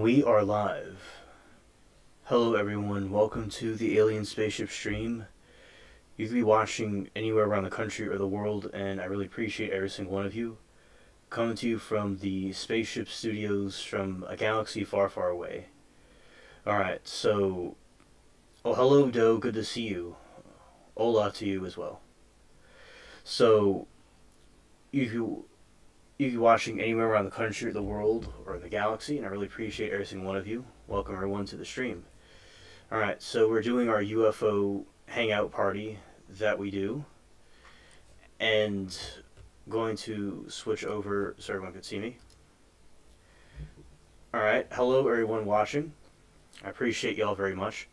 We are live. Hello everyone, welcome to the Alien Spaceship stream. You can be watching anywhere around the country or the world, and I really appreciate every single one of you. Coming to you from the Spaceship Studios from a galaxy far, far away. Alright, so... Oh, hello Doe, good to see you. Hola to you as well. So, you can be watching anywhere around the country or the world or the galaxy, and I really appreciate every single one of you. Welcome everyone to the stream. Alright, so we're doing our UFO hangout party that we do, and going to switch over so everyone can see me. Alright, hello everyone watching. I appreciate y'all very much.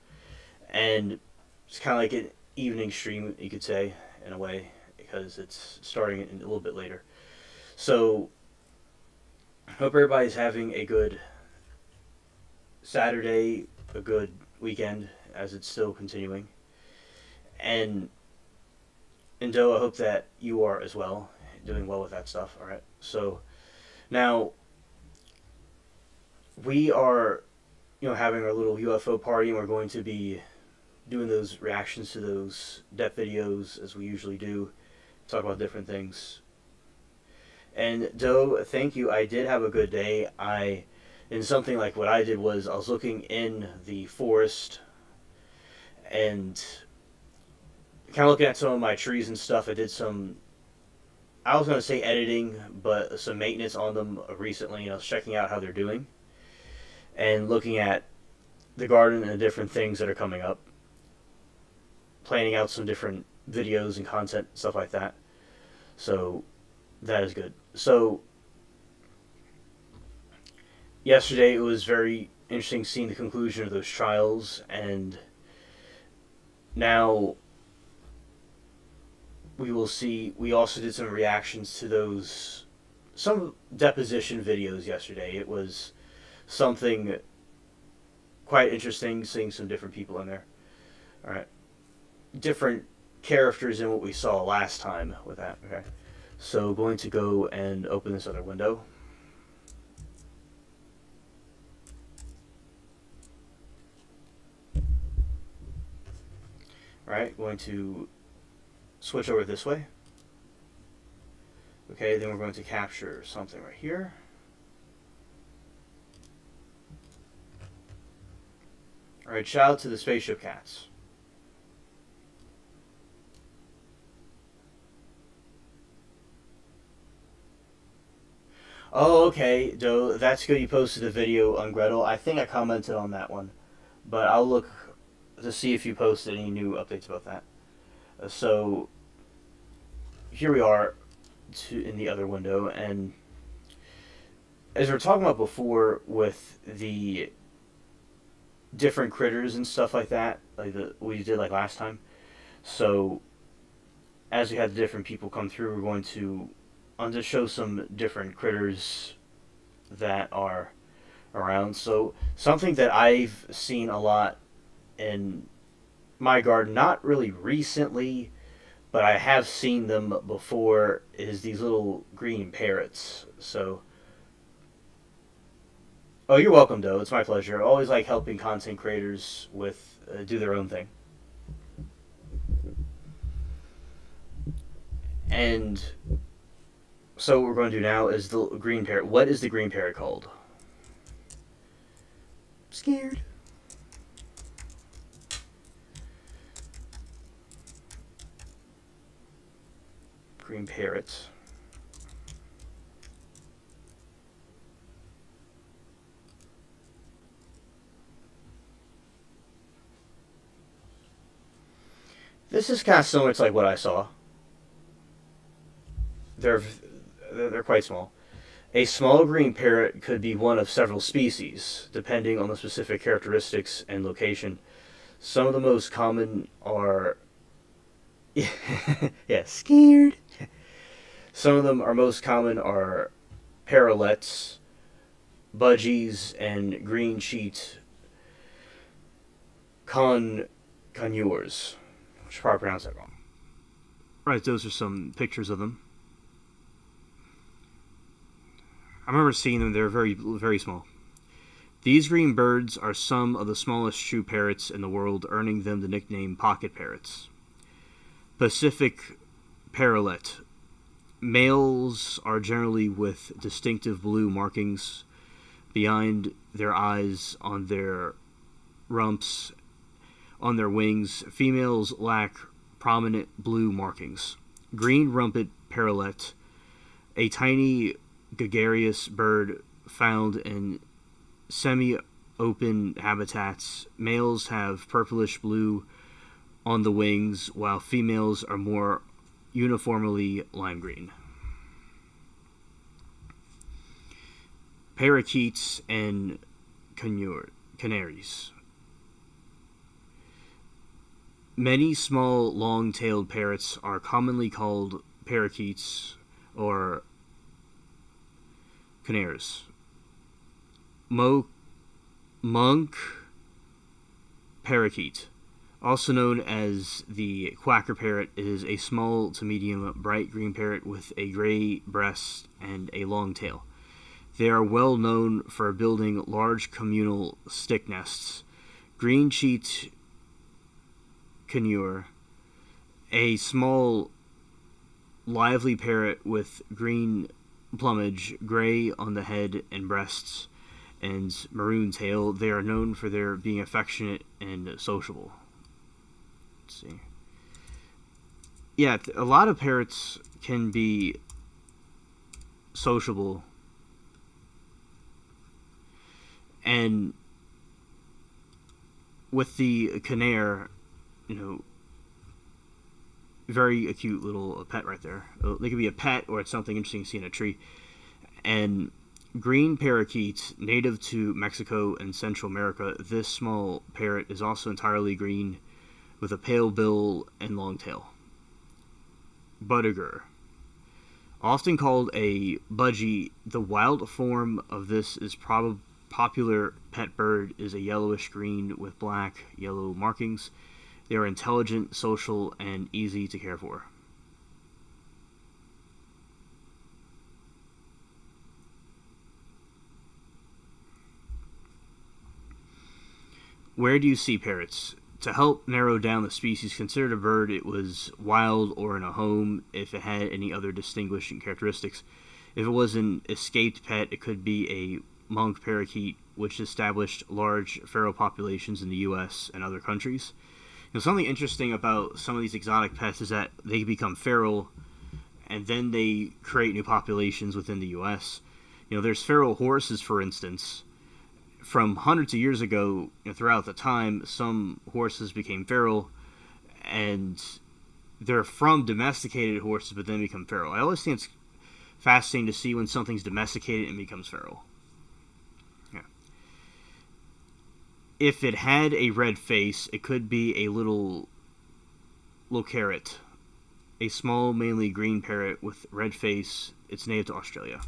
And it's kind of like an evening stream, you could say, in a way, because it's starting a little bit later. So, hope everybody's having a good Saturday, a good weekend, as it's still continuing. And Doe, I hope that you are as well, doing well with that stuff. Alright, so now we are, having our little UFO party, and we're going to be doing those reactions to those Depp videos as we usually do, talk about different things. And Doe, thank you. I did have a good day. In something like what I did was I was looking in the forest and kind of looking at some of my trees and stuff. I did I was going to say editing, but some maintenance on them recently, and I was checking out how they're doing and looking at the garden and the different things that are coming up, planning out some different videos and content, stuff like that. So that is good. So yesterday it was very interesting seeing the conclusion of those trials, and now we will see. We also did some reactions to some deposition videos yesterday. It was something quite interesting seeing some different people in there. Alright. Different characters than what we saw last time with that. Okay. So going to go and open this other window. Alright, going to switch over this way. Okay, then we're going to capture something right here. Alright, shout out to the spaceship cats. Oh, okay, Doe, that's good you posted a video on Gretel. I think I commented on that one, but I'll look to see if you posted any new updates about that. So, here we are in the other window, and as we were talking about before with the different critters and stuff like that, like we did like last time. So, as we had the different people come through, we're going to show some different critters that are around. So something that I've seen a lot in my garden, not really recently, but I have seen them before, is these little green parrots. So, oh, you're welcome, Doe. It's my pleasure. I always like helping content creators with do their own thing. And so what we're going to do now is the green parrot. What is the green parrot called? I'm scared. Green parrots. This is kind of similar to like what I saw. They're quite small. A small green parrot could be one of several species, depending on the specific characteristics and location. Some of the most common are... yeah, scared. Some of them are most common are parrotlets, budgies, and green-cheeked conures. I should probably pronounce that wrong. Right, those are some pictures of them. I remember seeing them. They're very, very small. These green birds are some of the smallest true parrots in the world, earning them the nickname pocket parrots. Pacific parrotlet. Males are generally with distinctive blue markings behind their eyes, on their rumps, on their wings. Females lack prominent blue markings. Green rumpet parrotlet, a tiny gregarious bird found in semi-open habitats. Males have purplish blue on the wings, while females are more uniformly lime green. Parakeets and canaries. Many small, long-tailed parrots are commonly called parakeets or canaries. Monk parakeet, also known as the quacker parrot, is a small to medium bright green parrot with a gray breast and a long tail. They are well known for building large communal stick nests. Green-cheeked conure, a small, lively parrot with green plumage, gray on the head and breasts, and maroon tail. They are known for their being affectionate and sociable. Let's see. Yeah, a lot of parrots can be sociable, and with the canary, very acute little pet right there. They could be a pet, or it's something interesting to see in a tree. And green parakeet, native to Mexico and Central America, this small parrot is also entirely green with a pale bill and long tail. Budger, often called a budgie, the wild form of this is popular pet bird, is a yellowish green with black yellow markings. They are intelligent, social, and easy to care for. Where do you see parrots? To help narrow down the species, considered a bird it was wild or in a home if it had any other distinguishing characteristics. If it was an escaped pet, it could be a monk parakeet, which established large feral populations in the U.S. and other countries. Something interesting about some of these exotic pets is that they become feral, and then they create new populations within the U.S. There's feral horses, for instance. From hundreds of years ago, throughout the time, some horses became feral, and they're from domesticated horses, but then become feral. I always think it's fascinating to see when something's domesticated and becomes feral. Yeah. If it had a red face, it could be a little carrot, a small, mainly green parrot with red face. It's native to Australia.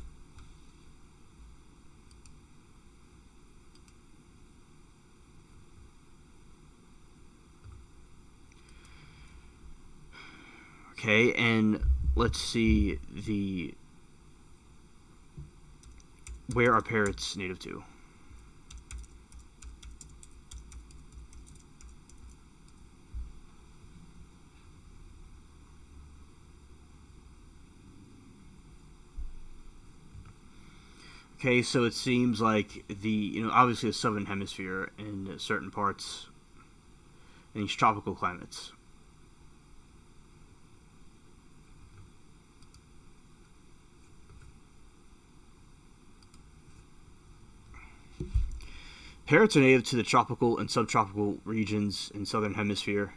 Okay, and let's see where are parrots native to? Okay, so it seems like obviously the southern hemisphere in certain parts in these tropical climates. Parrots are native to the tropical and subtropical regions in southern hemisphere,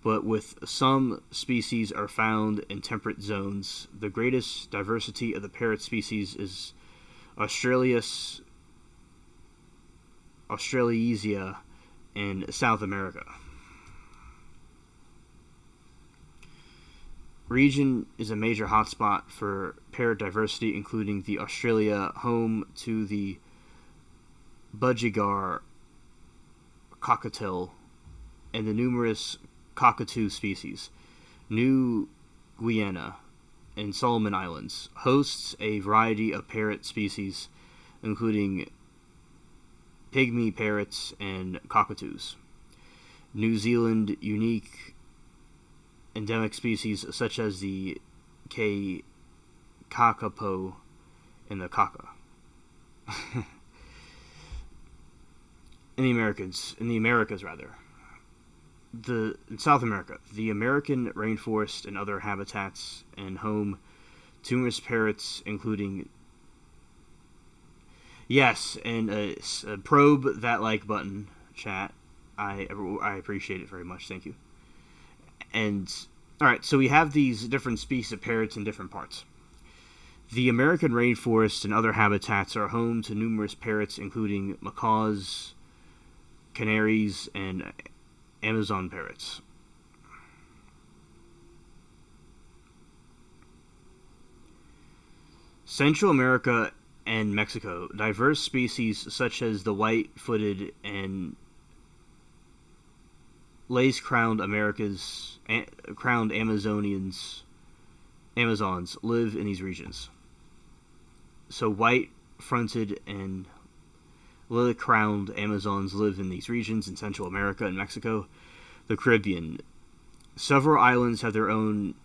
but with some species are found in temperate zones. The greatest diversity of the parrot species is Australasia in South America. Region is a major hotspot for parrot diversity, including the Australia, home to the budgigar cockatiel and the numerous cockatoo species. New Guinea and Solomon Islands hosts a variety of parrot species, including pygmy parrots, and cockatoos. New Zealand unique endemic species such as the kakapo and the kaka. In the Americas, in South America, the American rainforest and other habitats and home to numerous parrots, including yes, and probe that like button, chat. I appreciate it very much. Thank you. And all right, so we have these different species of parrots in different parts. The American rainforest and other habitats are home to numerous parrots, including macaws, canaries, and Amazon parrots. Central America and Mexico, diverse species such as the white-footed and lace-crowned crowned Amazons live in these regions. So white-fronted and lilac-crowned Amazons live in these regions in Central America and Mexico. The Caribbean. Several islands have their own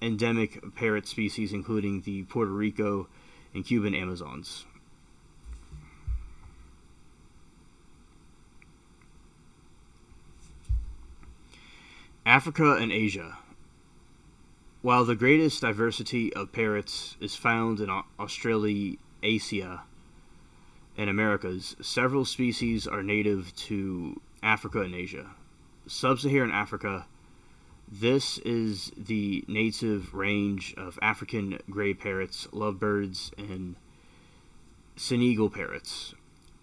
endemic parrot species, including the Puerto Rico and Cuban Amazons. Africa and Asia. While the greatest diversity of parrots is found in Australasia and Americas, several species are native to Africa and Asia. Sub-Saharan Africa, this is the native range of African gray parrots, lovebirds, and Senegal parrots.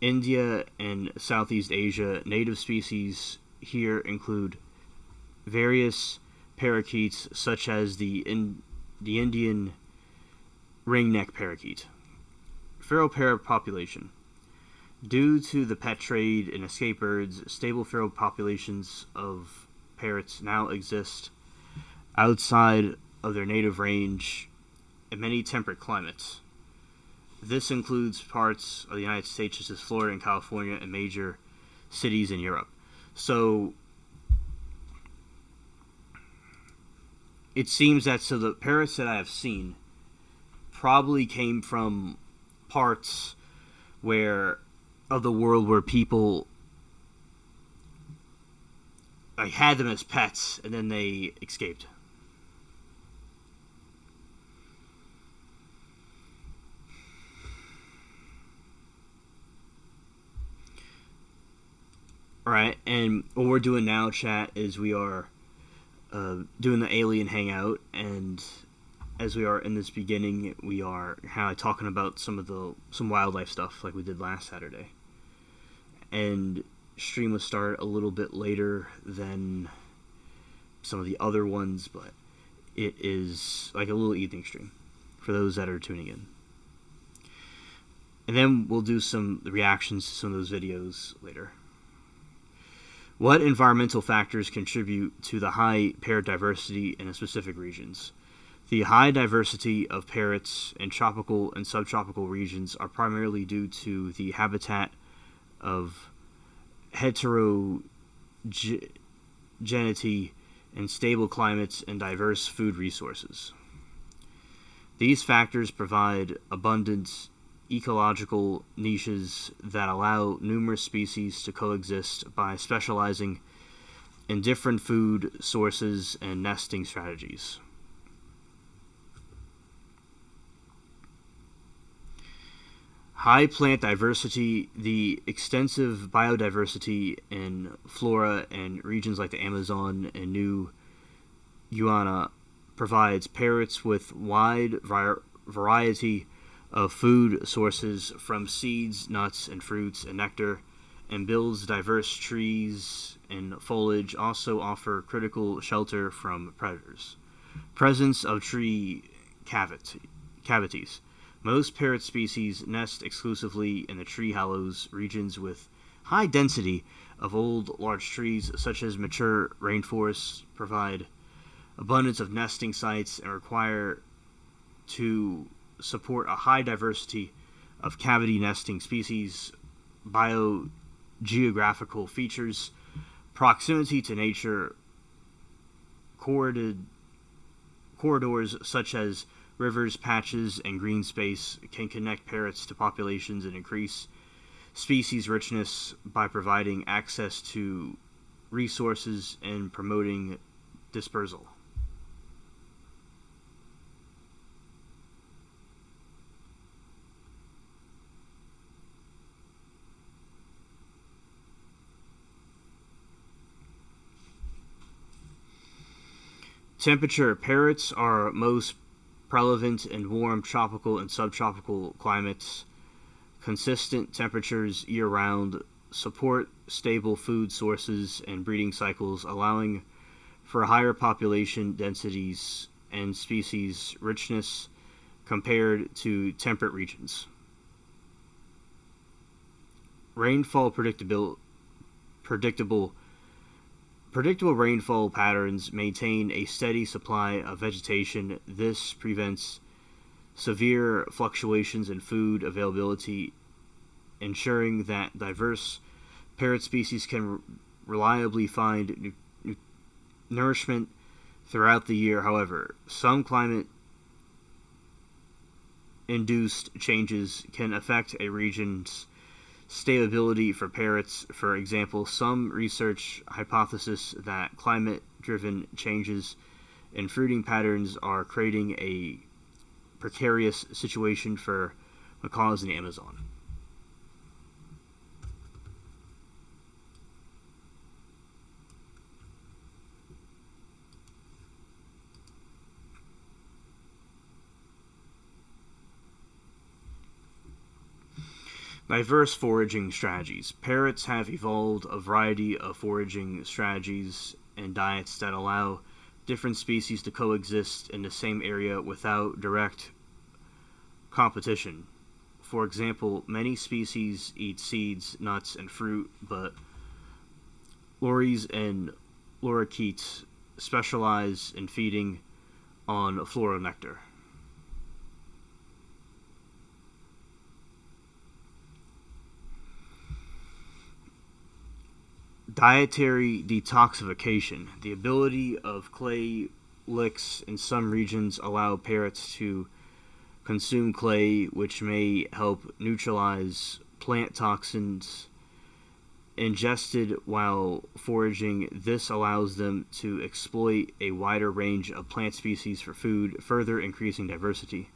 India and Southeast Asia, native species here include various parakeets such as the Indian ringneck parakeet. Feral parrot population. Due to the pet trade and escape birds, stable feral populations of parrots now exist outside of their native range in many temperate climates. This includes parts of the United States such as Florida and California and major cities in Europe. So it seems that the parrots that I have seen probably came from parts of the world where people had them as pets and then they escaped. Alright, and what we're doing now, chat, is we are doing the alien hangout, and as we are in this beginning, we are kind of talking about some wildlife stuff like we did last Saturday. And stream will start a little bit later than some of the other ones, but it is like a little evening stream for those that are tuning in. And then we'll do some reactions to some of those videos later. What environmental factors contribute to the high parrot diversity in specific regions? The high diversity of parrots in tropical and subtropical regions are primarily due to the habitat of heterogeneity and stable climates and diverse food resources. These factors provide abundant ecological niches that allow numerous species to coexist by specializing in different food sources and nesting strategies. High plant diversity, the extensive biodiversity in flora and regions like the Amazon and New Guinea provides parrots with wide variety of food sources from seeds, nuts, and fruits and nectar, and builds diverse trees and foliage also offer critical shelter from predators. Presence of tree cavities. Most parrot species nest exclusively in the tree hollows regions with high density of old large trees, such as mature rainforests, provide abundance of nesting sites and require to support a high diversity of cavity nesting species biogeographical features, proximity to nature, corridors such as rivers, patches, and green space can connect parrots to populations and increase species richness by providing access to resources and promoting dispersal. Temperature. Parrots are most prevalent in warm tropical and subtropical climates. Consistent temperatures year-round support stable food sources and breeding cycles, allowing for higher population densities and species richness compared to temperate regions. Rainfall. Predictable rainfall patterns maintain a steady supply of vegetation. This prevents severe fluctuations in food availability, ensuring that diverse parrot species can reliably find nourishment throughout the year. However, some climate-induced changes can affect a region's stability for parrots. For example, some research hypothesis that climate-driven changes in fruiting patterns are creating a precarious situation for macaws in the Amazon. Diverse foraging strategies. Parrots have evolved a variety of foraging strategies and diets that allow different species to coexist in the same area without direct competition. For example, many species eat seeds, nuts, and fruit, but lories and lorikeets specialize in feeding on floral nectar. Dietary detoxification. The ability of clay licks in some regions allow parrots to consume clay, which may help neutralize plant toxins ingested while foraging. This allows them to exploit a wider range of plant species for food, further increasing diversity.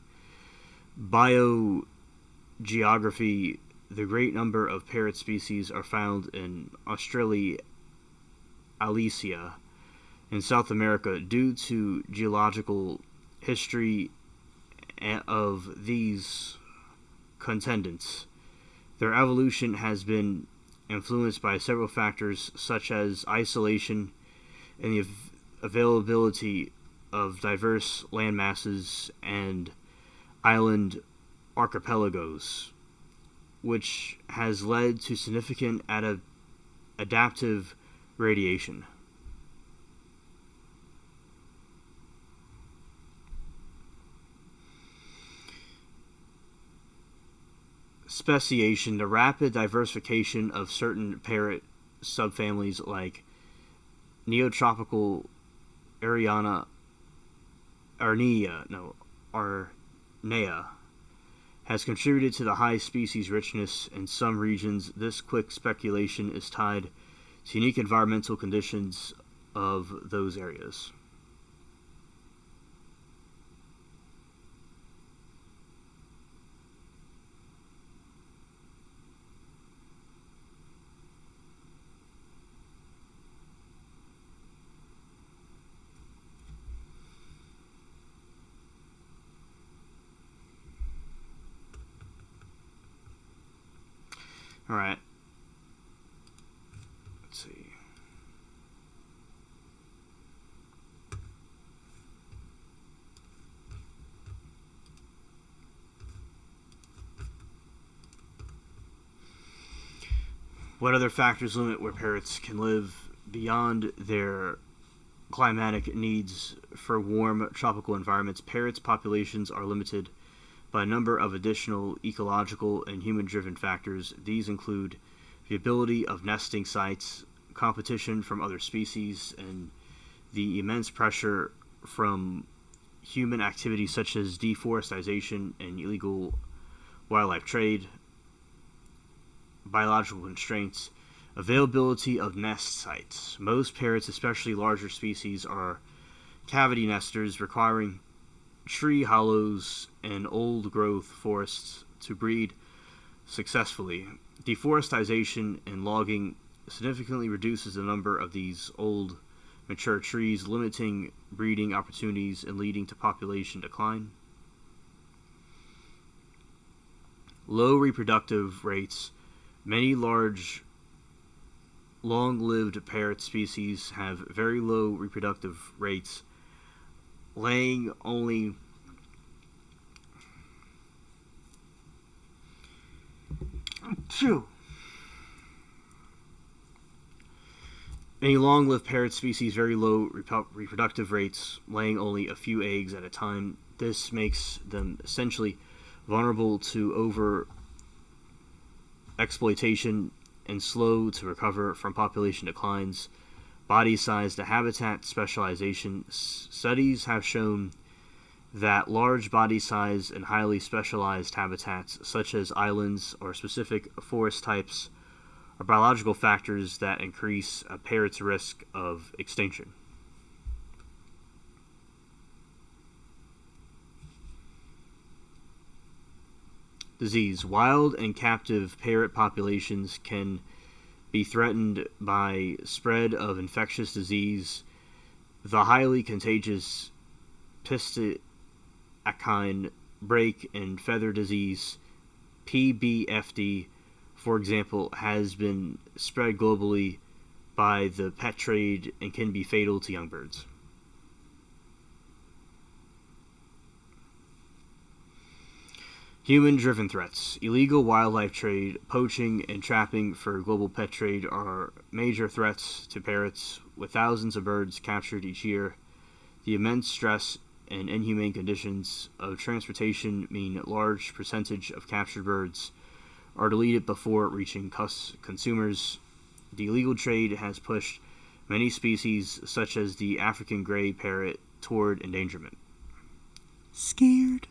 Biogeography. The great number of parrot species are found in Australia, in South America due to geological history of these continents. Their evolution has been influenced by several factors such as isolation and the availability of diverse landmasses and island archipelagos, which has led to significant adaptive radiation. Speciation. The rapid diversification of certain parrot subfamilies like Neotropical Arnea has contributed to the high species richness in some regions. This quick speculation is tied to unique environmental conditions of those areas. All right. Let's see. What other factors limit where parrots can live beyond their climatic needs for warm tropical environments? Parrots populations are limited by a number of additional ecological and human-driven factors. These include the ability of nesting sites, competition from other species, and the immense pressure from human activities such as deforestation and illegal wildlife trade, biological constraints, availability of nest sites. Most parrots, especially larger species, are cavity nesters, requiring tree hollows and old-growth forests to breed successfully. Deforestation and logging significantly reduces the number of these old, mature trees, limiting breeding opportunities and leading to population decline. Low reproductive rates. Many large, long-lived parrot species have very low reproductive rates, laying only Many long-lived parrot species very low reproductive rates, laying only a few eggs at a time. This makes them essentially vulnerable to over-exploitation and slow to recover from population declines. Body size to habitat specialization. Studies have shown that large body size and highly specialized habitats, such as islands or specific forest types, are biological factors that increase a parrot's risk of extinction. Disease. Wild and captive parrot populations can be threatened by spread of infectious disease. The highly contagious piscine break and feather disease, PBFD, for example, has been spread globally by the pet trade and can be fatal to young birds. Human-driven threats. Illegal wildlife trade, poaching, and trapping for global pet trade are major threats to parrots, with thousands of birds captured each year. The immense stress and inhumane conditions of transportation mean a large percentage of captured birds are deleted before reaching consumers. The illegal trade has pushed many species, such as the African gray parrot, toward endangerment. Scared.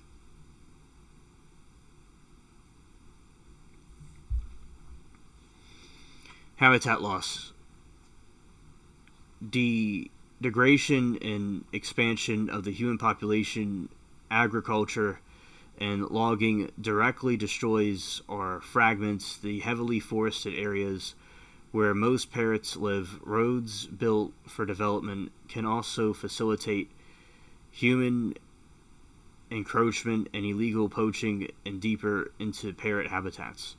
Habitat loss. Degradation and expansion of the human population, agriculture, and logging directly destroys or fragments the heavily forested areas where most parrots live. Roads built for development can also facilitate human encroachment and illegal poaching and deeper into parrot habitats.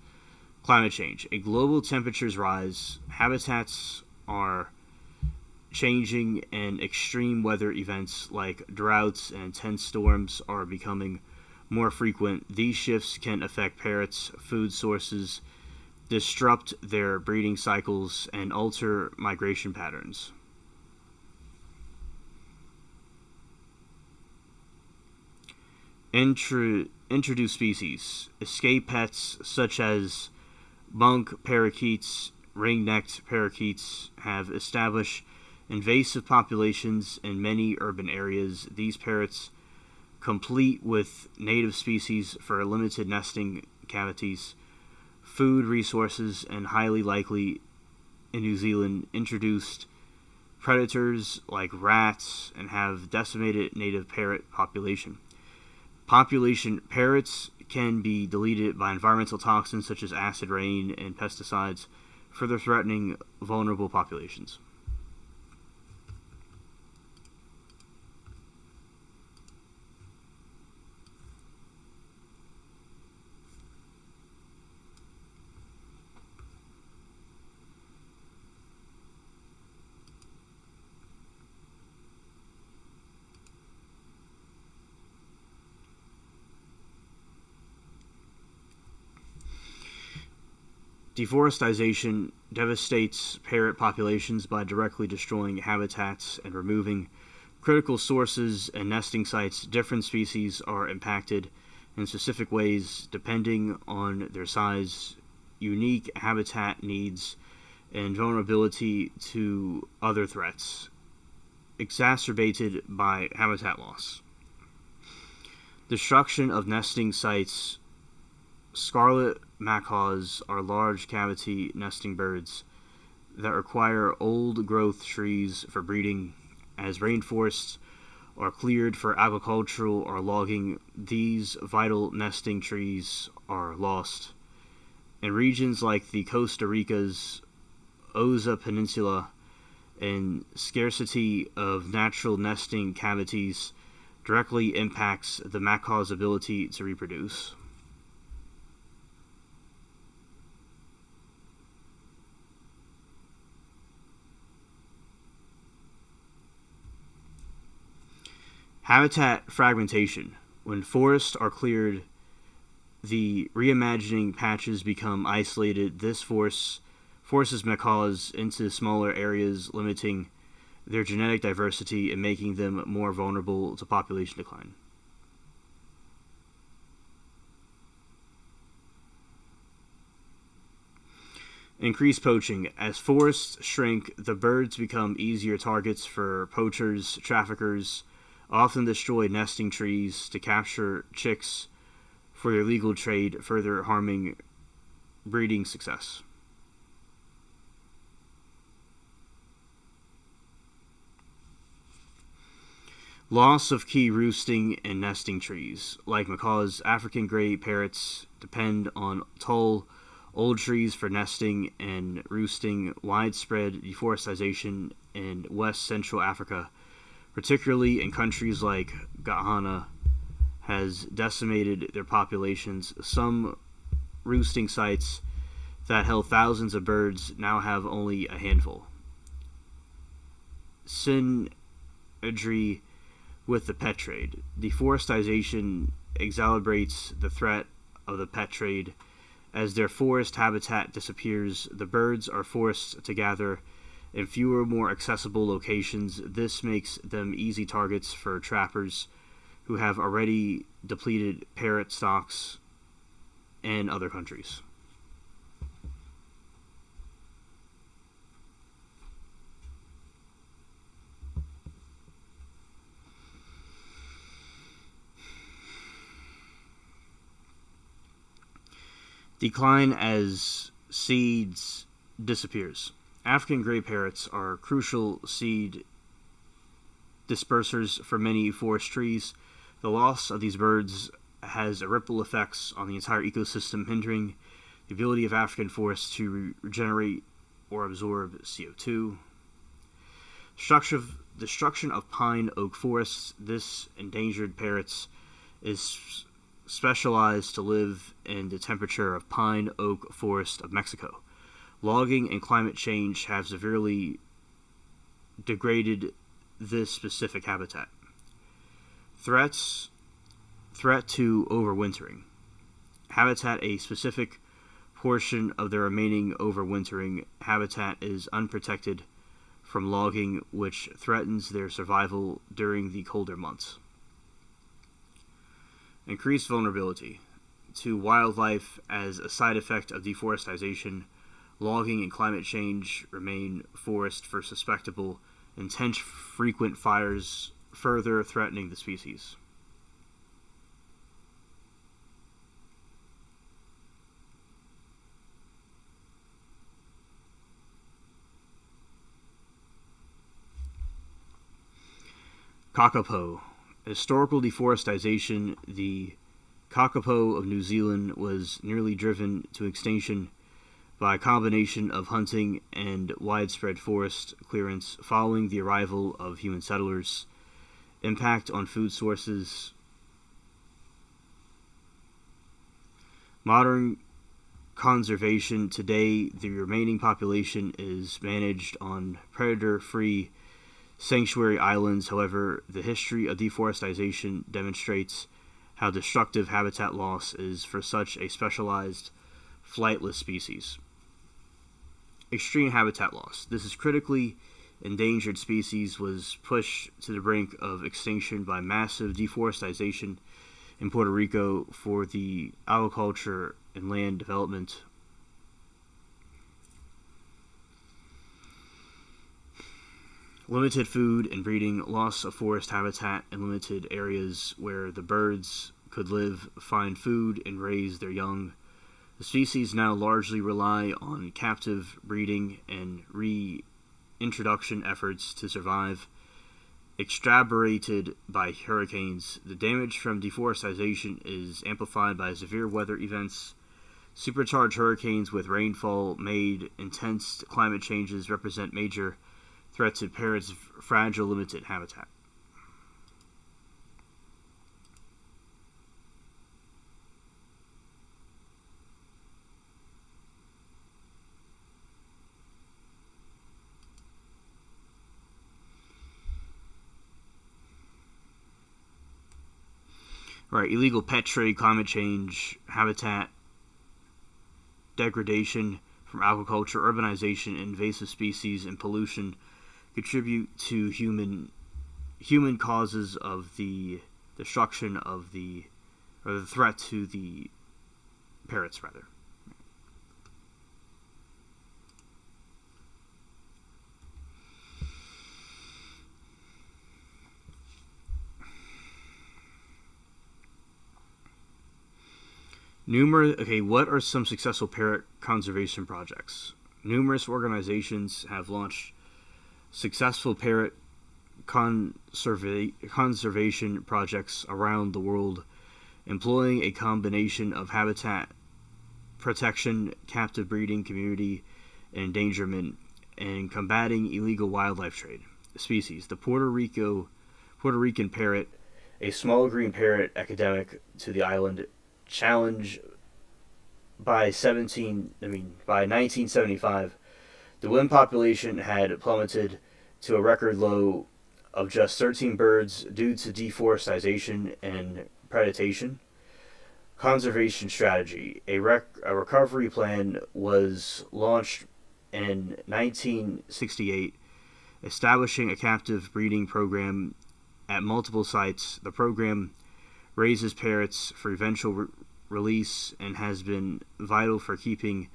Climate change. As global temperatures rise, habitats are changing, and extreme weather events like droughts and intense storms are becoming more frequent. These shifts can affect parrots' food sources, disrupt their breeding cycles, and alter migration patterns. Introduced species. Escape pets such as monk parakeets, ring-necked parakeets have established invasive populations in many urban areas. These parrots, complete with native species for limited nesting cavities, food resources, and highly likely in New Zealand, introduced predators like rats, and have decimated native parrot population. Parrots can be deleted by environmental toxins such as acid rain and pesticides, further threatening vulnerable populations. Deforestation devastates parrot populations by directly destroying habitats and removing critical sources and nesting sites. Different species are impacted in specific ways depending on their size, unique habitat needs, and vulnerability to other threats, exacerbated by habitat loss. Destruction of nesting sites. Scarlet macaws are large cavity nesting birds that require old growth trees for breeding. As rainforests are cleared for agricultural or logging, these vital nesting trees are lost. In regions like the Costa Rica's Oza Peninsula, and scarcity of natural nesting cavities directly impacts the macaw's ability to reproduce. Habitat fragmentation. When forests are cleared, the reimagining patches become isolated. This forces macaws into smaller areas, limiting their genetic diversity and making them more vulnerable to population decline. Increased poaching. As forests shrink, the birds become easier targets for poachers. Traffickers often destroy nesting trees to capture chicks for their legal trade, further harming breeding success. Loss of key roosting and nesting trees. Like macaws, African gray parrots depend on tall, old trees for nesting and roosting. Widespread deforestation in West Central Africa, particularly in countries like Ghana, has decimated their populations. Some roosting sites that held thousands of birds now have only a handful. Synergy with the pet trade. Deforestation exacerbates the threat of the pet trade. As their forest habitat disappears, the birds are forced to gather in fewer, more accessible locations. This makes them easy targets for trappers who have already depleted parrot stocks in other countries. Decline as seeds disappears. African gray parrots are crucial seed dispersers for many forest trees. The loss of these birds has ripple effects on the entire ecosystem, hindering the ability of African forests to regenerate or absorb CO2. Destruction of pine oak forests. This endangered parrots is specialized to live in the temperature of pine oak forest of Mexico. Logging and climate change have severely degraded this specific habitat. Threat to overwintering. Habitat. A specific portion of the remaining overwintering habitat is unprotected from logging, which threatens their survival during the colder months. Increased vulnerability to wildlife as a side effect of deforestation. Logging and climate change remain forest for susceptible, intense, frequent fires, further threatening the species. Kakapo. Historical deforestation. The kakapo of New Zealand was nearly driven to extinction by a combination of hunting and widespread forest clearance following the arrival of human settlers. Impact on food sources. Modern conservation. Today, the remaining population is managed on predator-free sanctuary islands. However, the history of deforestation demonstrates how destructive habitat loss is for such a specialized flightless species. Extreme habitat loss. This is critically endangered species was pushed to the brink of extinction by massive deforestation in Puerto Rico for the agriculture and land development. Limited food and breeding, loss of forest habitat, and limited areas where the birds could live, find food, and raise their young. The species now largely rely on captive breeding and reintroduction efforts to survive. Exacerbated by hurricanes, the damage from deforestation is amplified by severe weather events. Supercharged hurricanes with rainfall made intense climate changes represent major threats to parrots' fragile, limited habitat. Right, illegal pet trade, climate change, habitat degradation from agriculture, urbanization, invasive species, and pollution contribute to human causes of the destruction of the threat to the parrots, rather. What are some successful parrot conservation projects? Numerous organizations have launched successful parrot conservation projects around the world, employing a combination of habitat protection, captive breeding, community endangerment, and combating illegal wildlife trade species. The Puerto Rican parrot, a small green parrot endemic to the island, challenge by 1975, the wind population had plummeted to a record low of just 13 birds due to deforestation and predation. Conservation strategy. A recovery plan was launched in 1968, establishing a captive breeding program at multiple sites. The program raises parrots for eventual release and has been vital for keeping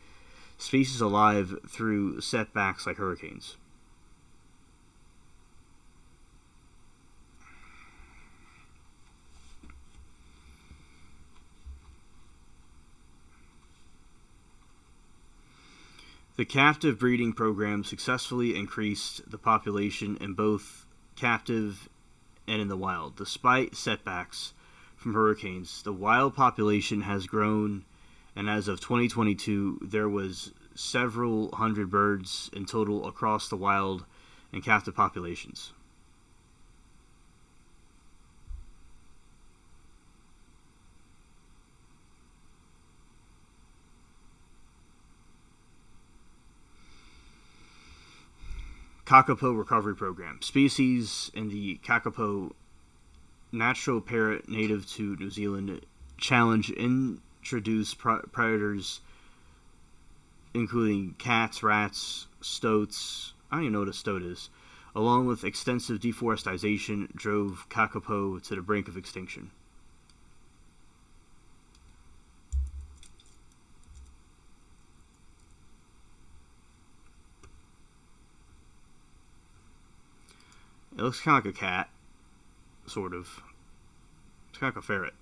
species alive through setbacks like hurricanes. The captive breeding program successfully increased the population in both captive and in the wild. Despite setbacks from hurricanes, the wild population has grown, and as of 2022, there was several hundred birds in total across the wild and captive populations. Kakapo Recovery Program. Species in the kakapo natural parrot native to New Zealand challenge introduced predators including cats, rats, stoats. I don't even know what a stoat is. Along with extensive deforestation, drove kakapo to the brink of extinction. It looks kind of like a cat, sort of. It's kind of like a ferret.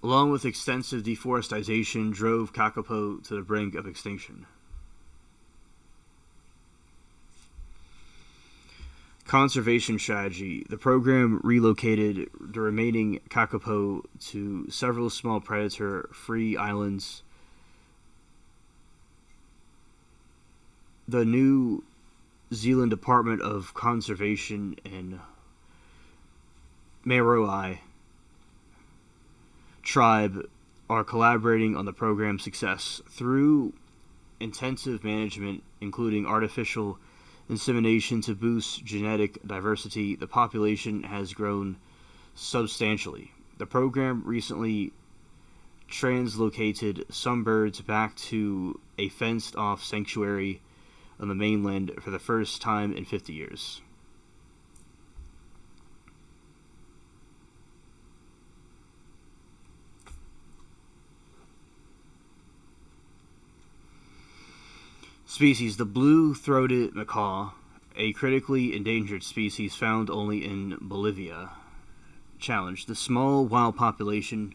Along with extensive deforestation, drove kakapo to the brink of extinction. Conservation strategy. The program relocated the remaining kakapo to several small predator-free islands. The New Zealand Department of Conservation and Maroai tribe are collaborating on the program's success through intensive management, including artificial insemination to boost genetic diversity. The population has grown substantially. The program recently translocated some birds back to a fenced-off sanctuary on the mainland for the first time in 50 years. Species: the blue-throated macaw, a critically endangered species found only in Bolivia. Challenge: the small wild population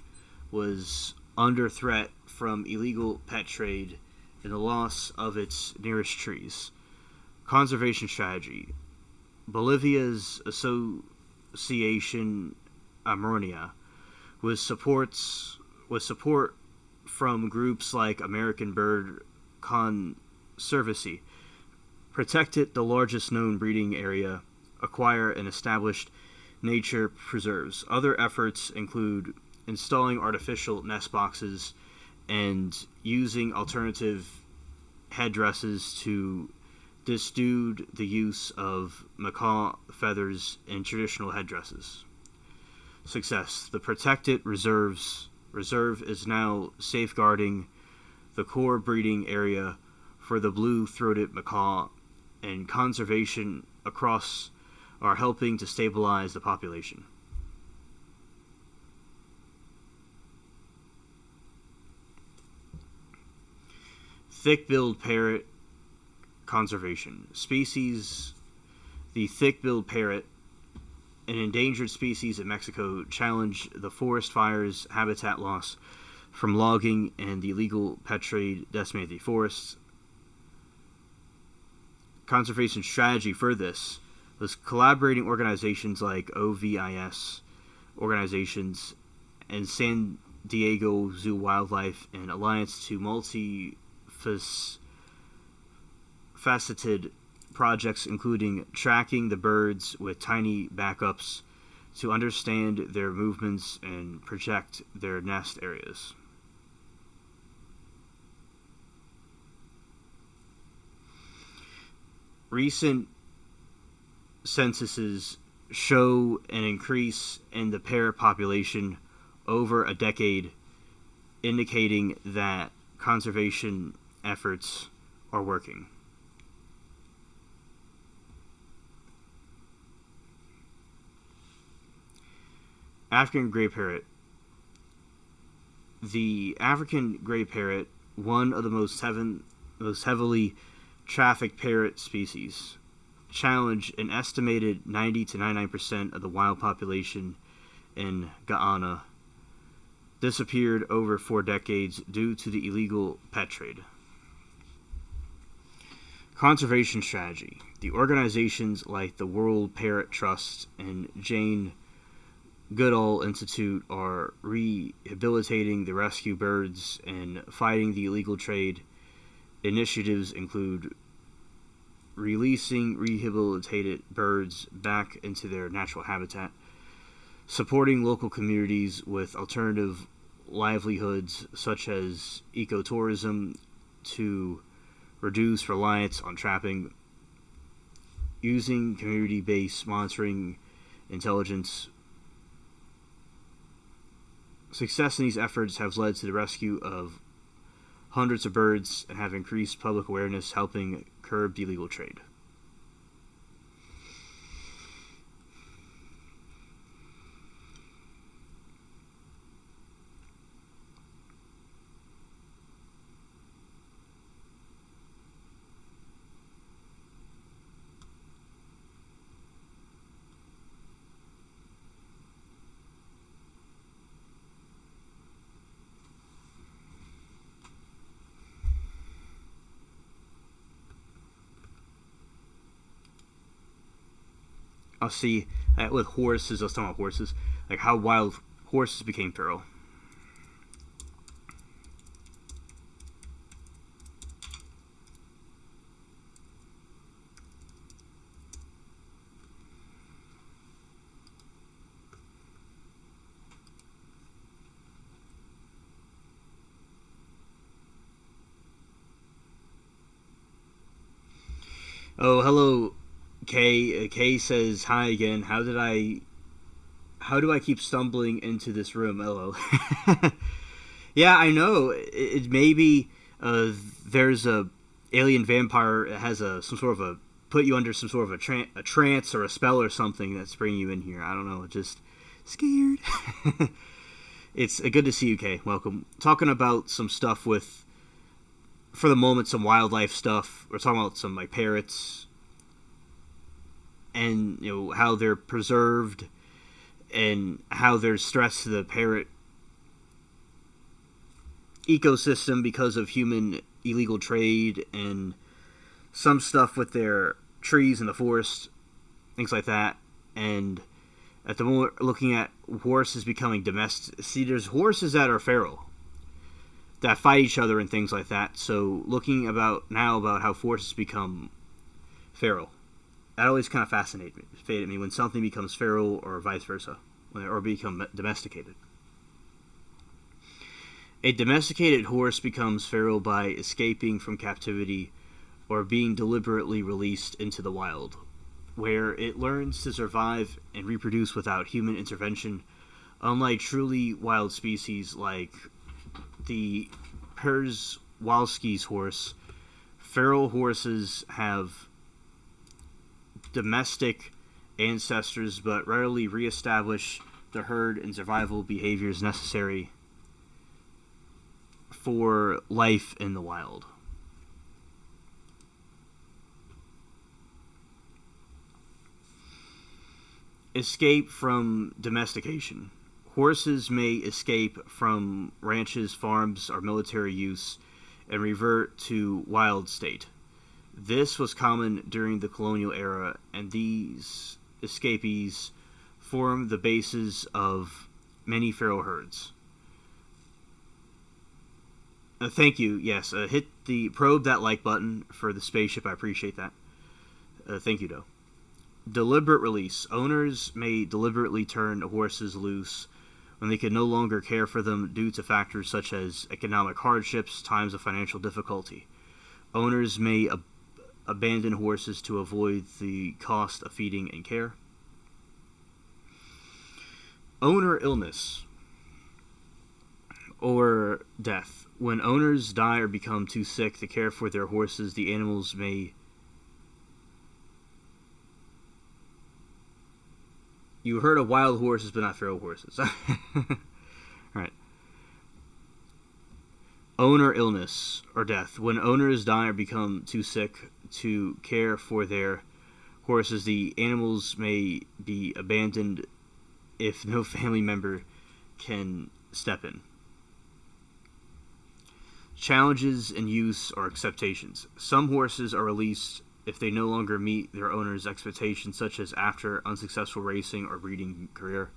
was under threat from illegal pet trade and the loss of its nearest trees. Conservation strategy: Bolivia's Association Amronia, with support from groups like American Bird Conservancy, protected the largest known breeding area, acquire and established nature preserves. Other efforts include installing artificial nest boxes and using alternative headdresses to dissuade the use of macaw feathers in traditional headdresses. Success: the protected reserve is now safeguarding the core breeding area for the blue-throated macaw, and conservation across are helping to stabilize the population. Thick-billed parrot conservation. Species: the thick-billed parrot, an endangered species in Mexico, challenged the forest fires, habitat loss from logging, and the illegal pet trade decimated the forests. Conservation strategy for this was collaborating organizations like OVIS organizations and San Diego Zoo Wildlife and Alliance to multi-faceted projects, including tracking the birds with tiny backups to understand their movements and project their nest areas. Recent censuses show an increase in the parrot population over a decade, indicating that conservation efforts are working. African gray parrot. The African gray parrot, one of the most heavily trafficked parrot species, challenged an estimated 90 to 99% of the wild population in Guyana, disappeared over 4 decades due to the illegal pet trade. Conservation strategy. The organizations like the World Parrot Trust and Jane Goodall Institute are rehabilitating the rescue birds and fighting the illegal trade. Initiatives include releasing rehabilitated birds back into their natural habitat, supporting local communities with alternative livelihoods such as ecotourism to reduce reliance on trapping, using community-based monitoring intelligence. Success in these efforts have led to the rescue of hundreds of birds and have increased public awareness, helping curb the illegal trade. I'll see with horses, I was talking about horses, like how wild horses became feral. Oh, hello, Kay. Kay says, hi again. How did I How do I keep stumbling into this room? Hello. Yeah, I know. It maybe there's a alien vampire that has some sort of a put you under some sort of a trance or a spell or something that's bringing you in here. I don't know. Just scared. It's good to see you, Kay. Welcome. Talking about some stuff with, for the moment, some wildlife stuff. We're talking about some like parrots and how they're preserved and how there's stress to the parrot ecosystem because of human illegal trade and some stuff with their trees in the forest, things like that. And at the moment, looking at horses becoming domestic. See, there's horses that are feral that fight each other and things like that. So looking about how horses become feral. That always kind of fascinated me when something becomes feral or vice versa, or become domesticated. A domesticated horse becomes feral by escaping from captivity or being deliberately released into the wild, where it learns to survive and reproduce without human intervention. Unlike truly wild species like the Przewalski's horse, feral horses have domestic ancestors but rarely reestablish the herd and survival behaviors necessary for life in the wild. Escape from domestication. Horses may escape from ranches, farms, or military use and revert to wild state. This was common during the colonial era, and these escapees formed the basis of many feral herds. Thank you. Yes, probe that like button for the spaceship. I appreciate that. Thank you, though. Deliberate release. Owners may deliberately turn horses loose when they can no longer care for them due to factors such as economic hardships, times of financial difficulty. Owners may abandon horses to avoid the cost of feeding and care. Owner illness or death. When owners die or become too sick to care for their horses, the animals may... You heard of wild horses, but not feral horses. Right. Owner illness or death. When owners die or become too sick to care for their horses, the animals may be abandoned if no family member can step in. Challenges in use or expectations. Some horses are released if they no longer meet their owner's expectations, such as after unsuccessful racing or breeding career.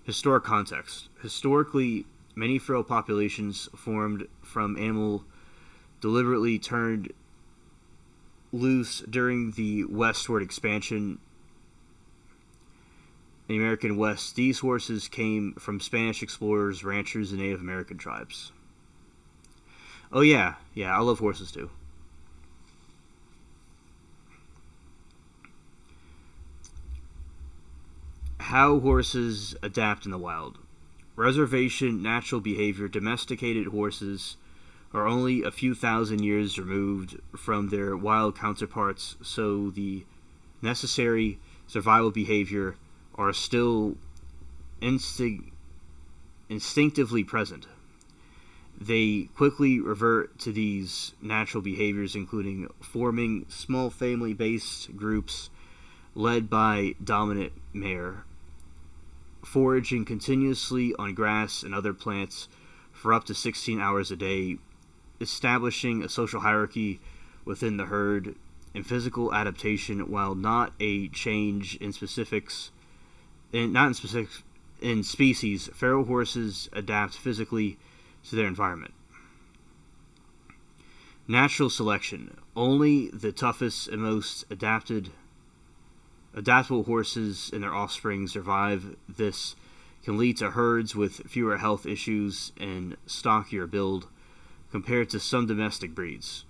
Historic context. Historically, many feral populations formed from animal deliberately turned loose during the westward expansion in the American West. These horses came from Spanish explorers, ranchers, and Native American tribes. Oh yeah, I love horses too. How horses adapt in the wild. Reservation natural behavior. Domesticated horses are only a few thousand years removed from their wild counterparts, so the necessary survival behavior are still instinctively present. They quickly revert to these natural behaviors, including forming small family-based groups led by dominant mare, foraging continuously on grass and other plants for up to 16 hours a day, establishing a social hierarchy within the herd, and physical adaptation. While not a change in in species, feral horses adapt physically to their environment. Natural selection. Only the toughest and most adaptable horses and their offspring survive. This can lead to herds with fewer health issues and stockier build compared to some domestic breeds.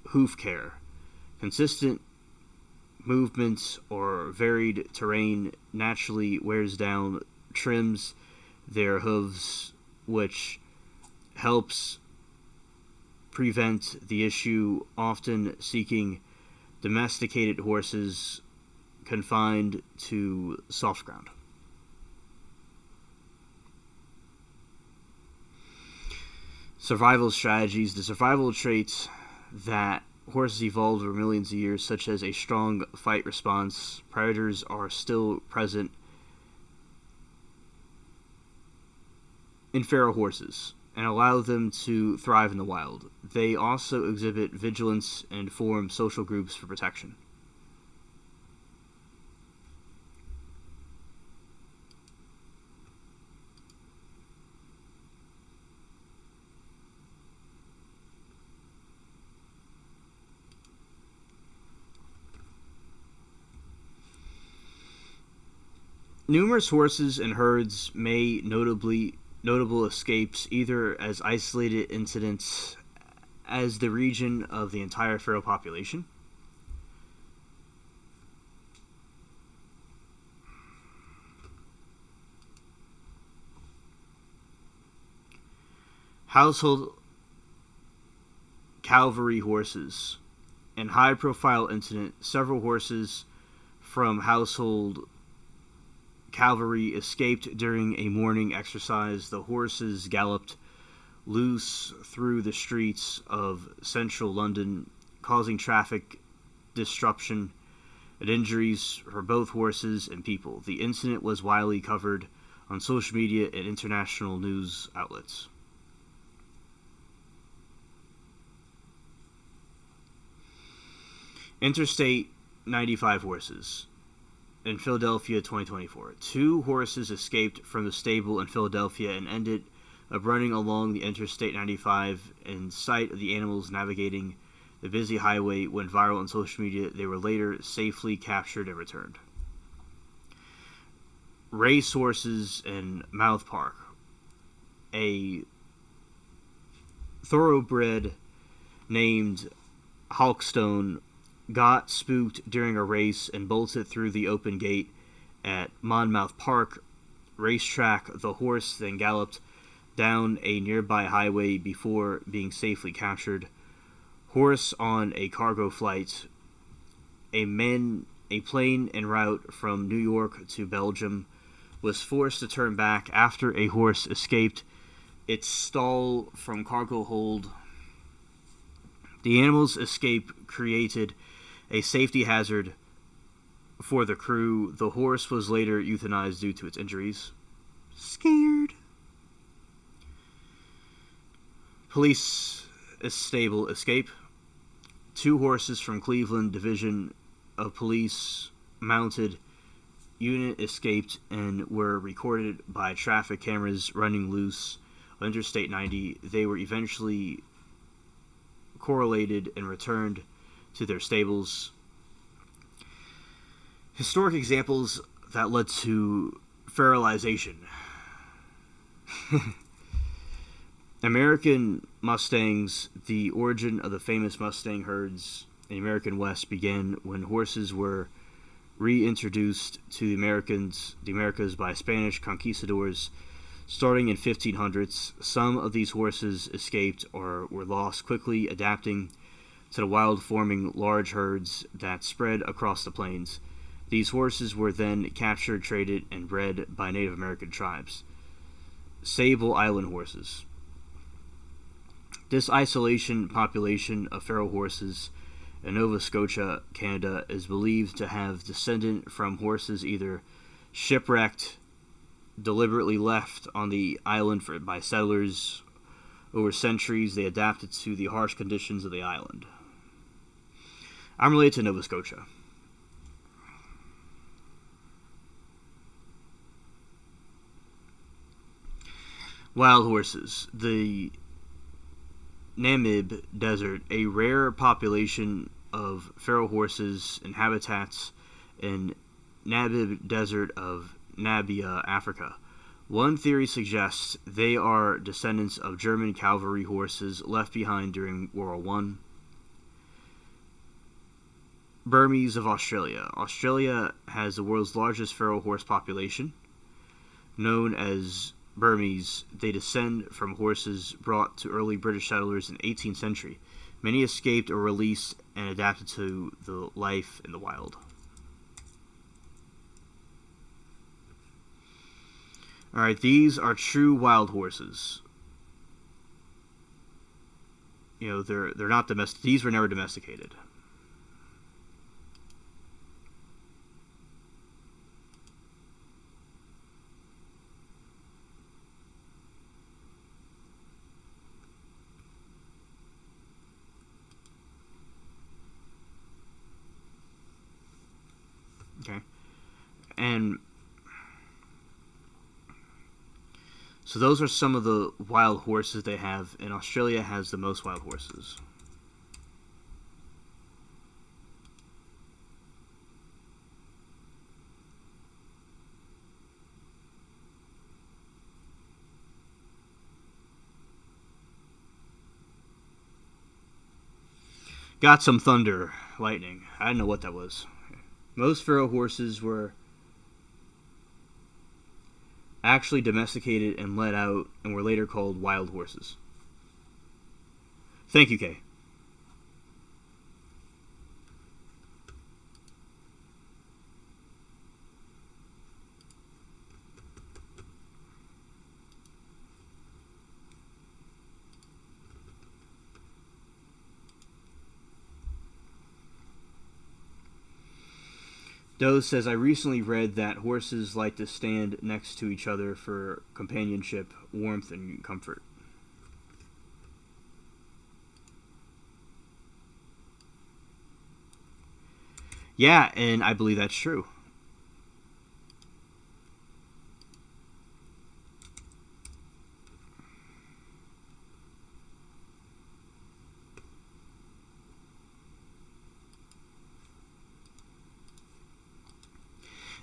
Hoof care. Consistent movement or varied terrain naturally wears down, trims their hooves, which helps prevent the issue, often seeking domesticated horses confined to soft ground. Survival strategies. The survival traits that horses evolved over millions of years, such as a strong fight response, predators are still present in feral horses and allow them to thrive in the wild. They also exhibit vigilance and form social groups for protection. Numerous horses and herds made notable escapes, either as isolated incidents as the region of the entire feral population. Household cavalry horses. In high-profile incident, several horses from household cavalry escaped during a morning exercise. The horses galloped loose through the streets of central London, causing traffic disruption and injuries for both horses and people. The incident was widely covered on social media and international news outlets. Interstate 95 horses. In Philadelphia, 2024. 2 horses escaped from the stable in Philadelphia and ended up running along the Interstate 95 in sight of the animals navigating the busy highway went viral on social media. They were later safely captured and returned. Race horses in Mouth Park. A thoroughbred named Hawkstone got spooked during a race and bolted through the open gate at Monmouth Park racetrack. The horse then galloped down a nearby highway before being safely captured. Horse on a cargo flight. A plane en route from New York to Belgium was forced to turn back after a horse escaped its stall from cargo hold. The animal's escape created a safety hazard for the crew. The horse was later euthanized due to its injuries. Scared. Police stable escape. 2 horses from Cleveland Division of Police mounted unit escaped and were recorded by traffic cameras running loose on Interstate 90. They were eventually correlated and returned to their stables. Historic examples that led to feralization. American Mustangs. The origin of the famous Mustang herds in the American West began when horses were reintroduced to the Americas by Spanish conquistadors starting in 1500s. Some of these horses escaped or were lost, quickly adapting to the wild, forming large herds that spread across the plains. These horses were then captured, traded, and bred by Native American tribes. Sable Island horses. This isolation population of feral horses in Nova Scotia, Canada, is believed to have descended from horses either shipwrecked, deliberately left on the island by settlers. Over centuries, they adapted to the harsh conditions of the island. I'm related to Nova Scotia. Wild horses. The Namib Desert, a rare population of feral horses in habitats in Namib Desert of Namibia, Africa. One theory suggests they are descendants of German cavalry horses left behind during World War I. Burmese of Australia. Australia has the world's largest feral horse population. Known as Burmese, they descend from horses brought to early British settlers in the 18th century. Many escaped or released and adapted to the life in the wild. Alright, these are true wild horses. You know, they're not domestic. These were never domesticated. Okay. And so those are some of the wild horses they have, and Australia has the most wild horses. Got some thunder, lightning. I didn't know what that was. Most feral horses were actually domesticated and let out and were later called wild horses. Thank you, Kay. Doe says, I recently read that horses like to stand next to each other for companionship, warmth, and comfort. Yeah, and I believe that's true.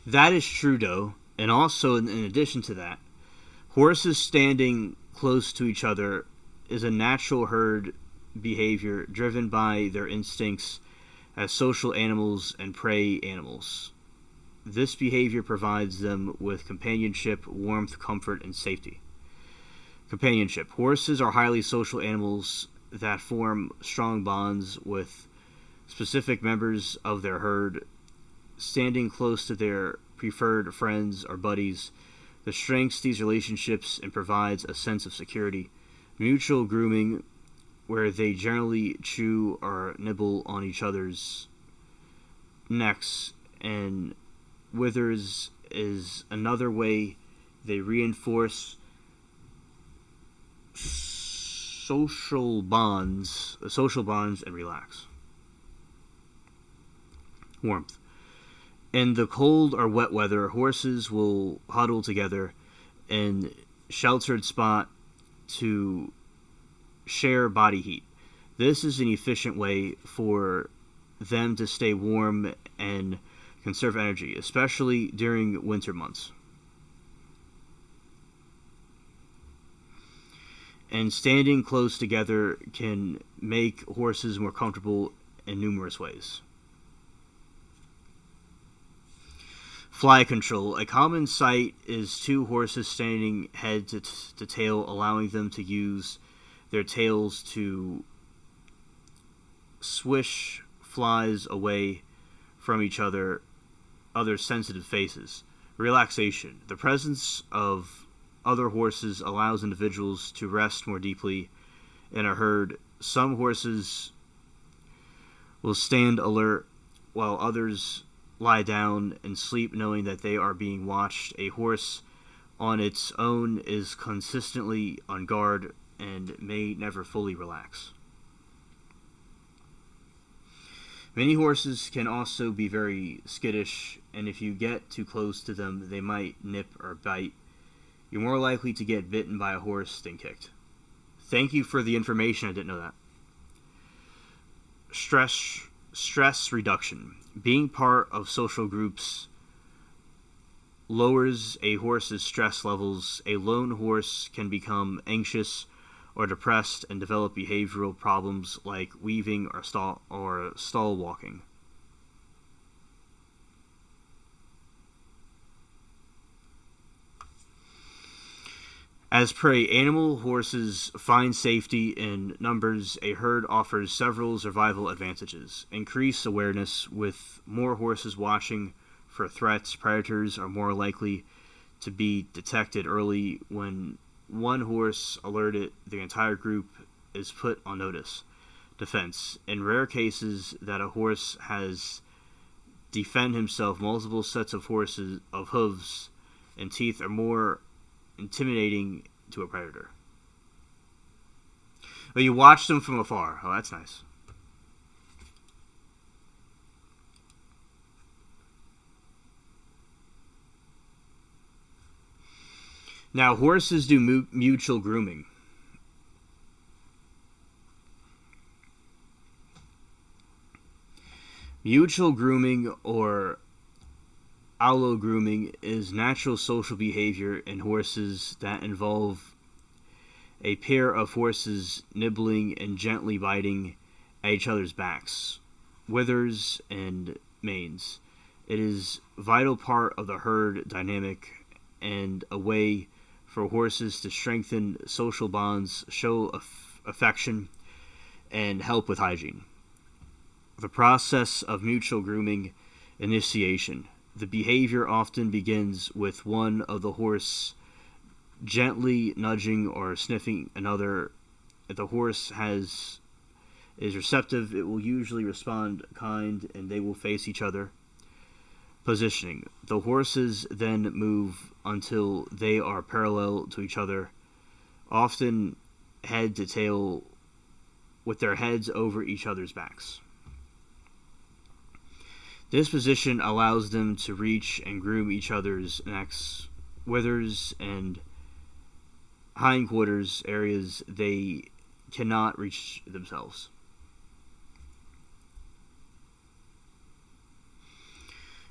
That is true, Doe. And also, in addition to that, horses standing close to each other is a natural herd behavior driven by their instincts as social animals and prey animals. This behavior provides them with companionship, warmth, comfort, and safety. Companionship. Horses are highly social animals that form strong bonds with specific members of their herd. Standing close to their preferred friends or buddies, that strengthens these relationships and provides a sense of security. Mutual grooming, where they generally chew or nibble on each other's necks and withers, is another way they reinforce social bonds and relax. Warmth. In the cold or wet weather, horses will huddle together in sheltered spot to share body heat. This is an efficient way for them to stay warm and conserve energy, especially during winter months. And standing close together can make horses more comfortable in numerous ways. Fly control. A common sight is two horses standing head to tail, allowing them to use their tails to swish flies away from each other, other sensitive faces. Relaxation. The presence of other horses allows individuals to rest more deeply in a herd. Some horses will stand alert while others lie down and sleep knowing that they are being watched. A horse on its own is consistently on guard and may never fully relax. Many horses can also be very skittish, and if you get too close to them, they might nip or bite. You're more likely to get bitten by a horse than kicked. Thank you for the information. I didn't know that. Stress reduction. Being part of social groups lowers a horse's stress levels. A lone horse can become anxious or depressed and develop behavioral problems like weaving or stall walking. As prey animal, horses find safety in numbers. A herd offers several survival advantages. Increased awareness. With more horses watching for threats, predators are more likely to be detected early. When one horse alerted, the entire group is put on notice. Defense. In rare cases that a horse has defend himself, multiple sets of hooves and teeth are more intimidating to a predator. But you watch them from afar. Oh, that's nice. Now, horses do mutual grooming. Mutual grooming, or allo-grooming, is natural social behavior in horses that involve a pair of horses nibbling and gently biting at each other's backs, withers, and manes. It is a vital part of the herd dynamic and a way for horses to strengthen social bonds, show affection, and help with hygiene. The process of mutual grooming initiation. The behavior often begins with one of the horse gently nudging or sniffing another. If the horse is receptive, it will usually respond kind and they will face each other. Positioning. The horses then move until they are parallel to each other, often head to tail, with their heads over each other's backs. This position allows them to reach and groom each other's necks, withers, and hindquarters, areas they cannot reach themselves.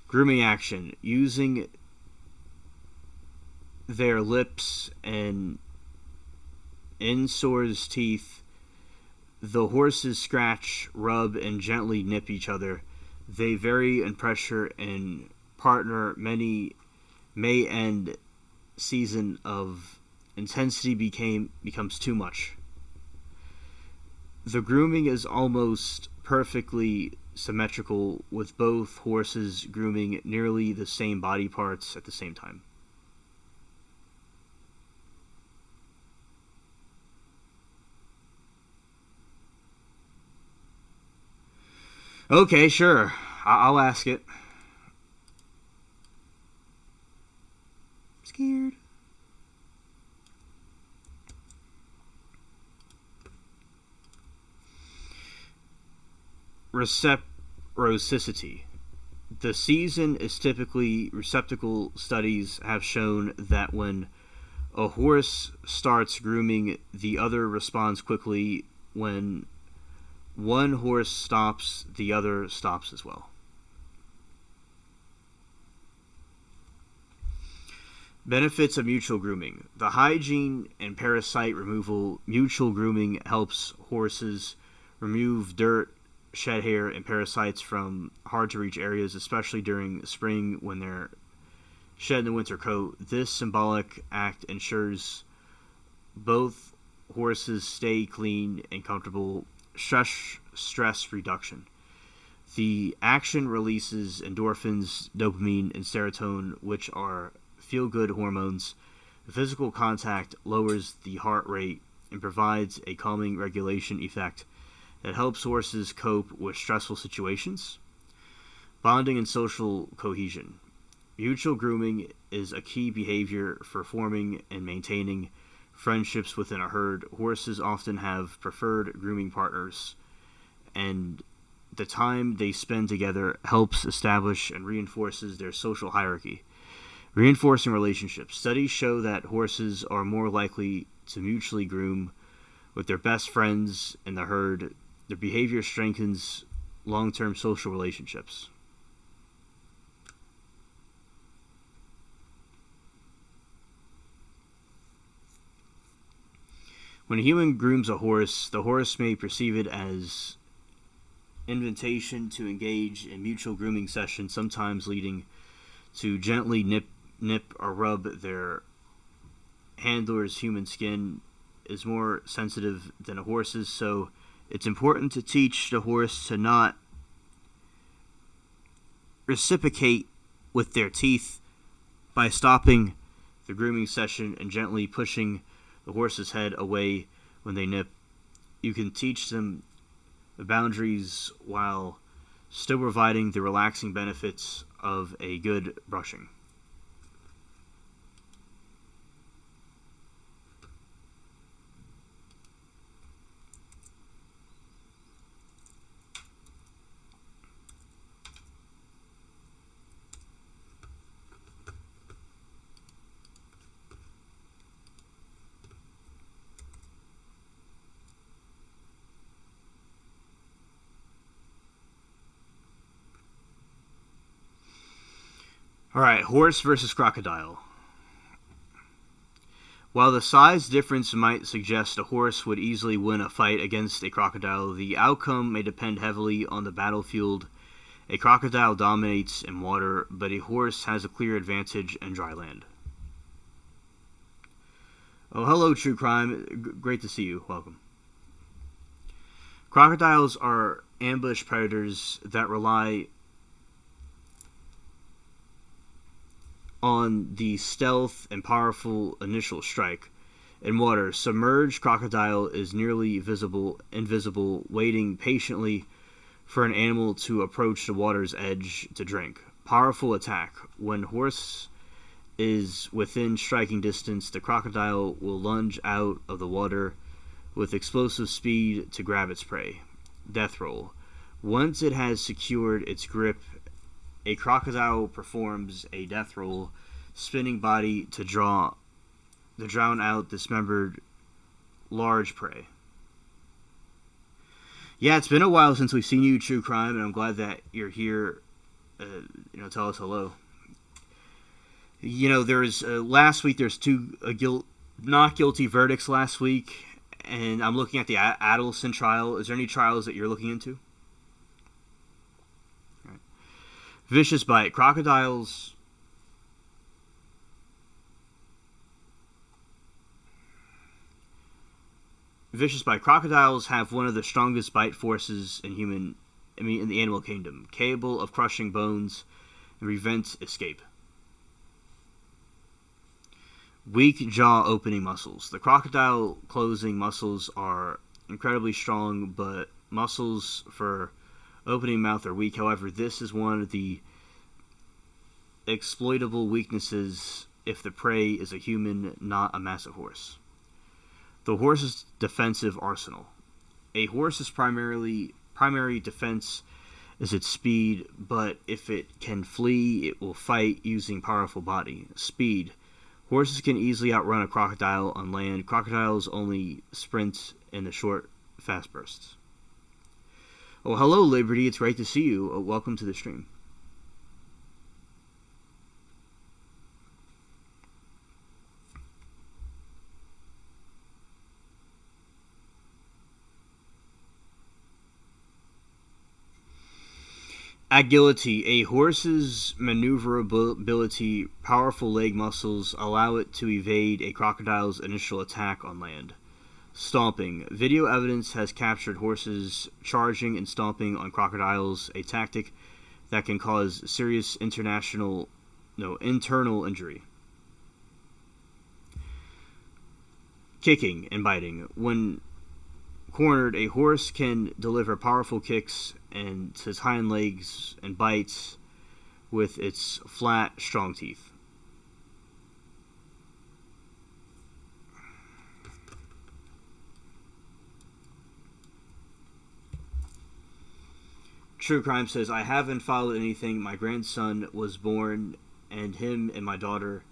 Grooming action. Using their lips and insores teeth, the horses scratch, rub, and gently nip each other. They vary in pressure and partner. Many may end season of intensity becomes too much. The grooming is almost perfectly symmetrical, with both horses grooming nearly the same body parts at the same time. Okay, sure. I'll ask it. Scared. Reciprocity. The season is typically receptacle. Studies have shown that when a horse starts grooming, the other responds quickly. When one horse stops, the other stops as well. Benefits of mutual grooming. The hygiene and parasite removal. Mutual grooming helps horses remove dirt, shed hair, and parasites from hard-to-reach areas, especially during spring when they're shedding the winter coat. This symbolic act ensures both horses stay clean and comfortable. Stress reduction. The action releases endorphins, dopamine, and serotonin, which are feel-good hormones. The physical contact lowers the heart rate and provides a calming regulation effect that helps horses cope with stressful situations. Bonding and social cohesion. Mutual grooming is a key behavior for forming and maintaining friendships within a herd. Horses often have preferred grooming partners, and the time they spend together helps establish and reinforces their social hierarchy. Reinforcing relationships. Studies show that horses are more likely to mutually groom with their best friends in the herd. Their behavior strengthens long-term social relationships. When a human grooms a horse, the horse may perceive it as invitation to engage in mutual grooming sessions, sometimes leading to gently nip or rub their handler's human skin is more sensitive than a horse's, so it's important to teach the horse to not reciprocate with their teeth by stopping the grooming session and gently pushing the horse's head away when they nip. You can teach them the boundaries while still providing the relaxing benefits of a good brushing. Alright, horse versus crocodile. While the size difference might suggest a horse would easily win a fight against a crocodile, the outcome may depend heavily on the battlefield. A crocodile dominates in water, but a horse has a clear advantage in dry land. Oh, hello, True Crime. Great to see you. Welcome. Crocodiles are ambush predators that rely on the stealth and powerful initial strike. In water, submerged crocodile is nearly invisible, waiting patiently for an animal to approach the water's edge to drink. Powerful attack. When horse is within striking distance, the crocodile will lunge out of the water with explosive speed to grab its prey. Death roll. Once it has secured its grip, a crocodile performs a death roll, spinning body to drown out dismembered large prey. Yeah, it's been a while since we've seen you, True Crime, and I'm glad that you're here. Tell us hello. There's last week. There's two not guilty verdicts last week, and I'm looking at the Adelson trial. Is there any trials that you're looking into? Vicious bite. Crocodiles have one of the strongest bite forces in the animal kingdom, capable of crushing bones and prevent escape. Weak jaw opening muscles. The crocodile closing muscles are incredibly strong, but muscles for opening mouth are weak. However, this is one of the exploitable weaknesses if the prey is a human, not a massive horse. The horse's defensive arsenal. A horse's primary defense is its speed, but if it can flee, it will fight using powerful body. Speed. Horses can easily outrun a crocodile on land. Crocodiles only sprint in the short, fast bursts. Oh, hello, Liberty. It's great to see you. Welcome to the stream. Agility. A horse's maneuverability, powerful leg muscles allow it to evade a crocodile's initial attack on land. Stomping. Video evidence has captured horses charging and stomping on crocodiles, a tactic that can cause serious internal injury. Kicking and biting. When cornered, a horse can deliver powerful kicks and his hind legs and bites with its flat, strong teeth. True Crime says, I haven't followed anything. My grandson was born, and him and my daughter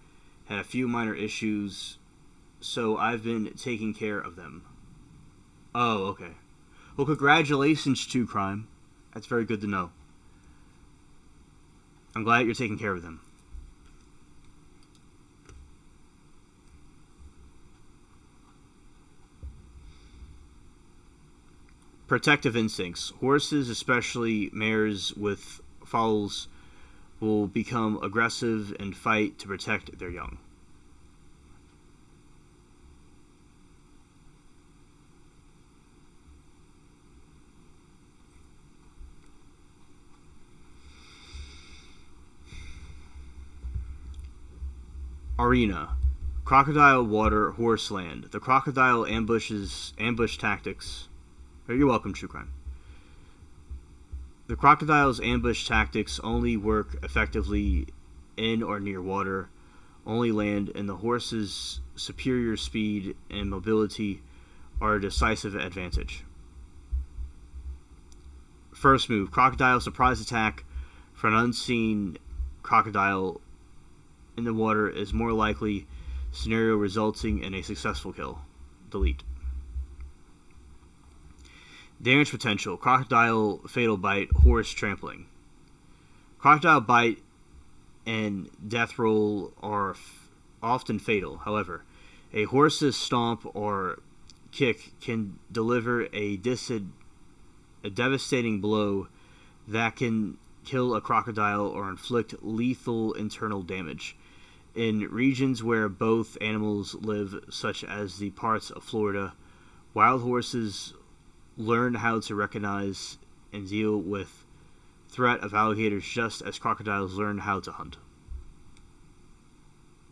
had a few minor issues, so I've been taking care of them. Oh, okay. Well, congratulations, True Crime. That's very good to know. I'm glad you're taking care of them. Protective instincts. Horses, especially mares with foals, will become aggressive and fight to protect their young. Arena. Crocodile water, horse land. The crocodile ambush tactics. You're welcome, True Crime. The crocodile's ambush tactics only work effectively in or near water, only land, and the horse's superior speed and mobility are a decisive advantage. First move, crocodile surprise attack for an unseen crocodile in the water is more likely scenario resulting in a successful kill. Delete. Damage potential, crocodile fatal bite, horse trampling. Crocodile bite and death roll are often fatal. However, a horse's stomp or kick can deliver a devastating blow that can kill a crocodile or inflict lethal internal damage. In regions where both animals live, such as the parts of Florida, wild horses learn how to recognize and deal with threat of alligators just as crocodiles learn how to hunt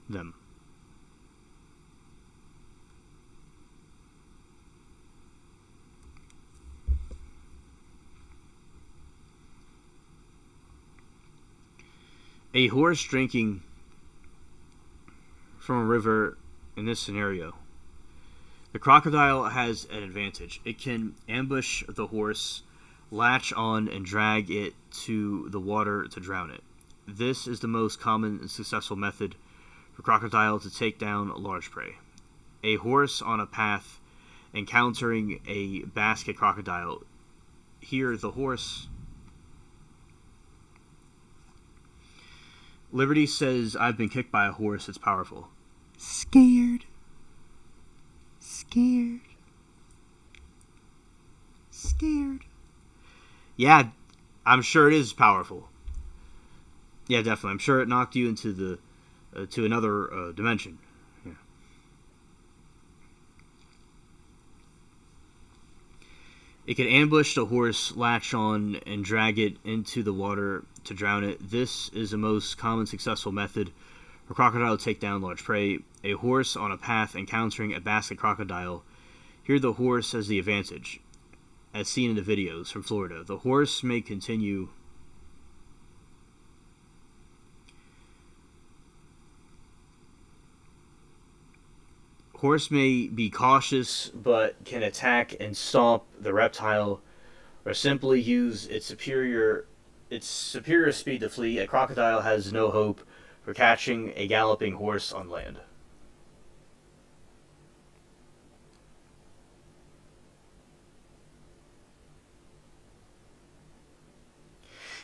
them. A horse drinking from a river in this scenario, the crocodile has an advantage. It can ambush the horse, latch on, and drag it to the water to drown it. This is the most common and successful method for crocodile to take down large prey. A horse on a path encountering a basket crocodile. Here, the horse. Liberty says, I've been kicked by a horse. It's powerful. Scared. Yeah, I'm sure it is powerful. Yeah, definitely. I'm sure it knocked you into the to another dimension. Yeah. It can ambush the horse, latch on, and drag it into the water to drown it. This is the most common successful method for crocodile to take down large prey. A horse on a path encountering a basket crocodile. Here the horse has the advantage, as seen in the videos from Florida. The horse may continue Horse may be cautious, but can attack and stomp the reptile, or simply use its superior speed to flee. A crocodile has no hope for catching a galloping horse on land.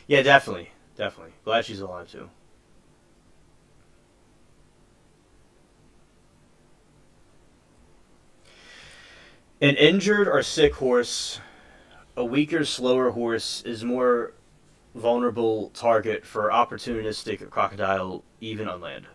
Yeah, definitely. Glad she's alive too. An injured or sick horse, a weaker, slower horse is more vulnerable target for opportunistic crocodile, even on land.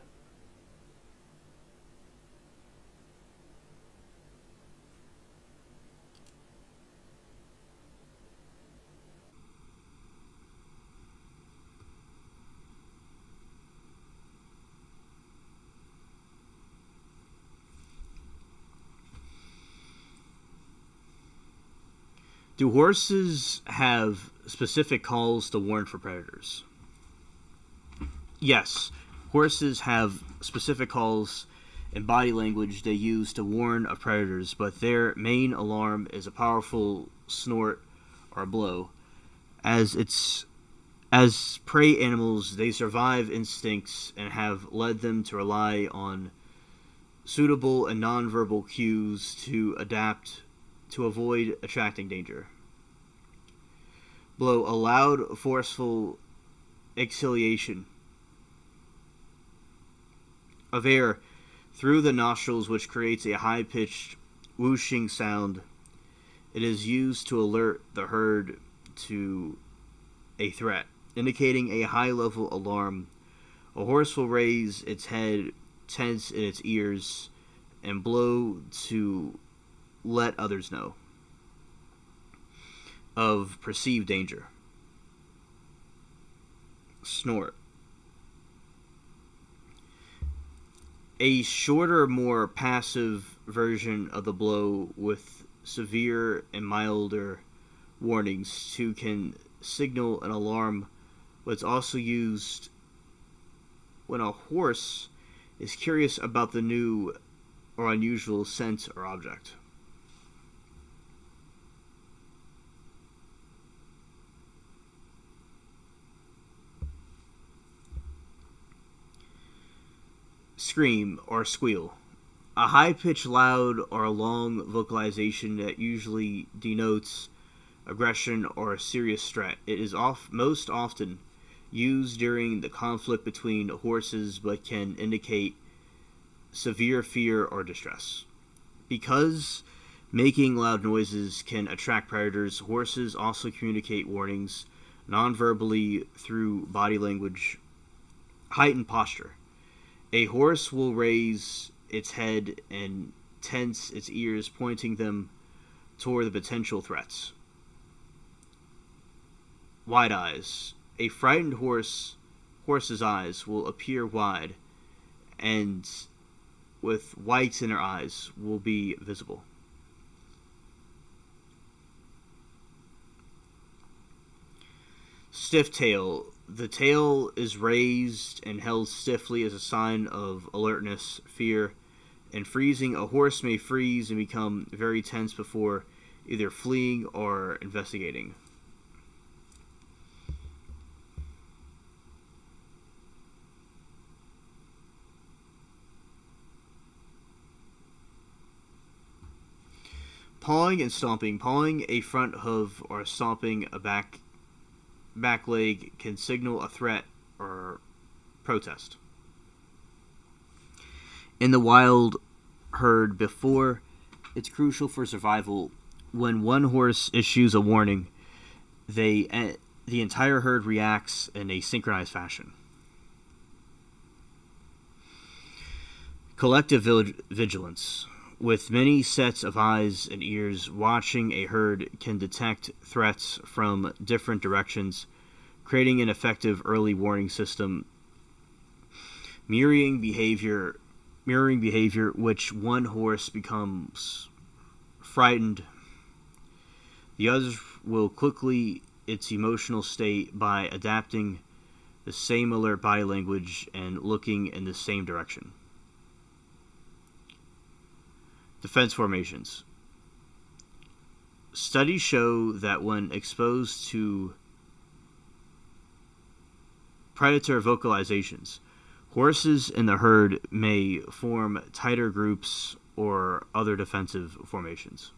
Do horses have specific calls to warn for predators? Yes, horses have specific calls and body language they use to warn of predators, but their main alarm is a powerful snort or blow. As prey animals, they survive instincts and have led them to rely on suitable and nonverbal cues to adapt to avoid attracting danger. Blow, a loud, forceful exhalation of air through the nostrils, which creates a high-pitched whooshing sound. It is used to alert the herd to a threat, indicating a high-level alarm. A horse will raise its head, tense in its ears, and blow to let others know of perceived danger. Snort. A shorter, more passive version of the blow with severe and milder warnings to can signal an alarm, but it's also used when a horse is curious about the new or unusual scent or object. Scream or squeal. A high-pitched, loud, or long vocalization that usually denotes aggression or a serious threat. It is most often used during the conflict between horses but can indicate severe fear or distress. Because making loud noises can attract predators, horses also communicate warnings non-verbally through body language. Height and posture. A horse will raise its head and tense its ears, pointing them toward the potential threats. Wide eyes. A frightened horse's eyes will appear wide, and with whites in their eyes will be visible. Stiff tail. The tail is raised and held stiffly as a sign of alertness, fear, and freezing. A horse may freeze and become very tense before either fleeing or investigating. Pawing and stomping. Pawing a front hoof or stomping a back leg can signal a threat or protest. In the wild herd, before it's crucial for survival, when one horse issues a warning, the entire herd reacts in a synchronized fashion. Collective vigilance. With many sets of eyes and ears watching, a herd can detect threats from different directions, creating an effective early warning system. Mirroring behavior, which one horse becomes frightened, the others will quickly its emotional state by adapting the same alert body language and looking in the same direction. Defense formations. Studies show that when exposed to predator vocalizations, horses in the herd may form tighter groups or other defensive formations.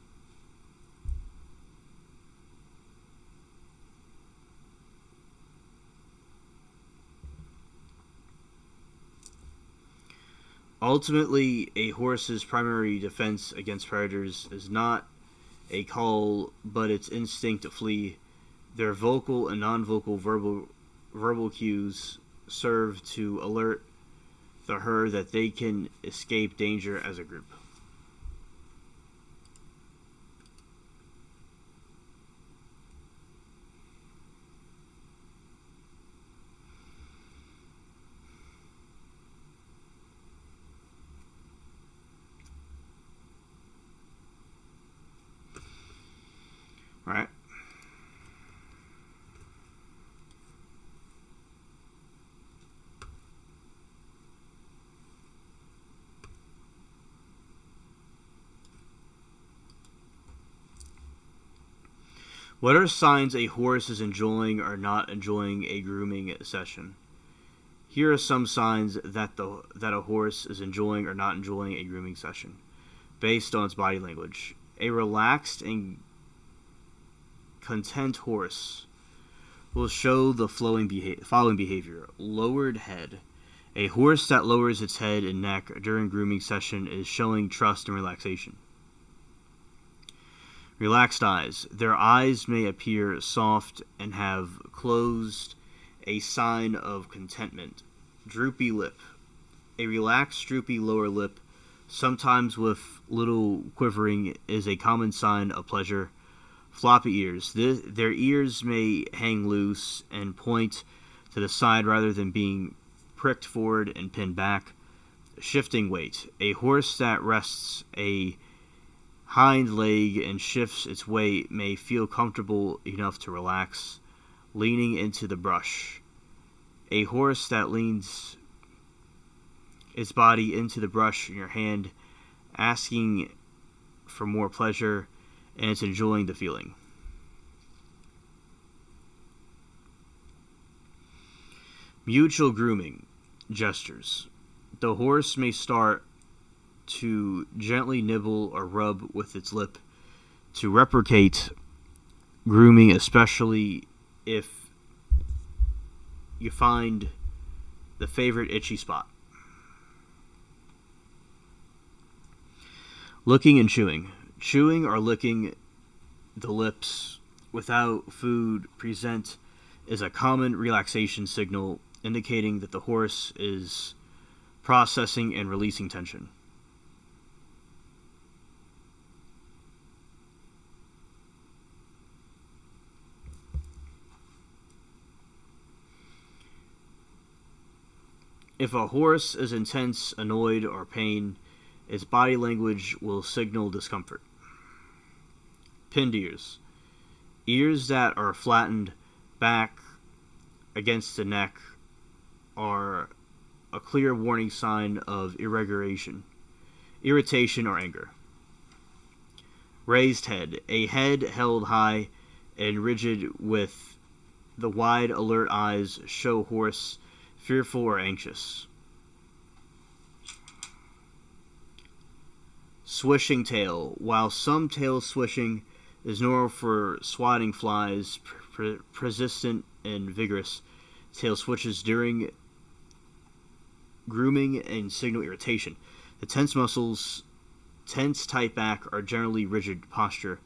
Ultimately, a horse's primary defense against predators is not a call, but its instinct to flee. Their vocal and non-vocal verbal cues serve to alert the herd that they can escape danger as a group. All right. What are signs a horse is enjoying or not enjoying a grooming session? Here are some signs that a horse is enjoying or not enjoying a grooming session, based on its body language. A relaxed and content horse will show the following behavior. Lowered head. A horse that lowers its head and neck during grooming session is showing trust and relaxation. Relaxed eyes. Their eyes may appear soft and have closed, a sign of contentment. Droopy lip. A relaxed, droopy lower lip, sometimes with little quivering, is a common sign of pleasure. Floppy ears. Their ears may hang loose and point to the side rather than being pricked forward and pinned back. shifting weight. A horse that rests a hind leg and shifts its weight may feel comfortable enough to relax, leaning into the brush. A horse that leans its body into the brush in your hand, asking for more pleasure, and it's enjoying the feeling. Mutual grooming gestures. The horse may start to gently nibble or rub with its lip to replicate grooming, especially if you find the favorite itchy spot. Licking and chewing. Chewing or licking the lips without food present is a common relaxation signal indicating that the horse is processing and releasing tension. If a horse is intense, annoyed, or pain, its body language will signal discomfort. Pinned ears. Ears that are flattened back against the neck are a clear warning sign of irritation, or anger. Raised head. A head held high and rigid with the wide, alert eyes show horse fearful or anxious. Swishing tail. While some tail swishing is normal for swatting flies, persistent and vigorous tail switches during grooming and signal irritation. The tense muscles, tense tight back, are generally rigid posture.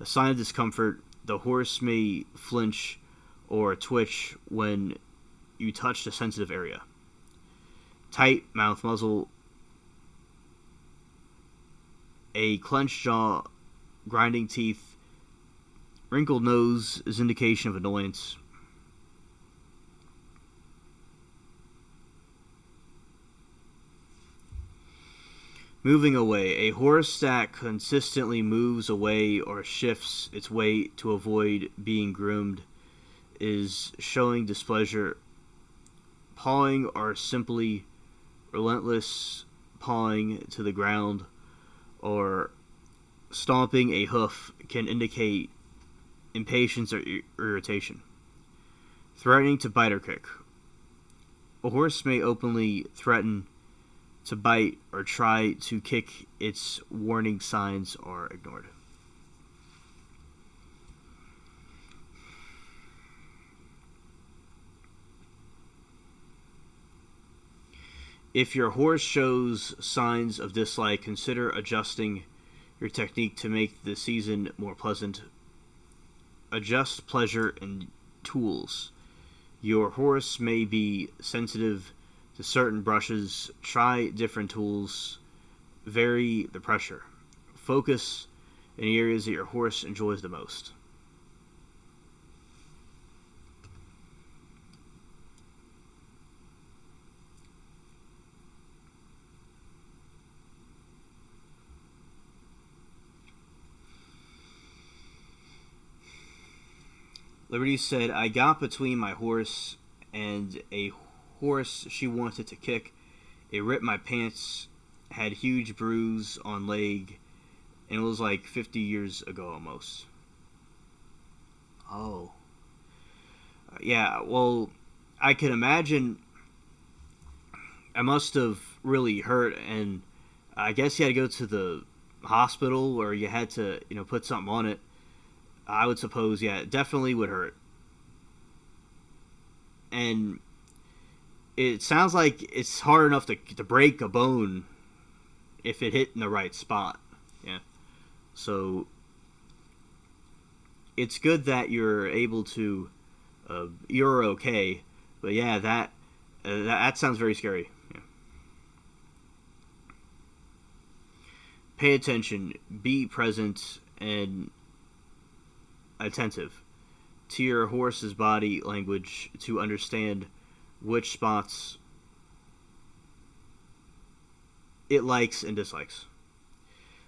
A sign of discomfort. The horse may flinch or twitch when you touch the sensitive area. Tight mouth muzzle. A clenched jaw, grinding teeth, wrinkled nose is indication of annoyance. Moving away. A horse that consistently moves away or shifts its weight to avoid being groomed is showing displeasure. Pawing or simply relentless pawing to the ground or stomping a hoof can indicate impatience or irritation. Threatening to bite or kick. A horse may openly threaten to bite or try to kick. Its warning signs are ignored. If your horse shows signs of dislike, consider adjusting your technique to make the season more pleasant. Adjust pleasure and tools. Your horse may be sensitive to certain brushes. Try different tools. Vary the pressure. Focus in areas that your horse enjoys the most. Liberty said, I got between my horse and a horse she wanted to kick. It ripped my pants, had huge bruise on leg, and it was like 50 years ago almost. Oh. Yeah, well, I can imagine I must have really hurt, and I guess you had to go to the hospital or you had to, put something on it. I would suppose, yeah, it definitely would hurt. And it sounds like it's hard enough to break a bone if it hit in the right spot. Yeah. So it's good that you're able to, you're okay. But yeah, that sounds very scary. Yeah. Pay attention, be present, and attentive to your horse's body language to understand which spots it likes and dislikes.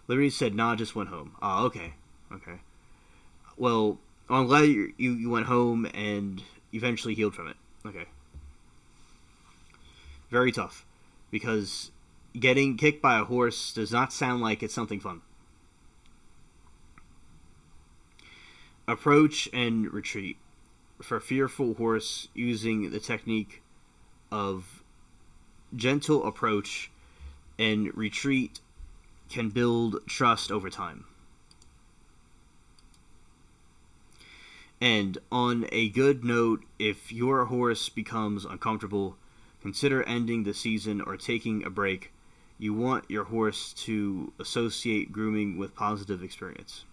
Liberty said, nah, just went home. Oh, okay. Okay. Well, I'm glad you went home and eventually healed from it. Okay. Very tough. Because getting kicked by a horse does not sound like it's something fun. Approach and retreat. For a fearful horse, using the technique of gentle approach and retreat can build trust over time. And on a good note, if your horse becomes uncomfortable, consider ending the season or taking a break. You want your horse to associate grooming with positive experience.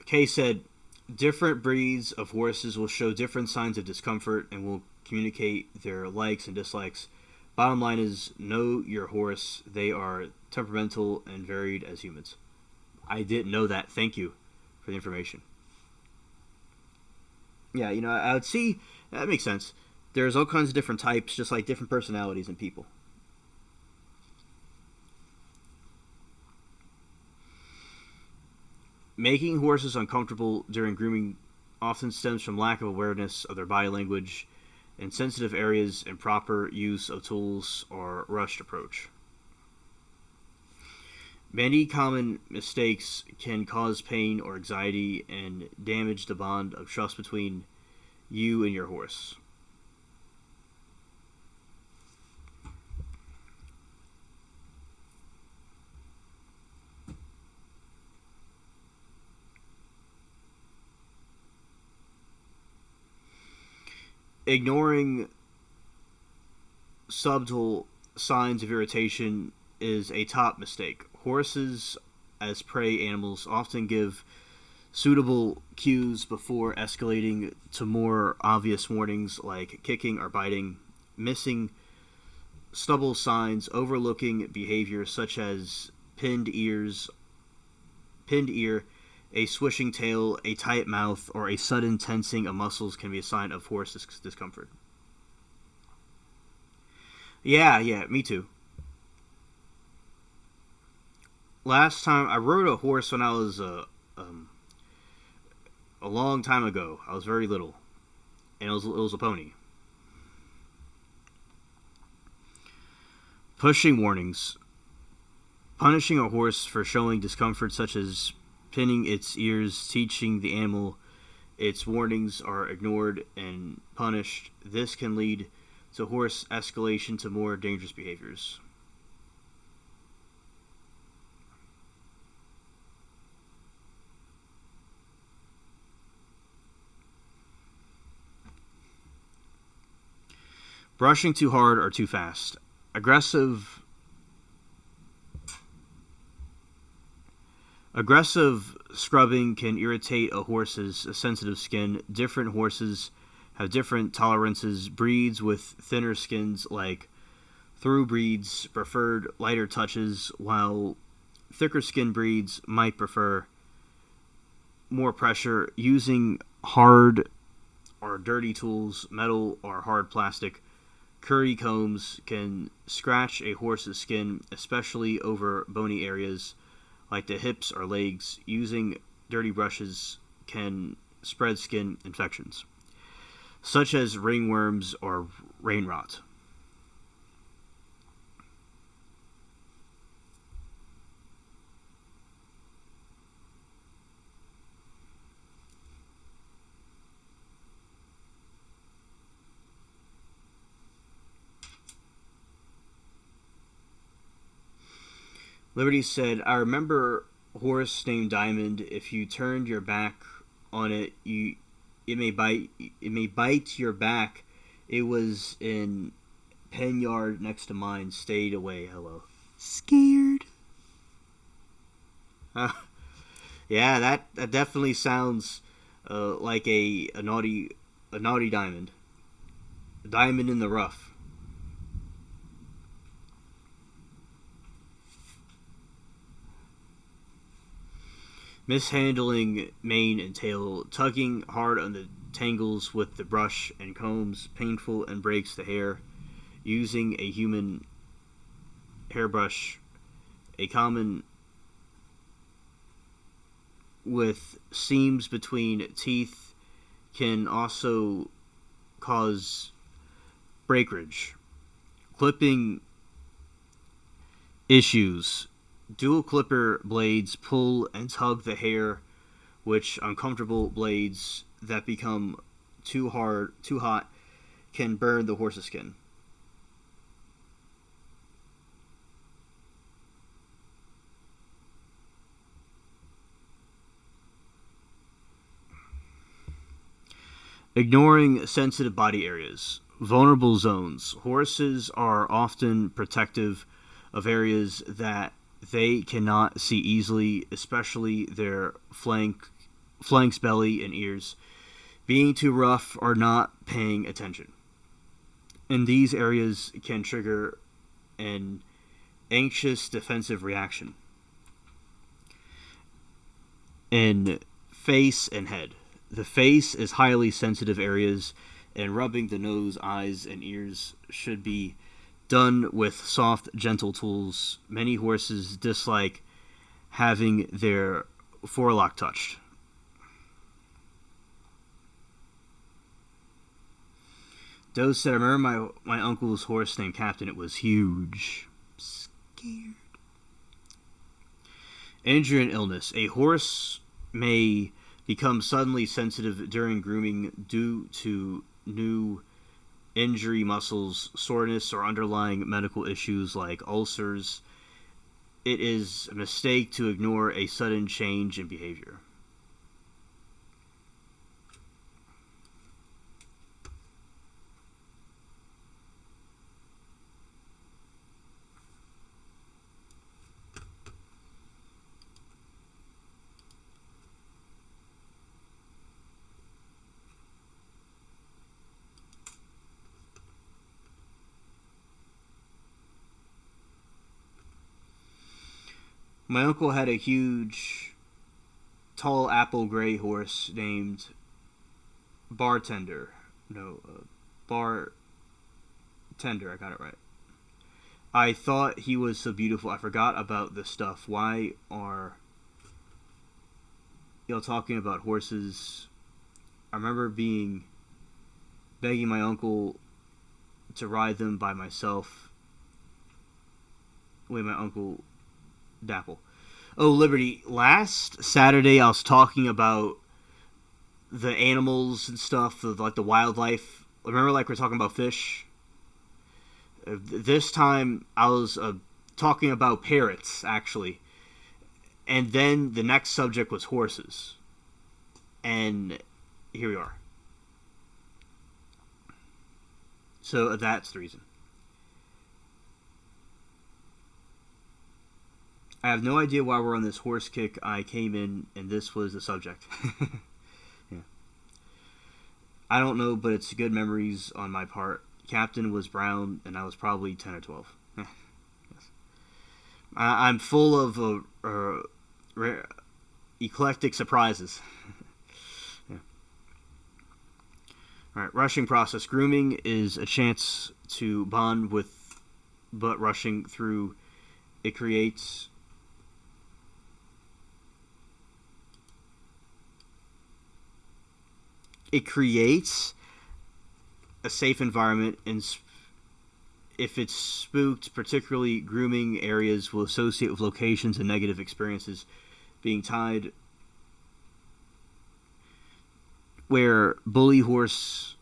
Kay said, different breeds of horses will show different signs of discomfort and will communicate their likes and dislikes. Bottom line is, know your horse. They are temperamental and varied as humans. I didn't know that. Thank you for the information. Yeah, I would see, that makes sense. There's all kinds of different types, just like different personalities in people. Making horses uncomfortable during grooming often stems from lack of awareness of their body language, insensitive areas, improper use of tools, or rushed approach. Many common mistakes can cause pain or anxiety and damage the bond of trust between you and your horse. Ignoring subtle signs of irritation is a top mistake. Horses, as prey animals, often give suitable cues before escalating to more obvious warnings like kicking or biting, missing stubble signs, overlooking behavior such as pinned ear, a swishing tail, a tight mouth, or a sudden tensing of muscles can be a sign of horse discomfort. Yeah, me too. Last time I rode a horse when I was a long time ago. I was very little, and it was a pony. Pushing warnings. Punishing a horse for showing discomfort such as pinning its ears, teaching the animal its warnings are ignored and punished. This can lead to horse escalation to more dangerous behaviors. Brushing too hard or too fast. Aggressive scrubbing can irritate a horse's sensitive skin. Different horses have different tolerances. Breeds with thinner skins, like thoroughbreds, preferred lighter touches, while thicker skin breeds might prefer more pressure. Using hard or dirty tools, metal or hard plastic, curry combs can scratch a horse's skin, especially over bony areas like the hips or legs. Using dirty brushes can spread skin infections, such as ringworms or rain rot. Liberty said, I remember a horse named Diamond. If you turned your back on it, it may bite your back. It was in pen yard next to mine. Stayed away. Hello. Scared. Yeah, that definitely sounds like a naughty diamond. A diamond in the rough. Mishandling mane and tail, tugging hard on the tangles with the brush and combs, painful and breaks the hair. Using a human hairbrush, a common with seams between teeth, can also cause breakage. Clipping issues. Dual clipper blades pull and tug the hair, which uncomfortable blades that become too hot, can burn the horse's skin. Ignoring sensitive body areas. Vulnerable zones. Horses are often protective of areas that they cannot see easily, especially their flanks, belly, and ears, being too rough or not paying attention. And these areas can trigger an anxious defensive reaction. In face and head. The face is highly sensitive areas, and rubbing the nose, eyes, and ears should be done with soft, gentle tools. Many horses dislike having their forelock touched. Doe said, I remember my uncle's horse named Captain. It was huge. Scared. Injury and illness. A horse may become suddenly sensitive during grooming due to new injury, muscles, soreness, or underlying medical issues like ulcers. It is a mistake to ignore a sudden change in behavior. My uncle had a huge, tall apple gray horse named Bartender. No, Bartender, I got it right. I thought he was so beautiful. I forgot about this stuff. Why are y'all talking about horses? I remember begging my uncle to ride them by myself. Wait, my uncle Dapple. Oh, Liberty. Last Saturday, I was talking about the animals and stuff, like the wildlife. Remember, like we're talking about fish. This time, I was talking about parrots, actually, and then the next subject was horses, and here we are. So that's the reason. I have no idea why we're on this horse kick. I came in and this was the subject. Yeah. I don't know, but it's good memories on my part. Captain was brown, and I was probably 10 or 12. Yes. I'm full of eclectic surprises. Yeah. All right, rushing process. Grooming is a chance to bond with, but rushing through it creates a safe environment, and if it's spooked, particularly grooming areas will associate with locations and negative experiences. Being tied where bully horse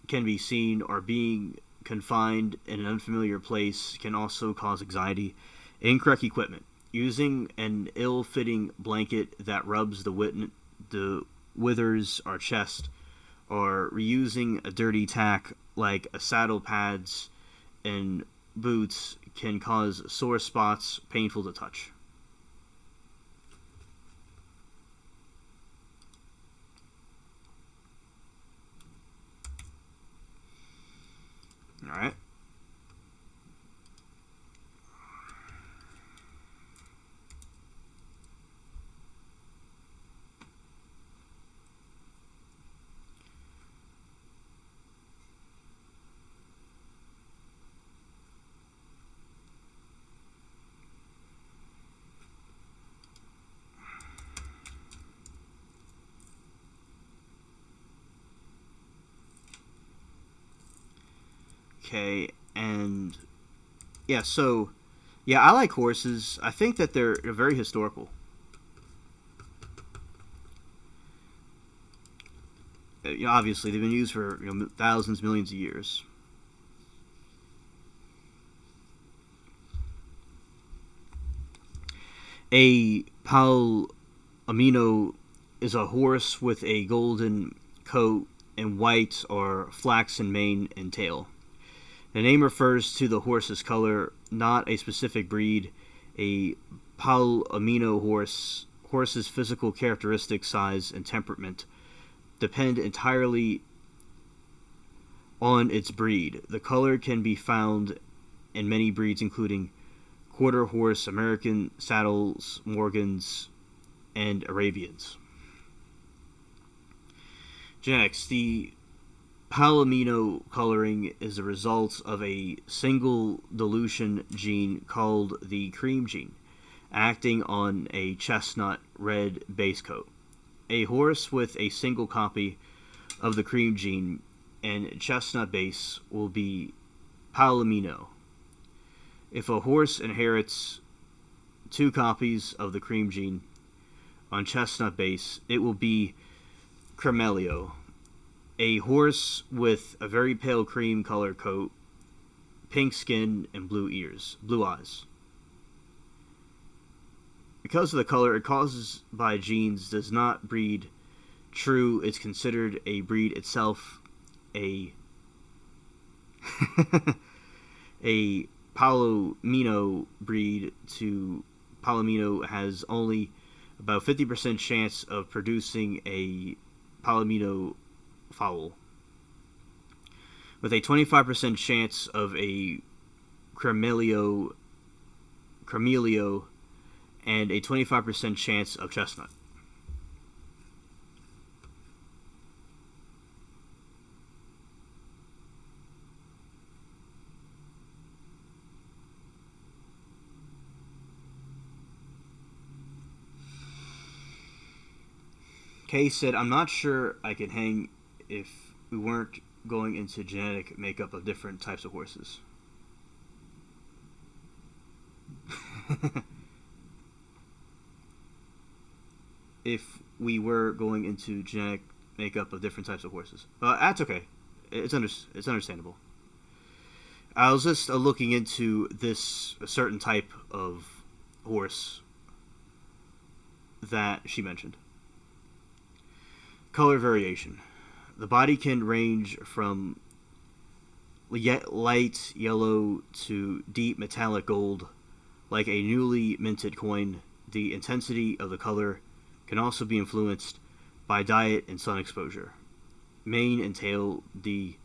can be seen, or being confined in an unfamiliar place can also cause anxiety. Incorrect equipment. Using an ill-fitting blanket that rubs the withers our chest, or reusing a dirty tack like a saddle pads and boots can cause sore spots, painful to touch. All right. Okay, and yeah, so yeah, I like horses. I think that they're very historical. Obviously, they've been used for thousands, millions of years. A palomino is a horse with a golden coat and white or flaxen mane and tail. The name refers to the horse's color, not a specific breed. A palomino horse's physical characteristics, size, and temperament depend entirely on its breed. The color can be found in many breeds, including quarter horse, American saddles, Morgans, and Arabians. Genetics. The palomino coloring is the result of a single dilution gene called the cream gene, acting on a chestnut red base coat. A horse with a single copy of the cream gene and chestnut base will be palomino. If a horse inherits 2 copies of the cream gene on chestnut base, it will be cremelio. A horse with a very pale cream colored coat, pink skin, and blue eyes. Because of the color it causes by genes does not breed true, it's considered a breed itself. A a palomino breed to palomino has only about 50% chance of producing a palomino foal, with a 25% chance of a cremelio, and a 25% chance of chestnut. Kay said, I'm not sure I could hang if we weren't going into genetic makeup of different types of horses. If we were going into genetic makeup of different types of horses. That's okay. It's understandable. I was just looking into this certain type of horse that she mentioned. Color variation. The body can range from light yellow to deep metallic gold, like a newly minted coin. The intensity of the color can also be influenced by diet and sun exposure. Mane and tail. The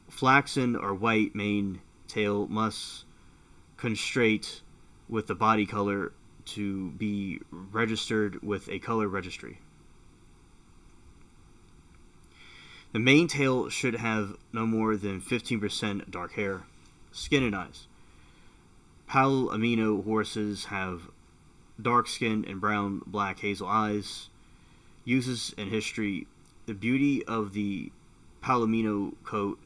flaxen or white mane tail must constraint with the body color to be registered with a color registry. The mane tail should have no more than 15% dark hair, skin, and eyes. Palomino horses have dark skin and brown, black, hazel eyes. Uses and history. The beauty of the palomino coat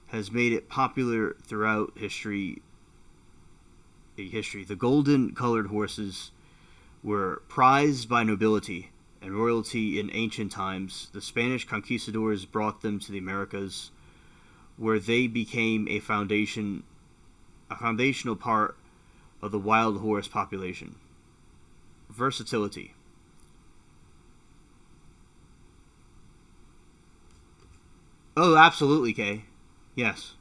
has made it popular throughout history. The golden-colored horses were prized by nobility and royalty in ancient times. The Spanish conquistadors brought them to the Americas, where they became a foundational part of the wild horse population. Versatility. Oh, absolutely, Kay. Yes.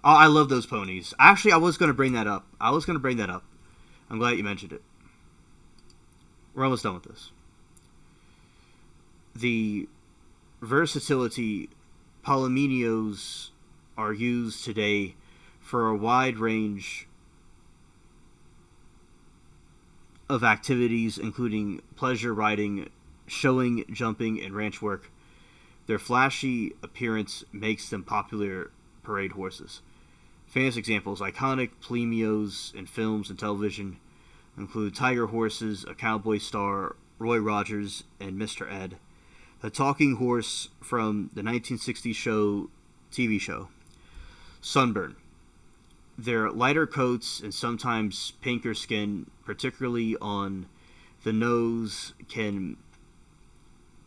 Oh, I love those ponies. Actually, I was going to bring that up. I'm glad you mentioned it. We're almost done with this. The versatility Palominios are used today for a wide range of activities, including pleasure riding, showing, jumping, and ranch work. Their flashy appearance makes them popular parade horses. Famous examples, iconic plemios in films and television, include Tiger Horses, A Cowboy Star, Roy Rogers, and Mr. Ed. The talking horse from the 1960s TV show. Sunburn. Their lighter coats and sometimes pinker skin, particularly on the nose, can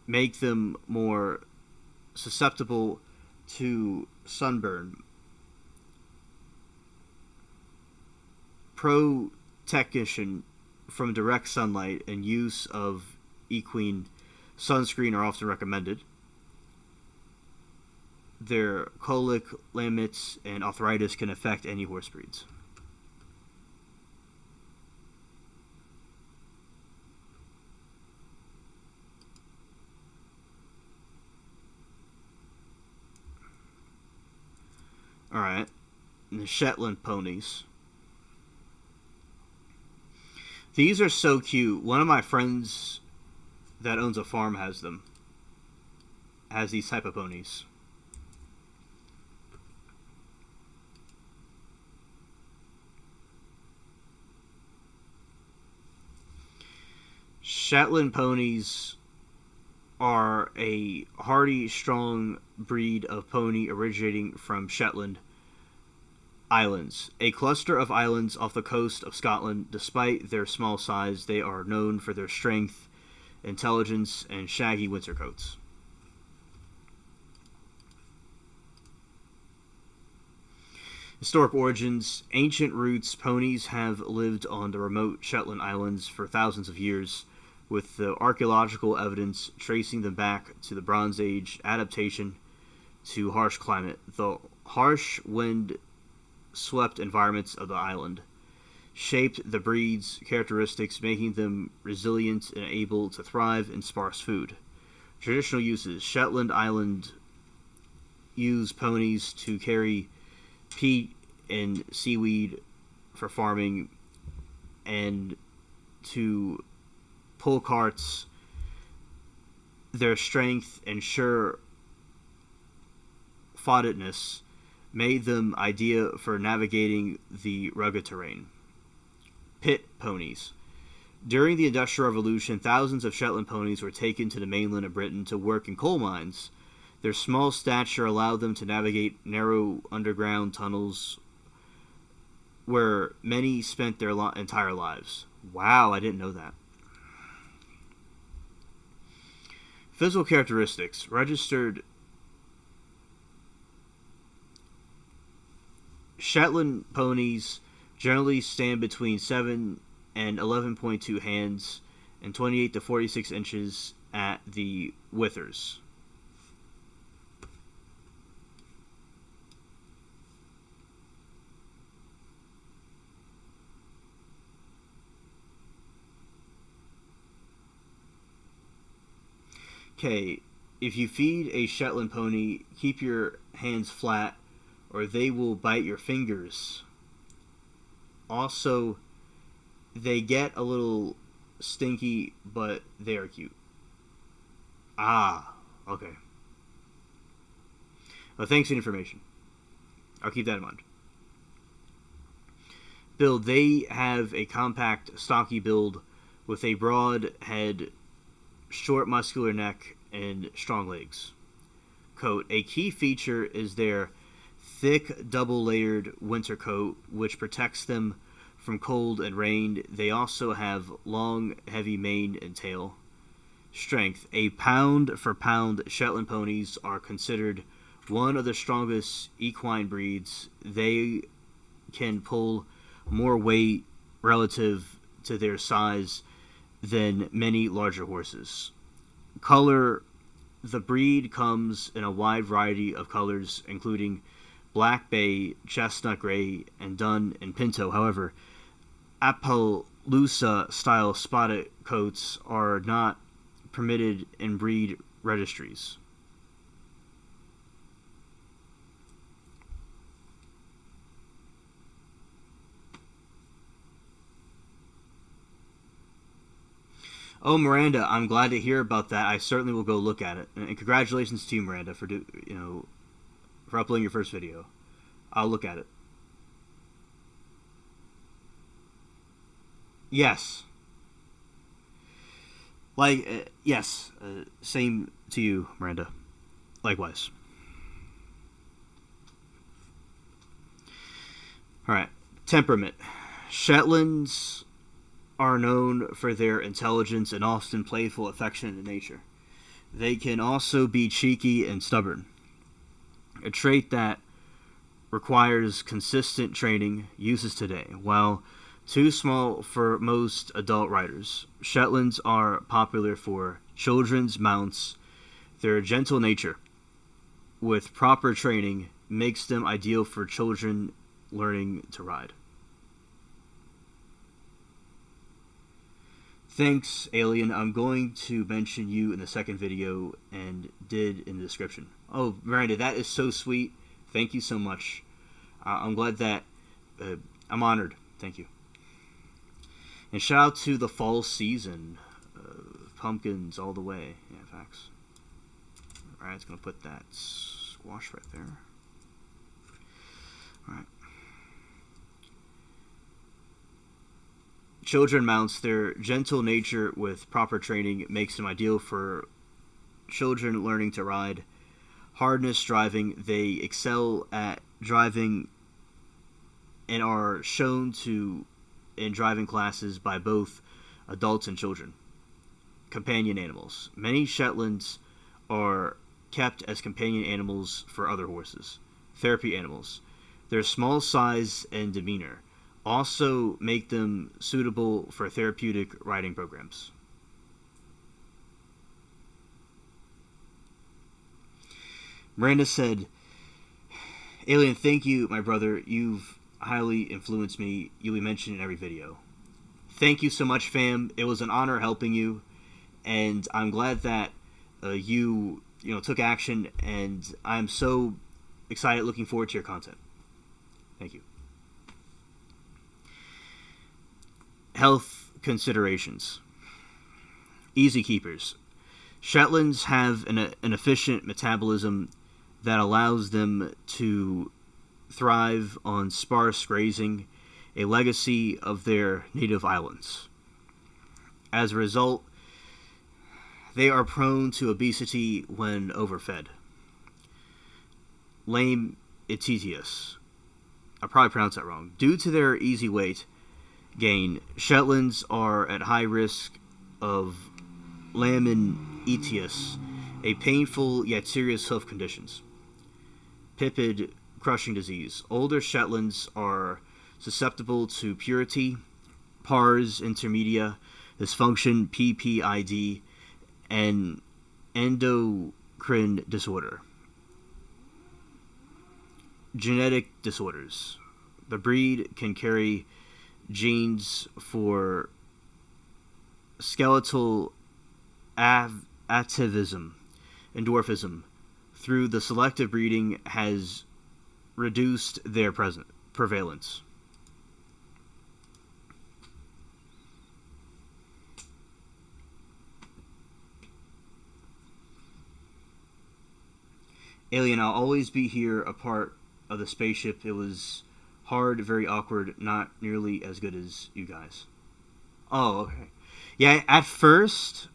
make them more susceptible to sunburn. Protection from direct sunlight and use of equine sunscreen are often recommended. Their colic, laments, and arthritis can affect any horse breeds. Alright, the Shetland ponies. These are so cute. One of my friends that owns a farm has them. Has these type of ponies. Shetland ponies are a hardy, strong breed of pony originating from Shetland Islands, a cluster of islands off the coast of Scotland. Despite their small size, they are known for their strength, intelligence, and shaggy winter coats. Historic origins. Ancient roots. Ponies have lived on the remote Shetland Islands for thousands of years, with the archaeological evidence tracing them back to the Bronze Age adaptation to harsh climate. The harsh wind-swept environments of the island shaped the breed's characteristics, making them resilient and able to thrive in sparse food. Traditional uses. Shetland Island use ponies to carry peat and seaweed for farming and to pull carts. Their strength and sure-footedness made them ideal for navigating the rugged terrain. Pit ponies. During the Industrial Revolution, thousands of Shetland ponies were taken to the mainland of Britain to work in coal mines. Their small stature allowed them to navigate narrow underground tunnels where many spent their entire lives. Wow, I didn't know that. Physical characteristics. Registered Shetland ponies generally stand between 7 and 11.2 hands and 28 to 46 inches at the withers. Okay, if you feed a Shetland pony, keep your hands flat or they will bite your fingers. Also, they get a little stinky, but they are cute. Ah, okay. Well, thanks for the information. I'll keep that in mind. Build. They have a compact, stocky build with a broad head, short muscular neck, and strong legs. Coat. A key feature is their thick, double-layered winter coat, which protects them from cold and rain. They also have long, heavy mane and tail. Strength. A pound-for-pound Shetland ponies are considered one of the strongest equine breeds. They can pull more weight relative to their size than many larger horses. Color. The breed comes in a wide variety of colors, including Black Bay, Chestnut Gray, and Dun and Pinto. However, Appaloosa-style spotted coats are not permitted in breed registries. Oh, Miranda, I'm glad to hear about that. I certainly will go look at it. And congratulations to you, Miranda, for for uploading your first video. I'll look at it. Yes. Yes. Same to you, Miranda. Likewise. Alright. Temperament. Shetlands are known for their intelligence and often playful, affectionate nature. They can also be cheeky and stubborn, a trait that requires consistent training uses today. While too small for most adult riders, Shetlands are popular for children's mounts. Their gentle nature, with proper training, makes them ideal for children learning to ride. Thanks, Alien. I'm going to mention you in the second video and did in the description. Oh, Miranda, that is so sweet. Thank you so much. I'm glad that... I'm honored. Thank you. And shout out to the fall season. Pumpkins all the way. Yeah, facts. Alright, it's going to put that squash right there. Alright. Children mounts. Their gentle nature with proper training makes them ideal for children learning to ride. Hardness driving. They excel at driving and are shown to in driving classes by both adults and children. Companion animals. Many Shetlands are kept as companion animals for other horses. Therapy animals. Their small size and demeanor also make them suitable for therapeutic riding programs. Miranda said, Alien, thank you, my brother. You've highly influenced me. You'll be mentioned in every video. Thank you so much, fam. It was an honor helping you, and I'm glad that you took action, and I'm so excited, looking forward to your content. Thank you. Health considerations. Easy keepers. Shetlands have an efficient metabolism that allows them to thrive on sparse grazing, a legacy of their native islands. As a result, they are prone to obesity when overfed. Lame Etitius. I probably pronounced that wrong. Due to their easy weight gain, Shetlands are at high risk of laminitis, a painful yet serious hoof conditions. Pipid crushing disease. Older Shetlands are susceptible to purity, pars intermedia, dysfunction, PPID, and endocrine disorder. Genetic disorders. The breed can carry genes for skeletal atavism and dwarfism. Through the selective breeding has reduced their prevalence. Alien, I'll always be here, a part of the spaceship. It was hard, very awkward, not nearly as good as you guys. Oh, okay. Yeah, at first,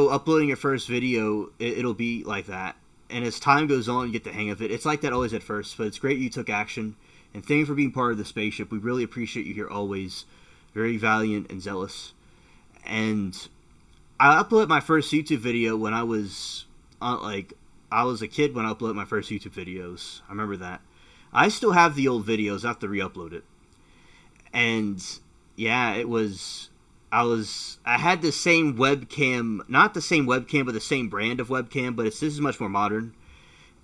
uploading your first video, it'll be like that. And as time goes on, you get the hang of it. It's like that always at first, but it's great you took action. And thank you for being part of the spaceship. We really appreciate you here always. Very valiant and zealous. And I uploaded my first YouTube video when I was, I was a kid when I uploaded my first YouTube videos. I remember that. I still have the old videos. I have to re-upload it. And, yeah, it was... I had the same webcam, not the same webcam, but the same brand of webcam, but this is much more modern.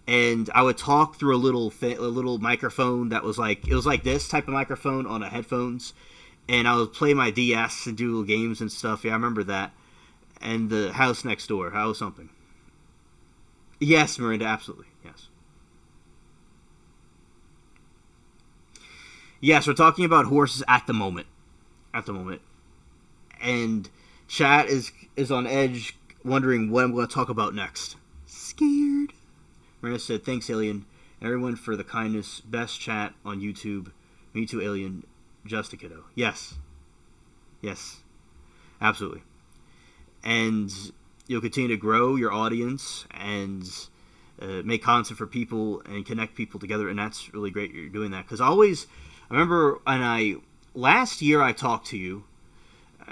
And I would talk through a little microphone that was like, it was like this type of microphone on a headphones, and I would play my DS and do little games and stuff. Yeah, I remember that. And the house next door, how was something? Yes, Miranda, absolutely, yes. Yes, we're talking about horses at the moment. At the moment. And chat is on edge, wondering what I'm going to talk about next. Scared. Miranda said, thanks, Alien. Everyone for the kindness. Best chat on YouTube. Me too, Alien. Just a kiddo. Yes. Yes. Absolutely. And you'll continue to grow your audience and make content for people and connect people together. And that's really great you're doing that. Because I remember last year I talked to you.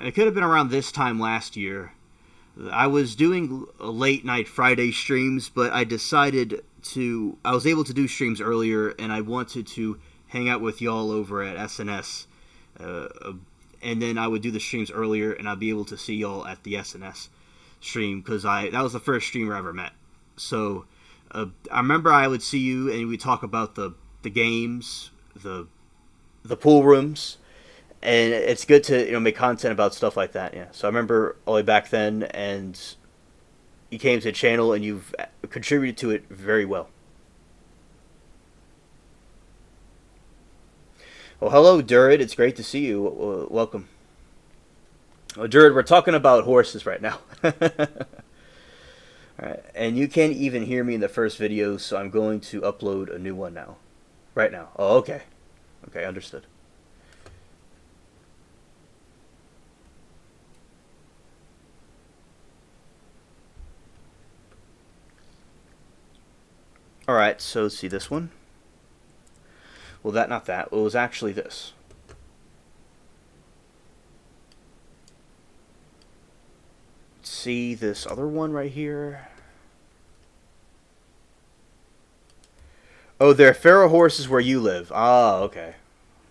It could have been around this time last year. I was doing late night Friday streams, but I was able to do streams earlier, and I wanted to hang out with y'all over at SNS. And then I would do the streams earlier, and I'd be able to see y'all at the SNS stream, because that was the first streamer I ever met. So I remember I would see you, and we'd talk about the games, the pool rooms. And it's good to make content about stuff like that. Yeah. So I remember all the way back then, and you came to the channel, and you've contributed to it very well. Well, hello, Durid. It's great to see you. Welcome. Well, Durid, we're talking about horses right now. All right, and you can't even hear me in the first video, so I'm going to upload a new one now. Right now. Oh, okay. Okay, understood. Alright, so let's see this one. Well, not that. It was actually this. See this other one right here? Oh, there are feral horses where you live. Ah, okay.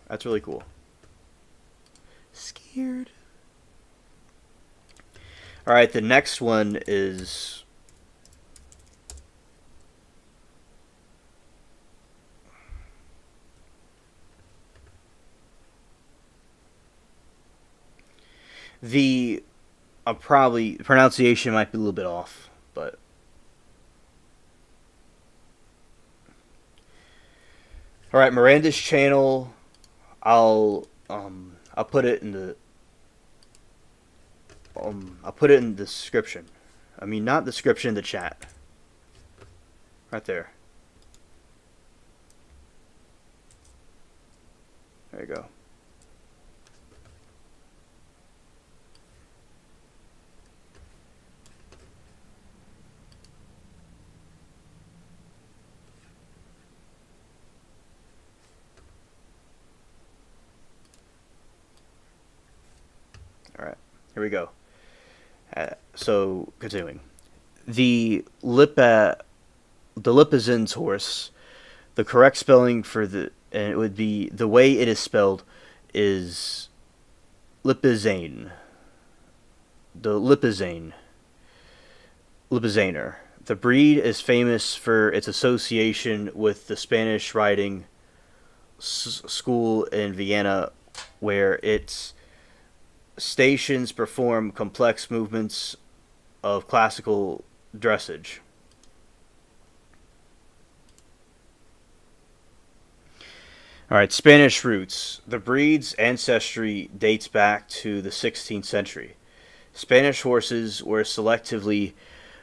That's really cool. Scared. Alright, the next one is... the pronunciation might be a little bit off, but all right, Miranda's channel. I'll put it in the description. I mean, not description, the chat. Right there. There you go. Alright, here we go. So, continuing. The Lipizzan's horse, the correct spelling for and it would be, the way it is spelled is Lipizzane. The Lipizzaner. The breed is famous for its association with the Spanish riding school in Vienna, where its stations perform complex movements of classical dressage. Alright, Spanish roots. The breed's ancestry dates back to the 16th century. Spanish horses were selectively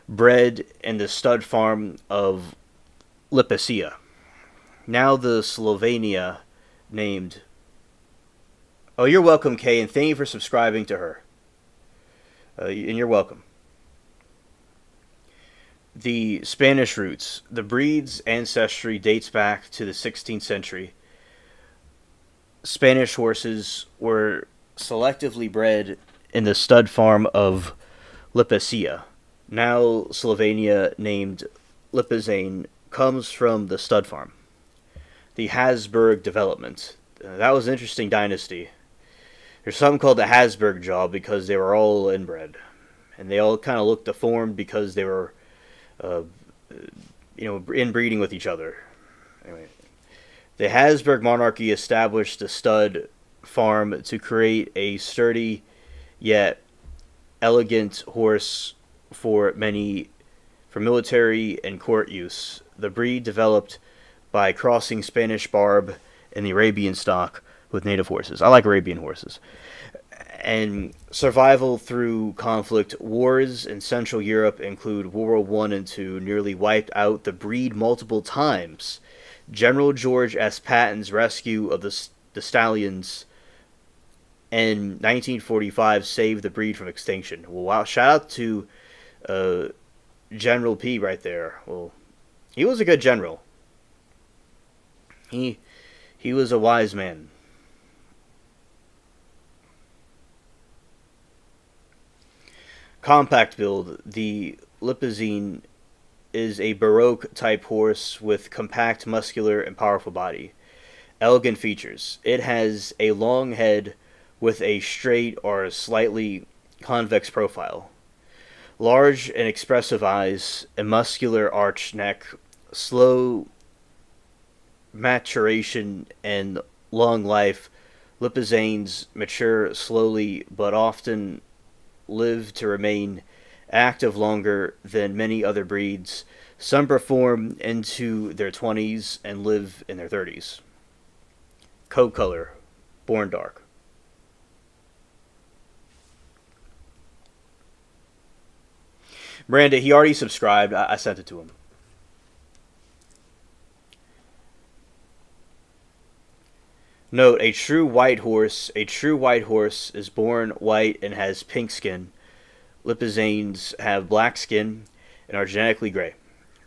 bred in the stud farm of Lipizia. Now the Slovenia named... Oh, you're welcome, Kay, and thank you for subscribing to her. And you're welcome. The Spanish roots. The breed's ancestry dates back to the 16th century. Spanish horses were selectively bred in the stud farm of Lipizia. Now Slovenia named Lipizzane comes from the stud farm. The Habsburg development. That was an interesting dynasty. There's something called the Habsburg jaw because they were all inbred, and they all kind of looked deformed because they were, uh, inbreeding with each other. Anyway, the Habsburg monarchy established a stud farm to create a sturdy yet elegant horse for military and court use. The breed developed by crossing Spanish Barb and the Arabian stock with native horses. I like Arabian horses. And survival through conflict. Wars in Central Europe include World War I and II, nearly wiped out the breed multiple times. General George S. Patton's rescue of the stallions in 1945 saved the breed from extinction. Well, wow! Shout out to uh, General P right there. Well, he was a good general. He he was a wise man. Compact build. The Lipizine is a Baroque type horse with compact, muscular, and powerful body. Elegant features. It has a long head with a straight or slightly convex profile. Large and expressive eyes, a muscular arched neck, slow maturation, and long life. Lipizzanes mature slowly but often live to remain active longer than many other breeds. Some perform into their 20s and live in their 30s. Coat color, born dark. Miranda, he already subscribed. I sent it to him. Note, a true white horse is born white and has pink skin. Lipizzanes have black skin and are genetically gray.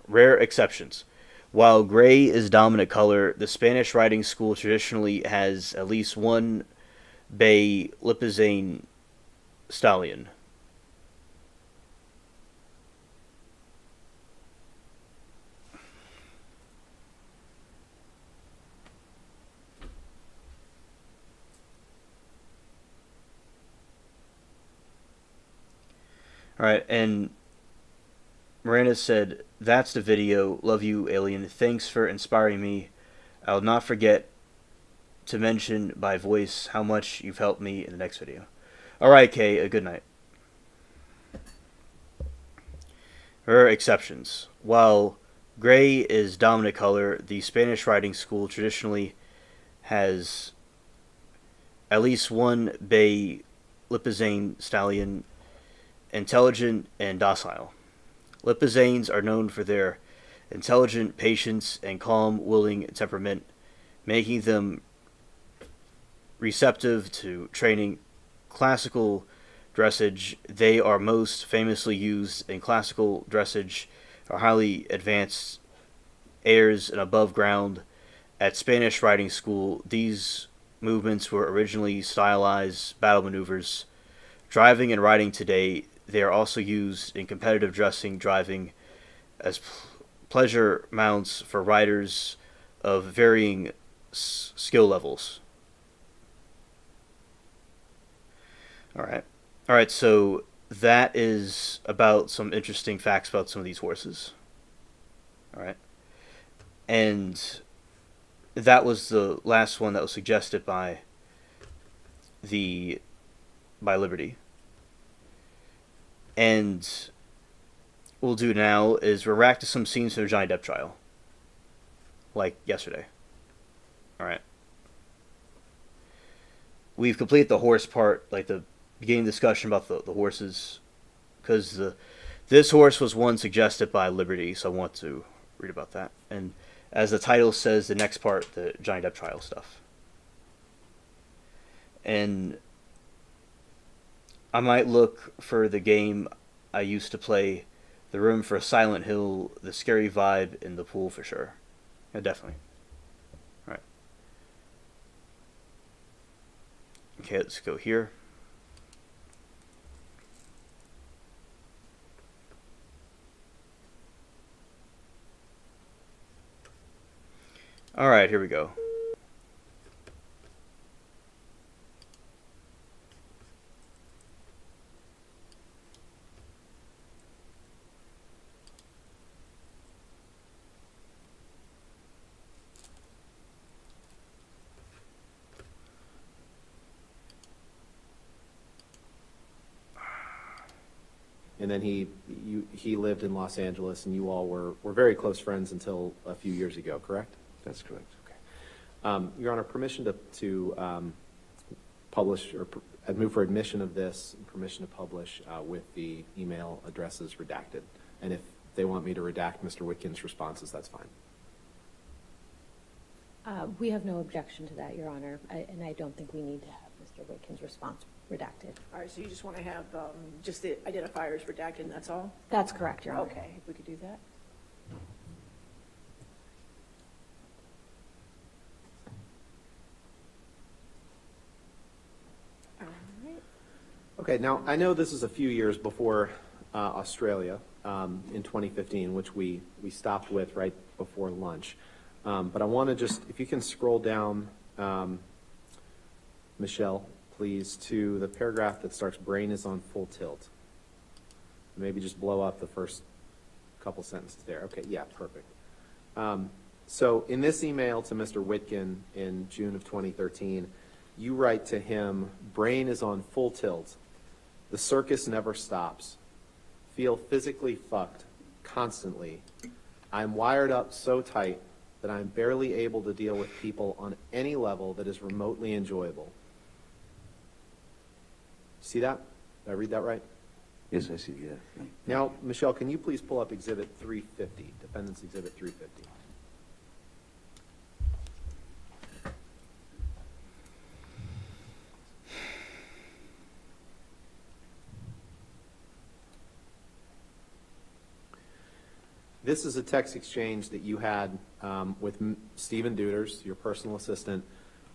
Rare exceptions. While gray is dominant color, the Spanish riding school traditionally has at least one bay Lipizzane stallion. Alright, and Miranda said, "That's the video. Love you, alien. Thanks for inspiring me. I'll not forget to mention by voice how much you've helped me in the next video." Alright, Kay, a good night. Her exceptions. While gray is dominant color, the Spanish riding school traditionally has at least one bay Lipizzane stallion, intelligent and docile. Lipizzanes are known for their intelligent patience and calm, willing temperament, making them receptive to training. Classical dressage. They are most famously used in classical dressage, are highly advanced airs and above ground. At Spanish riding school, these movements were originally stylized battle maneuvers. Driving and riding today, they are also used in competitive driving as pleasure mounts for riders of varying skill levels. All right. So that is about some interesting facts about some of these horses. All right, and that was the last one that was suggested the by Liberty. And what we'll do now is we'll react to some scenes from the Johnny Depp trial, like yesterday. All right. We've completed the horse part, like the beginning discussion about the horses, because this horse was one suggested by Liberty, so I want to read about that. And as the title says, the next part, the Johnny Depp trial stuff. And I might look for the game I used to play, The Room for Silent Hill, the scary vibe in the pool for sure. Yeah, definitely. All right. Okay, let's go here. All right, here we go. And then he lived in Los Angeles, and you all were very close friends until a few years ago, correct? That's correct. Okay. Your Honor, permission to publish or I'd move for admission of this and permission to publish with the email addresses redacted. And if they want me to redact Mr. Whitkin's responses, that's fine. We have no objection to that, Your Honor, and I don't think we need to have Mr. Whitkin's response redacted. All right, so you just want to have just the identifiers redacted, and that's all? That's correct, Your Honor. Okay, if we could do that. All right. Okay, now I know this is a few years before Australia in 2015, which we stopped with right before lunch. But I want to just, if you can scroll down, Michelle, please, to the paragraph that starts, brain is on full tilt. Maybe just blow up the first couple sentences there. Okay, yeah, perfect. So in this email to Mr. Whitkin in June of 2013, you write to him, brain is on full tilt. The circus never stops. Feel physically fucked constantly. I'm wired up so tight that I'm barely able to deal with people on any level that is remotely enjoyable. See that? Did I read that right? Yes, I see, yeah. Now, Michelle, can you please pull up Exhibit 350, Defendant's Exhibit 350? This is a text exchange that you had with Stephen Duders, your personal assistant,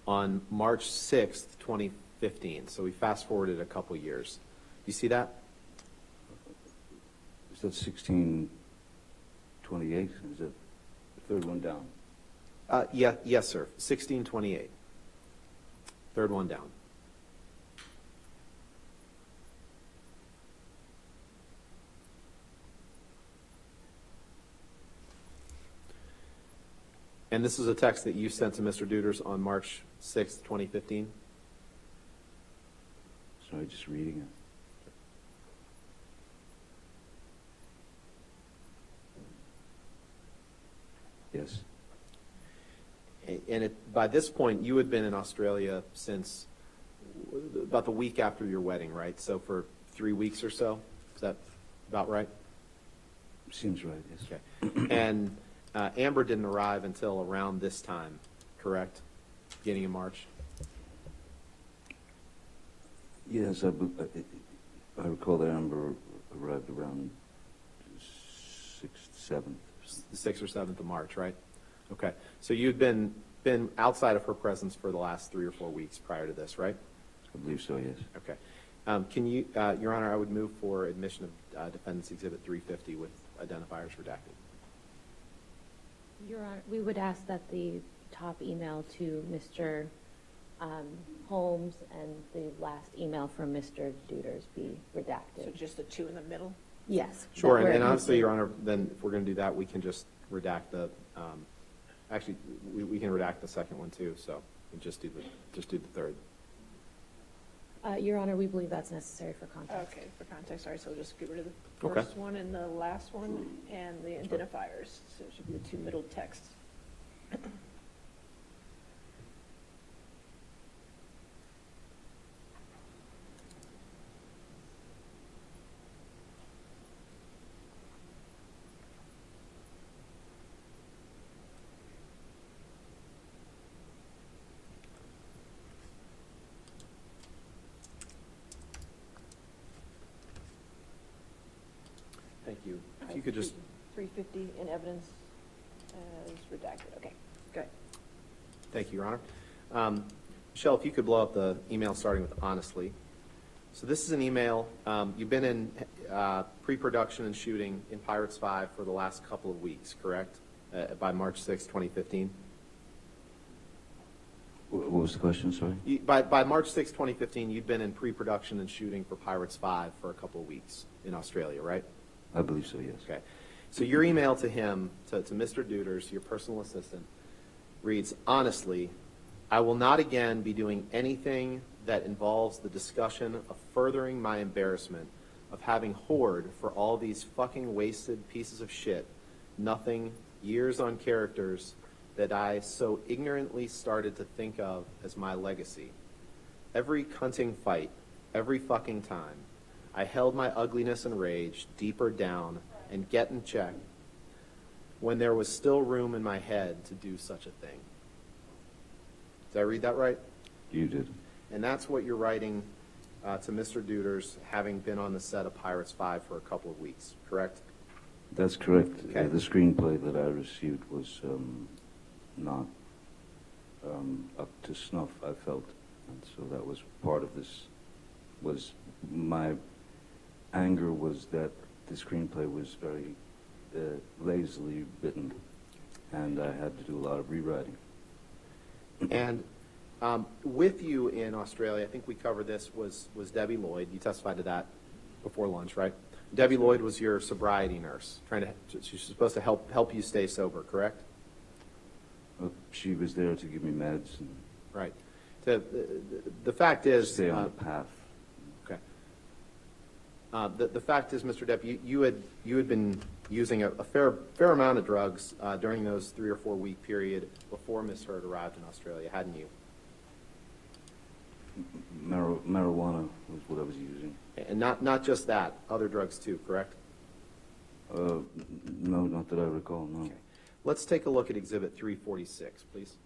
on March 6th, 2015. So we fast forwarded a couple years. You see that? Is that 1628? Is that the third one down? Yeah, yes, sir. 1628. Third one down. And this is a text that you sent to Mr. Duders on March 6th, 2015? Sorry, just reading it. Yes. And by this point, you had been in Australia since about the week after your wedding, right? So for 3 weeks or so? Is that about right? Seems right, yes. Okay. And Amber didn't arrive until around this time, correct? Beginning of March? Yes, I recall that Amber arrived around 6th, 7th. The 6th or 7th of March, right? Okay. So you'd been outside of her presence for the last 3 or 4 weeks prior to this, right? I believe so, yes. Okay. Can you, Your Honor, I would move for admission of Defendant's Exhibit 350 with identifiers redacted. Your Honor, we would ask that the top email to Mr. Holmes and the last email from Mr. Duders be redacted. So just the two in the middle? Yes. Sure, that and we're- honestly, Your Honor, then if we're going to do that, we can just redact the, actually, we can redact the second one too, so we just do the third. Your Honor, we believe that's necessary for context. Okay, for context, all right, so we'll just get rid of the Okay. first one and the last one and the identifiers. So it should be the two middle texts. Thank you. If you could just, 350 in evidence is redacted, okay, good. thank you, Your Honor. Michelle, if you could blow up the email starting with honestly. So this is an email, you've been in pre-production and shooting in Pirates 5 for the last couple of weeks, correct? By March 6, 2015? What was the question, sorry? By March 6, 2015, you'd been in pre-production and shooting for Pirates 5 for a couple of weeks in Australia, right? I believe so, yes. Okay. So your email to him, to Mr. Duders, your personal assistant, reads, honestly, I will not again be doing anything that involves the discussion of furthering my embarrassment of having hoard for all these fucking wasted pieces of shit, nothing, years on characters that I so ignorantly started to think of as my legacy. Every cunting fight, every fucking time, I held my ugliness and rage deeper down and get in check when there was still room in my head to do such a thing. Did I read that right? You did. And that's what you're writing to Mr. Deuters, having been on the set of Pirates 5 for a couple of weeks, correct? That's correct. Okay. The screenplay that I received was not up to snuff, I felt. And so that was part of this, was my anger was that the screenplay was very lazily written, and I had to do a lot of rewriting. And with you in Australia, I think we covered this, was Debbie Lloyd. You testified to that before lunch, right? Debbie Lloyd was your sobriety nurse, she's supposed to help you stay sober, correct? She was there to give me meds and Right. The fact is, stay on the path. okay. The fact is, Mr. Depp, you had been using a fair amount of drugs during those 3 or 4 week period before Miss Heard arrived in Australia, hadn't you? Marijuana was what I was using. And not just that, other drugs too, correct? No, not that I recall, no. Okay. Let's take a look at Exhibit 346, please.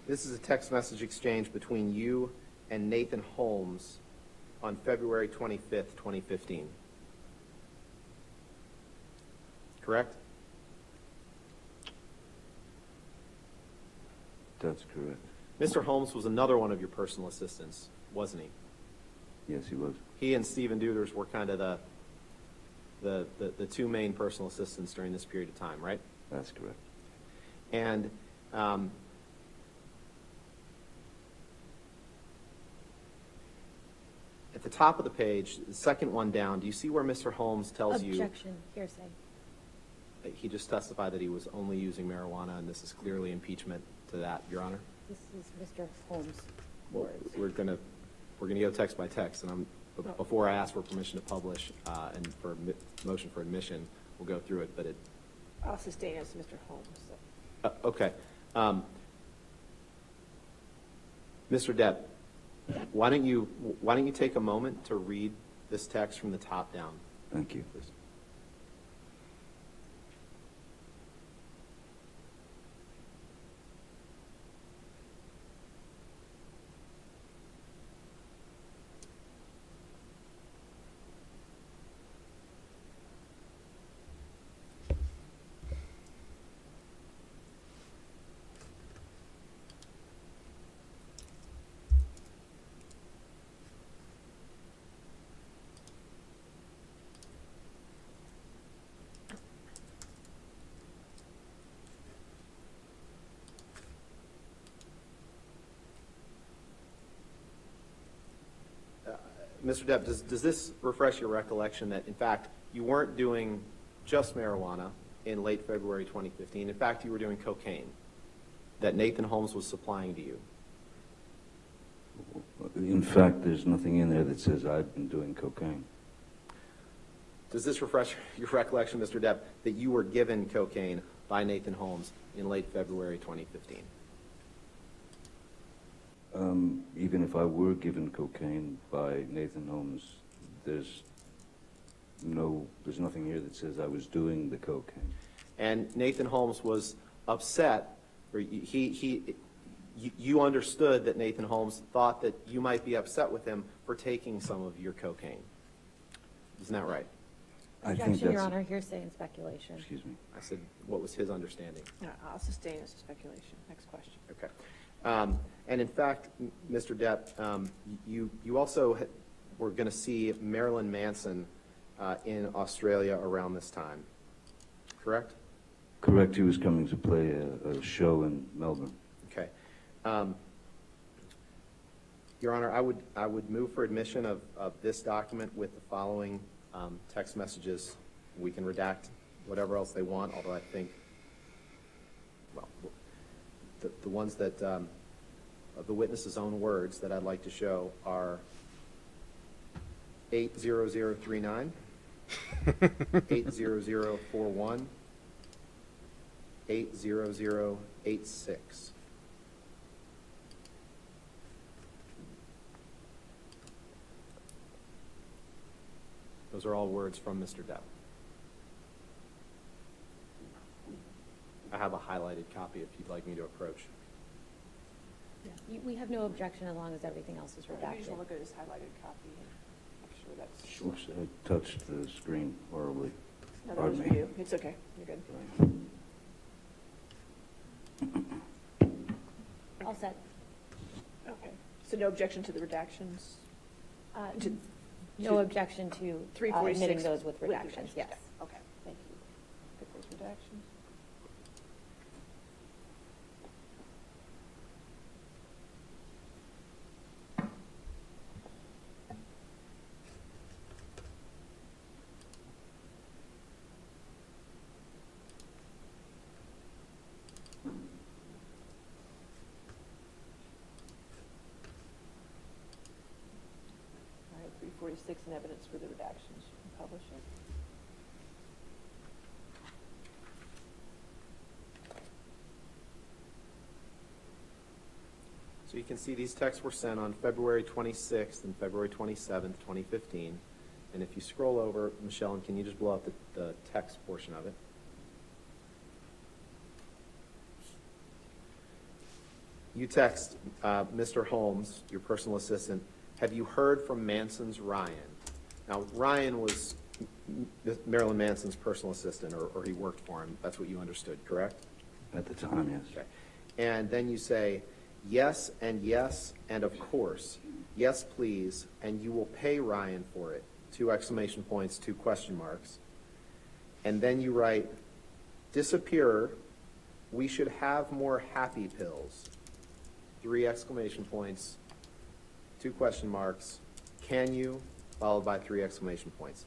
This is a text message exchange between you and Nathan Holmes on February 25th, 2015. Correct? That's correct. Mr. Holmes was another one of your personal assistants, wasn't he? Yes, he was. He and Stephen Deuters were kind of the two main personal assistants during this period of time, right? That's correct. And at the top of the page, the second one down, do you see where Mr. Holmes tells you? Objection, hearsay. He just testified that he was only using marijuana, and this is clearly impeachment to that, Your Honor. This is Mr. Holmes' Well, words. we're gonna go text by text, and before I ask for permission to publish and for motion for admission, we'll go through it. But I'll sustain as Mr. Holmes. So. Okay, Mr. Depp, why don't you take a moment to read this text from the top down, Thank you. please? Mr. Depp, does this refresh your recollection that, in fact, you weren't doing just marijuana in late February 2015? In fact, you were doing cocaine that Nathan Holmes was supplying to you? In fact, there's nothing in there that says I've been doing cocaine. Does this refresh your recollection, Mr. Depp, that you were given cocaine by Nathan Holmes in late February 2015? Even if I were given cocaine by Nathan Holmes, there's nothing here that says I was doing the cocaine. And Nathan Holmes was upset, or you understood that Nathan Holmes thought that you might be upset with him for taking some of your cocaine. Isn't that right? I think Objection, Your that's. Honor, hearsay and speculation. Excuse me. I said, what was his understanding? No, I'll sustain as speculation. Next question. Okay. And in fact, Mr. Depp, you also were going to see Marilyn Manson in Australia around this time, correct? Correct. He was coming to play a show in Melbourne. Okay. Your Honor, I would move for admission of this document with the following text messages. We can redact whatever else they want, although I think, well, the ones that, of the witness's own words that I'd like to show are 80039, 80041, 80086. Those are all words from Mr. Depp. I have a highlighted copy if you'd like me to approach. We have no objection as long as everything else is We redacted. just look at his highlighted copy and make sure that's. Oops, I touched the screen horribly. No, that was Pardon for me. you. It's okay. You're good. All set. Okay. So no objection to the redactions? To- No objection to 346 admitting those with redactions, yes. Okay, thank you. Get those redactions. All right, 346 in evidence for the redactions. You can publish it. So you can see these texts were sent on February 26th and February 27th, 2015. And if you scroll over, Michelle, and can you just blow up the text portion of it? You text Mr. Holmes, your personal assistant, have you heard from Manson's Ryan? Now, Ryan was Marilyn Manson's personal assistant, or he worked for him. That's what you understood, correct? At the time, yes. Okay. And then you say, yes, and of course, yes, please, and you will pay Ryan for it. 2 exclamation points, 2 question marks. And then you write, disappear, we should have more happy pills. 3 exclamation points, 2 question marks, can you, followed by 3 exclamation points.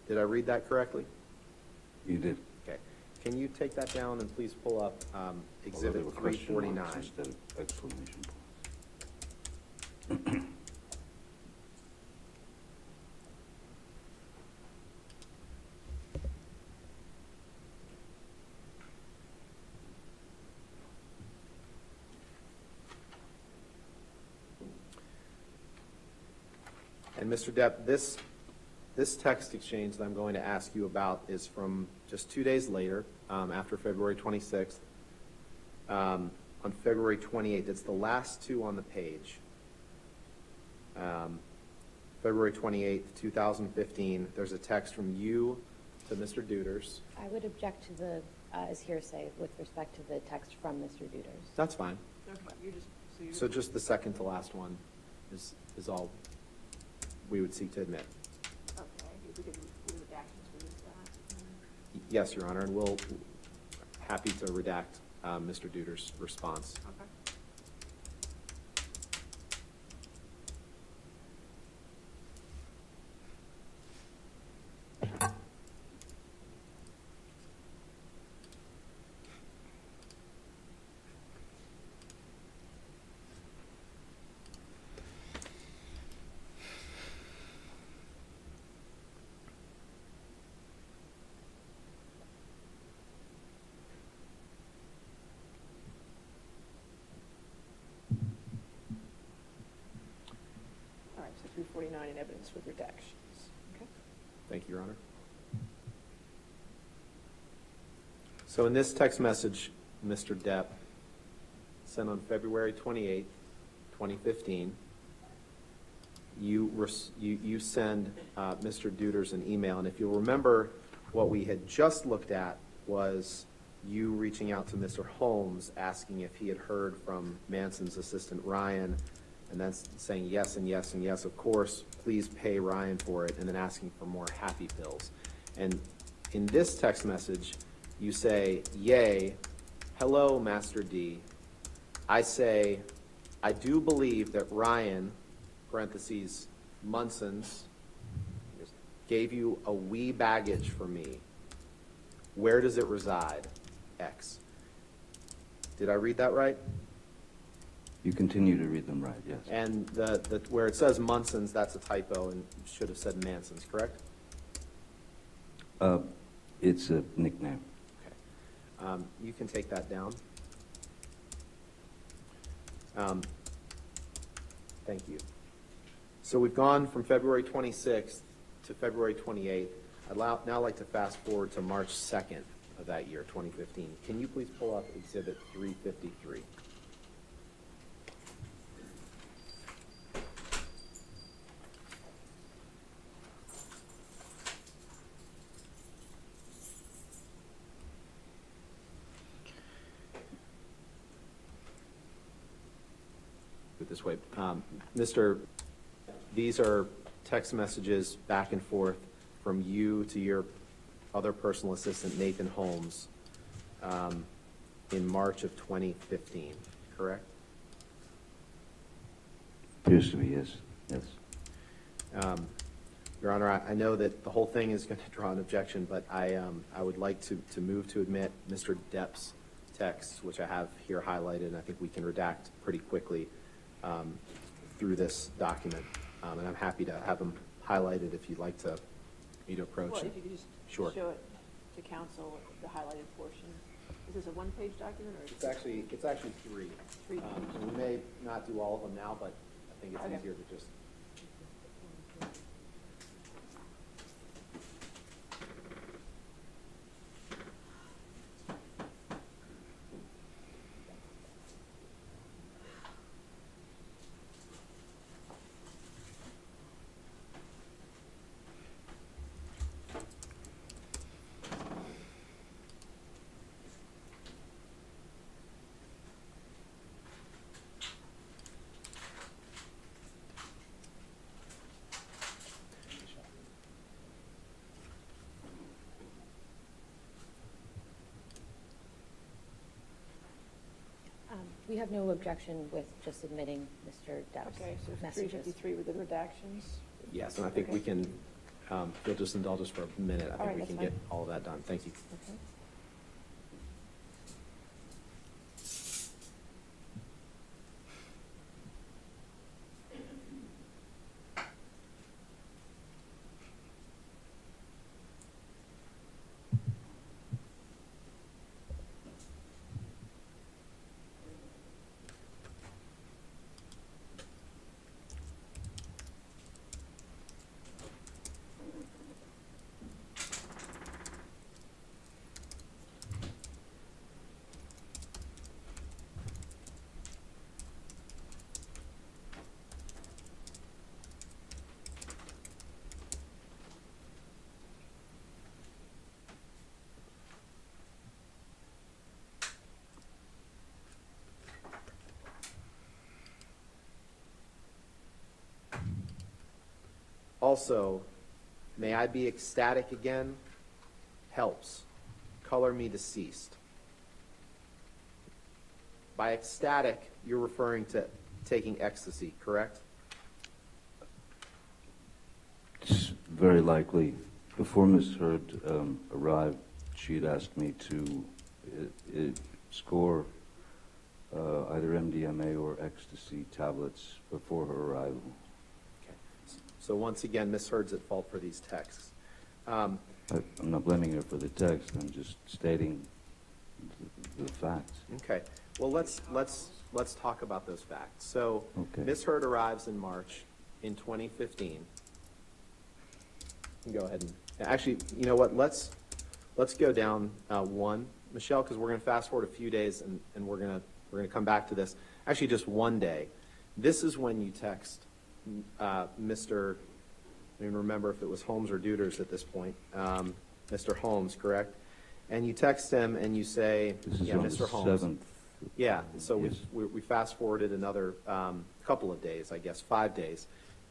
Did I read that correctly? You did. Okay. Can you take that down and please pull up Although there Exhibit were question marks 349? instead of exclamation points. And Mr. Depp, this text exchange that I'm going to ask you about is from just 2 days later, after February 26th. On February 28th, it's the last 2 on the page. February 28th, 2015, there's a text from you to Mr. Duders. I would object to the, as hearsay with respect to the text from Mr. Duders. That's fine. Okay, you're just, So just the second to last one is all we would seek to admit. okay, if we could do the redactions for this last. Yes, Your Honor, and we'll, happy to redact Mr. Duders' response. Okay. All right, so 349 in evidence with redactions. Okay. Thank you, Your Honor. So in this text message, Mr. Depp, sent on February 28th, 2015, you send Mr. Duders an email, and if you'll remember, what we had just looked at was you reaching out to Mr. Holmes, asking if he had heard from Manson's assistant Ryan, and then saying yes and yes and yes, of course, please pay Ryan for it, and then asking for more happy pills. And in this text message, you say, yay, hello, Master D. I say, I do believe that Ryan, parentheses, Munson's, gave you a wee baggage for me. Where does it reside? X. Did I read that right? You continue to read them right, yes. And where it says Munson's, that's a typo and should have said Manson's, correct? It's a nickname. Okay. You can take that down. Thank you. So we've gone from February 26th to February 28th. I'd now like to fast forward to March 2nd of that year, 2015. Can you please pull up Exhibit 353? Put it this way, these are text messages back and forth from you to your other personal assistant, Nathan Holmes, in March of 2015, correct? Appears to be, yes, yes. Your Honor, I know that the whole thing is going to draw an objection, but I would like to move to admit Mr. Depp's text, which I have here highlighted, and I think we can redact pretty quickly through this document. And I'm happy to have them highlighted if you'd like me to approach Well, it. if you could just Sure. show it to council, the highlighted portion. Is this a one-page document or? It's actually three. Three. And we may not do all of them now, but I think it's Okay. easier to just. We have no objection with just admitting Mr. Depp's Okay, so messages. 353 with the redactions. Yes, and I think we can, if you'll just indulge us for a minute, I All think right, we that's can fine. get all of that done. Thank you. Okay. Also, may I be ecstatic again? Helps. Color me deceased. By ecstatic, you're referring to taking ecstasy, correct? It's very likely. Before Ms. Hurd arrived, she had asked me to score either MDMA or ecstasy tablets before her arrival. Okay. So once again, Ms. Hurd's at fault for these texts. I'm not blaming her for the text. I'm just stating the facts. Okay. Well, let's talk about those facts. So, Okay. Ms. Hurd arrives in March in 2015. You can go ahead and actually, you know what? Let's go down one, Michelle, because we're going to fast forward a few days and we're going to come back to this. Actually, just one day. This is when you text Mr. I don't even remember if it was Holmes or Duders at this point. Mr. Holmes, correct? And you text him and you say, This is yeah, on Mr. the Holmes. 7th. Yeah, so Yes. we fast forwarded another couple of days, I guess, 5 days,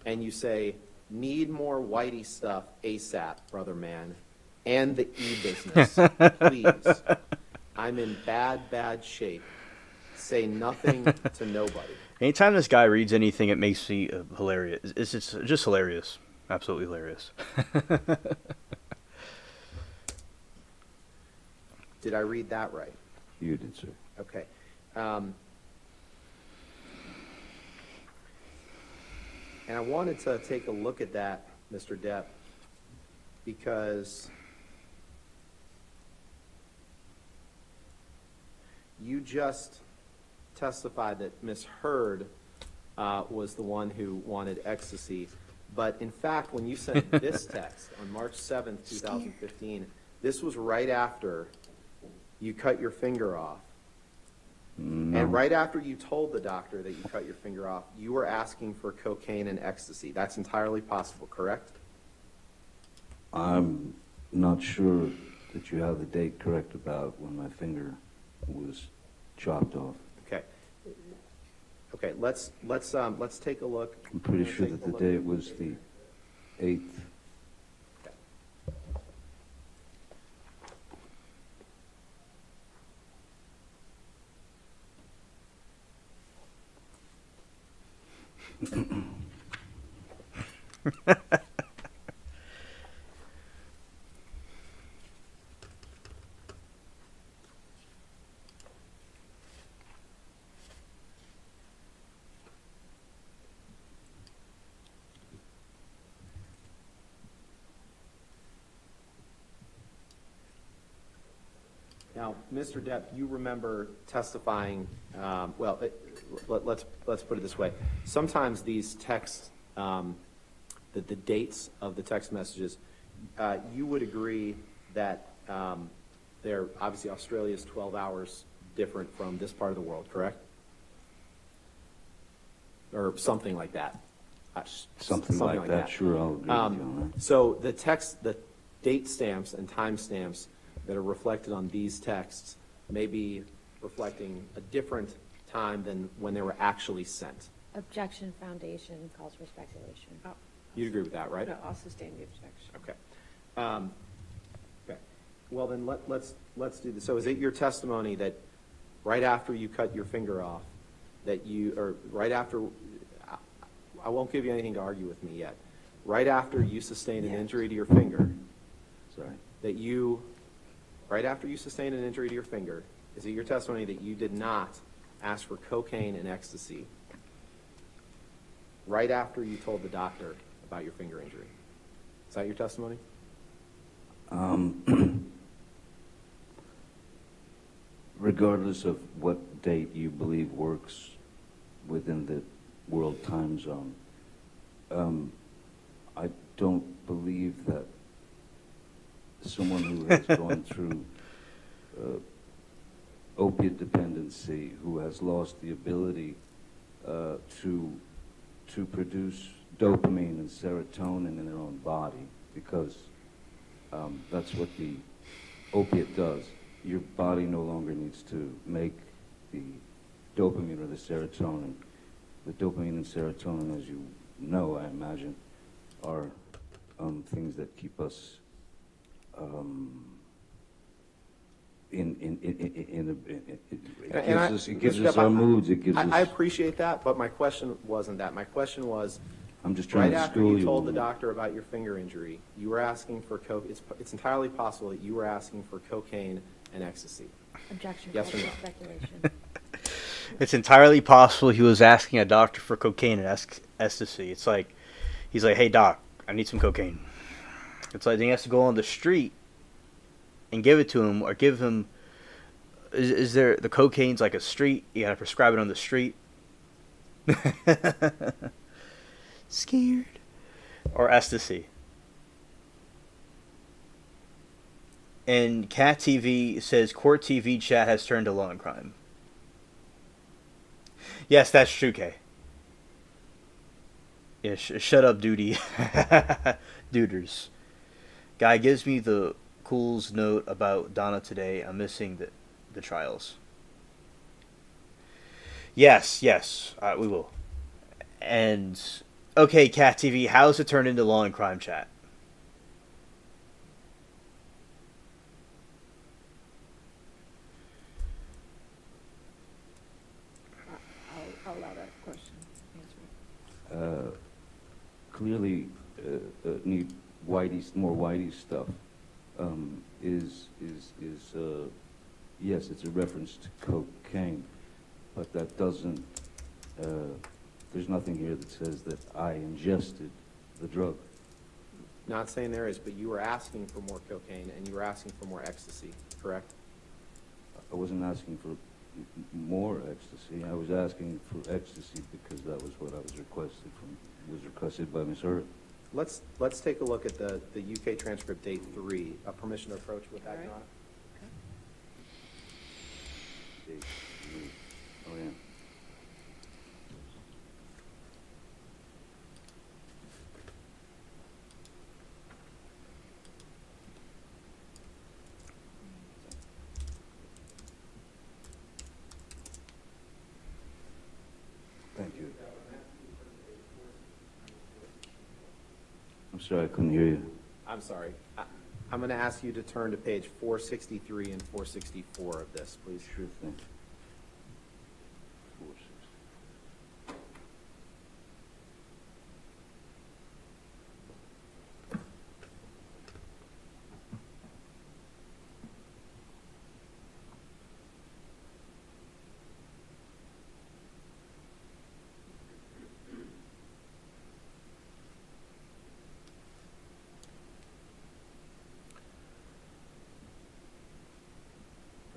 and you say, need more whitey stuff ASAP, brother man, and the e-business, please. I'm in bad shape. say nothing to nobody. Anytime this guy reads anything, it makes me hilarious. It's just hilarious. Absolutely hilarious. Did I read that right? You did, sir. Okay. And I wanted to take a look at that, Mr. Depp, because you just testified that Miss Heard was the one who wanted ecstasy. But in fact, when you sent this text on March 7th, 2015, this was right after you cut your finger off. No. And right after you told the doctor that you cut your finger off, you were asking for cocaine and ecstasy. That's entirely possible, correct? I'm not sure that you have the date correct about when my finger was chopped off. Okay. Okay, let's take a look. I'm pretty sure that the date was the 8th. Now, Mr. Depp, you remember testifying, let's put it this way. Sometimes these texts, the dates of the text messages, you would agree that they're, obviously Australia is 12 hours different from this part of the world, correct? Or something like that. Something like that. Sure, I'll agree with you on that. So the date stamps and time stamps that are reflected on these texts may be reflecting a different time than when they were actually sent. Objection foundation calls for speculation. Oh, You'd agree with that, right? no, I'll sustain the objection. Okay. Okay. Well, then let's do this. So is it your testimony that right after you cut your finger off, that you, or right after, I won't give you anything to argue with me yet, right after you sustained an injury to your finger, Sorry. that you, right after you sustained an injury to your finger, is it your testimony that you did not ask for cocaine and ecstasy right after you told the doctor about your finger injury? Is that your testimony? Regardless of what date you believe works within the world time zone, I don't believe that someone who has gone through opiate dependency, who has lost the ability to produce dopamine and serotonin in their own body, because that's what the opiate does. Your body no longer needs to make the dopamine or the serotonin. The dopamine and serotonin, as you know, I imagine, are things that keep us it gives us our moods. It gives us. I appreciate that, but my question wasn't that. My question was, I'm just trying right to after school you you. told the doctor about your finger injury, you were asking for it's entirely possible that you were asking for cocaine and ecstasy. Objection Yes calls or for no? speculation. It's entirely possible he was asking a doctor for cocaine and ecstasy. It's like, he's like, hey doc, I need some cocaine. It's like, then he has to go on the street and give it to him, or give him, is there, the cocaine's like a street, you gotta prescribe it on the street. Scared. Or ecstasy. And Cat TV says Court TV chat has turned to law and crime. Yes, that's true, Kay. Yeah, shut up, duty. Duders. Guy gives me the Cool's note about Donna today. I'm missing the trials. Yes, we will. And, okay, Cat TV, how's it turned into law and crime chat? clearly need more Whitey stuff, yes, it's a reference to cocaine, but that doesn't, there's nothing here that says that I ingested the drug. Not saying there is, but you were asking for more cocaine and you were asking for more ecstasy, correct? I wasn't asking for more ecstasy. I was asking for ecstasy because that was what I was requested by Ms. Hurd. Let's take a look at the UK transcript date 3, a permission to approach with that, All right. Your Honor. Oh, yeah. Thank you. I'm sorry, I couldn't hear you. I'm sorry. I'm going to ask you to turn to page 463 and 464 of this, please. Sure thing. 4, 6.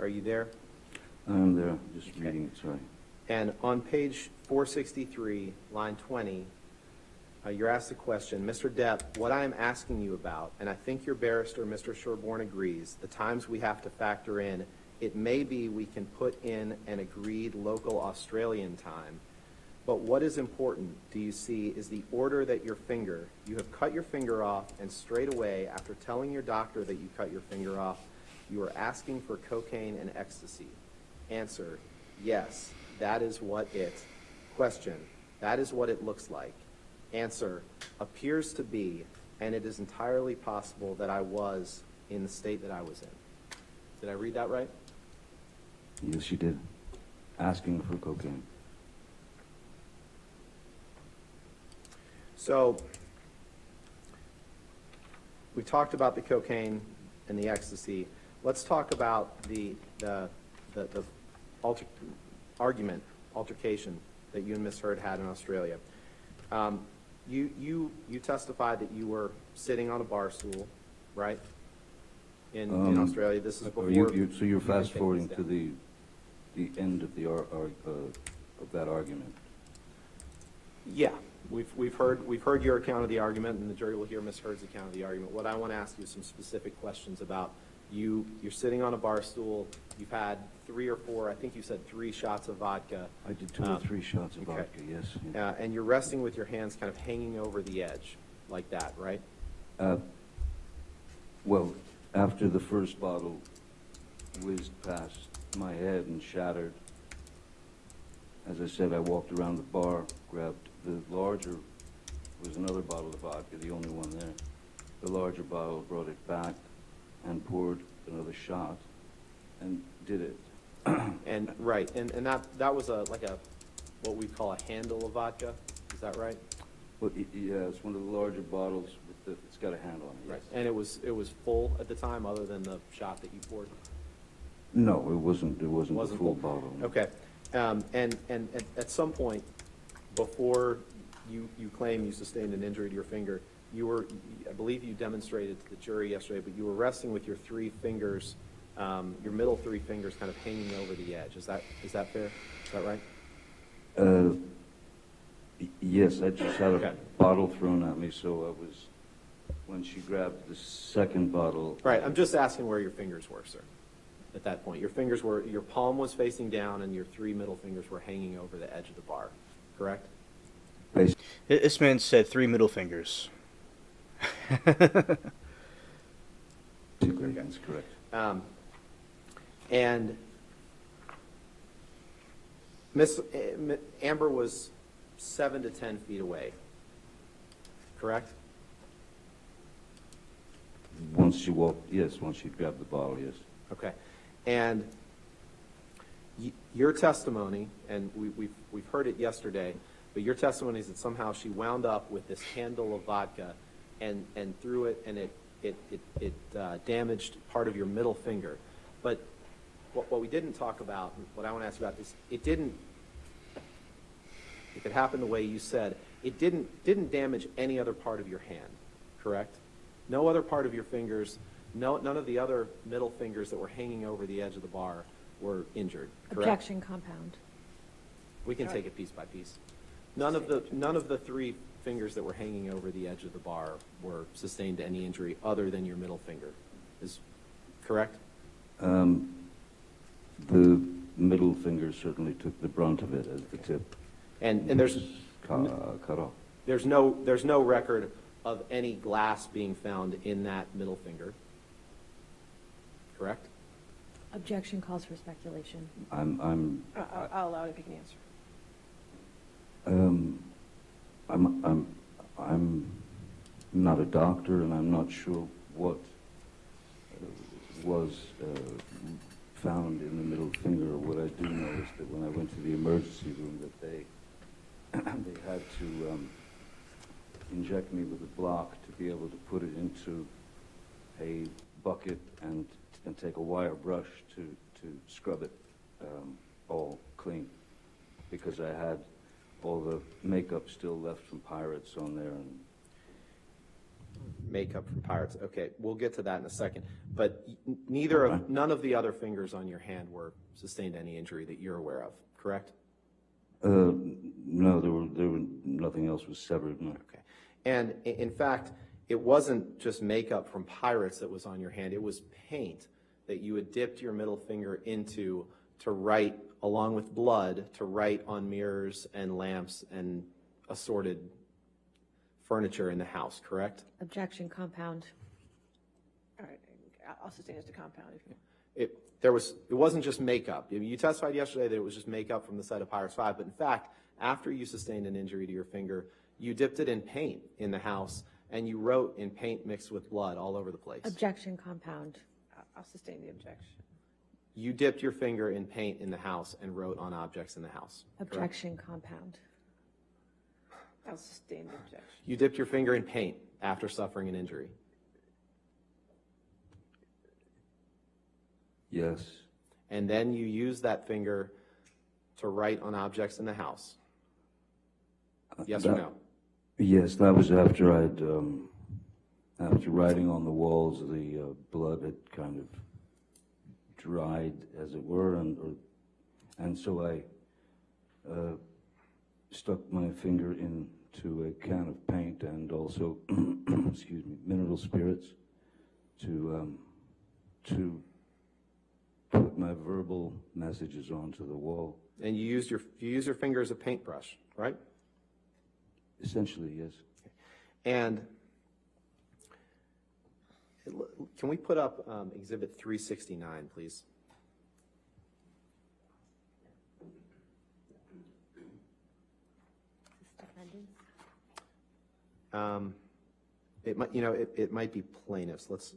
Are you there? I'm there, just Okay. reading it, sorry. And on page 463, line 20, you're asked the question, Mr. Depp, what I am asking you about, and I think your barrister, Mr. Sherborne, agrees, the times we have to factor in, it may be we can put in an agreed local Australian time, but what is important, do you see, is the order that you have cut your finger off, and straight away, after telling your doctor that you cut your finger off, you are asking for cocaine and ecstasy. Answer, yes, that is what it. Question, that is what it looks like. Answer, appears to be, and it is entirely possible that I was in the state that I was in. Did I read that right? Yes, you did. Asking for cocaine. So, we talked about the cocaine and the ecstasy. Let's talk about the altercation that you and Ms. Hurd had in Australia. You testified that you were sitting on a bar stool, right? In Australia. This is before. So you're fast taken forwarding this to down. the end of the of that argument. Yeah, we've heard your account of the argument, and the jury will hear Ms. Hurd's account of the argument. What I want to ask you is some specific questions about you're sitting on a bar stool. You've had 3 or 4, I think you said 3 shots of vodka. I did 2 or 3 shots of okay. vodka, yes. Yeah. And you're resting with your hands kind of hanging over the edge, like that, right? Well, after the first bottle whizzed past my head and shattered, as I said, I walked around the bar, grabbed the larger, was another bottle of vodka, the only one there. The larger bottle, brought it back and poured another shot and did it. And right, and that was like a what we call a handle of vodka. Is that right? Well, yeah, it's one of the larger bottles with it's got a handle on it. Right. Yes. And it was full at the time, other than the shot that you poured. No, it wasn't. It wasn't Wasn't the full full? bottle. No. Okay. And at some point, before you claim you sustained an injury to your finger, I believe you demonstrated to the jury yesterday, but you were resting with your 3 fingers, your middle 3 fingers kind of hanging over the edge. Is that fair? Is that right? Yes, I just had Okay. a bottle thrown at me, so I was, when she grabbed the second bottle. Right. I'm just asking where your fingers were, sir, at that point. Your palm was facing down and your 3 middle fingers were hanging over the edge of the bar, correct? This man said 3 middle fingers. Basically, that's correct. And Amber was 7 to 10 feet away, correct? Once she grabbed the bottle, yes. Okay. And your testimony, and we've heard it yesterday, but your testimony is that somehow she wound up with this handle of vodka and threw it, and it damaged part of your middle finger. But what we didn't talk about, what I want to ask you about is, if it happened the way you said, it didn't damage any other part of your hand, correct? No other part of your fingers, none of the other middle fingers that were hanging over the edge of the bar were injured, correct? Objection compound. We can take it piece by piece. None of the three fingers that were hanging over the edge of the bar were sustained any injury other than your middle finger. Is correct? The middle finger certainly took the brunt of it as the tip And there's cut off. there's no record of any glass being found in that middle finger. Correct? Objection calls for speculation. I'm I'll allow it if you can answer. I'm not a doctor, and I'm not sure what was found in the middle finger. What I do know is that when I went to the emergency room, that they had to inject me with a block to be able to put it into a bucket and take a wire brush to scrub it all clean, because I had all the makeup still left from Pirates on there. And Makeup from Pirates. Okay, we'll get to that in a second. But Okay. none of the other fingers on your hand were sustained any injury that you're aware of, correct? no, there were nothing else was severed. No. Okay. And in fact, it wasn't just makeup from Pirates that was on your hand. It was paint that you had dipped your middle finger into to write, along with blood, to write on mirrors and lamps and assorted furniture in the house, correct? Objection compound. All right, I'll sustain as to compound if you. It wasn't just makeup. You testified yesterday that it was just makeup from the set of Pirates 5, but in fact, after you sustained an injury to your finger, you dipped it in paint in the house, and you wrote in paint mixed with blood all over the place. Objection compound. I'll sustain the objection. You dipped your finger in paint in the house and wrote on objects in the house. correct? Objection compound. I'll sustain the objection. You dipped your finger in paint after suffering an injury. Yes. And then you used that finger to write on objects in the house. Yes or no? Yes, that was after after writing on the walls, the blood had kind of dried, as it were, and so I stuck my finger into a can of paint and also, excuse me, mineral spirits to put my verbal messages onto the wall. And you used your finger as a paintbrush, right? Essentially, yes. And can we put up Exhibit 369, please? It might, it might be plaintiffs. Let's.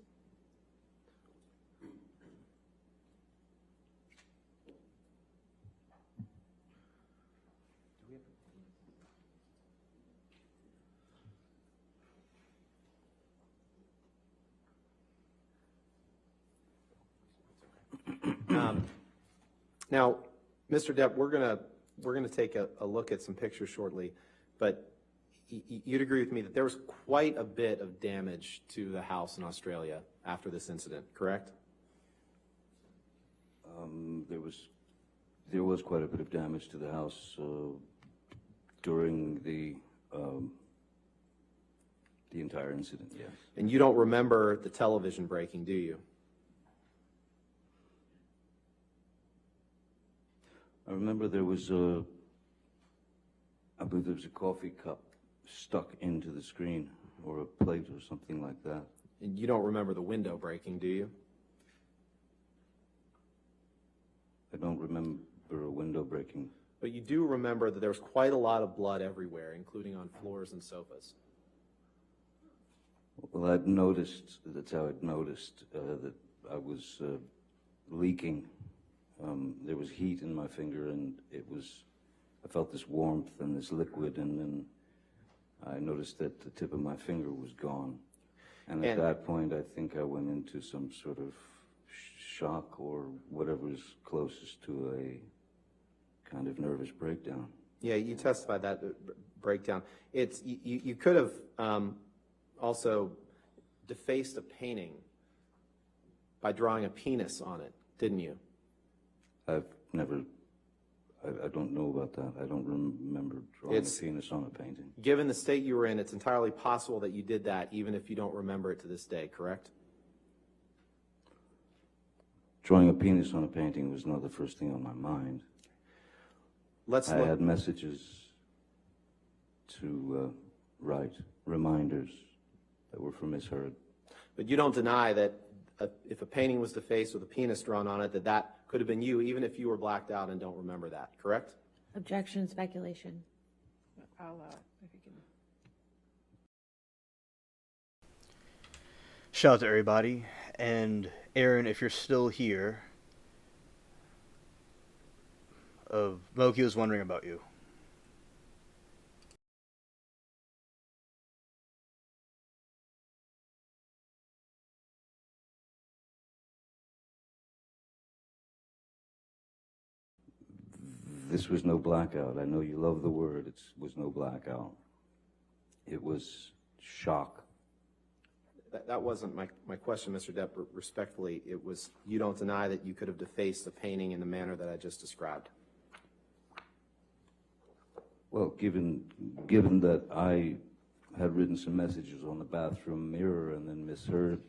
Now, Mr. Depp, we're gonna take a look at some pictures shortly, but you'd agree with me that there was quite a bit of damage to the house in Australia after this incident, correct? There was quite a bit of damage to the house during the entire incident. Yes. And you don't remember the television breaking, do you? I remember there was I believe there was a coffee cup stuck into the screen, or a plate or something like that. And you don't remember the window breaking, do you? I don't remember a window breaking. But you do remember that there was quite a lot of blood everywhere, including on floors and sofas. Well, I'd noticed, that's how I'd noticed that I was leaking. There was heat in my finger, and I felt this warmth and this liquid, and then I noticed that the tip of my finger was gone. And at that point, I think I went into some sort of shock or whatever's closest to a kind of nervous breakdown. Yeah, you testified that breakdown. It's you could have also defaced a painting by drawing a penis on it, didn't you? I've never, I don't know about that. I don't remember drawing a penis on a painting. Given the state you were in, it's entirely possible that you did that, even if you don't remember it to this day, correct? Drawing a penis on a painting was not the first thing on my mind. I had messages to write, reminders that were for Miss Heard. But you don't deny that if a painting was defaced with a penis drawn on it, that could have been you, even if you were blacked out and don't remember that, correct? Objection, speculation. I'll, if you can. Shout out to everybody. And Aaron, if you're still here, Moki was wondering about you. This was no blackout. I know you love the word. It was no blackout. It was shock. That wasn't my question, Mr. Depp. Respectfully, it was, you don't deny that you could have defaced a painting in the manner that I just described. Well, given that I had written some messages on the bathroom mirror and then Miss Heard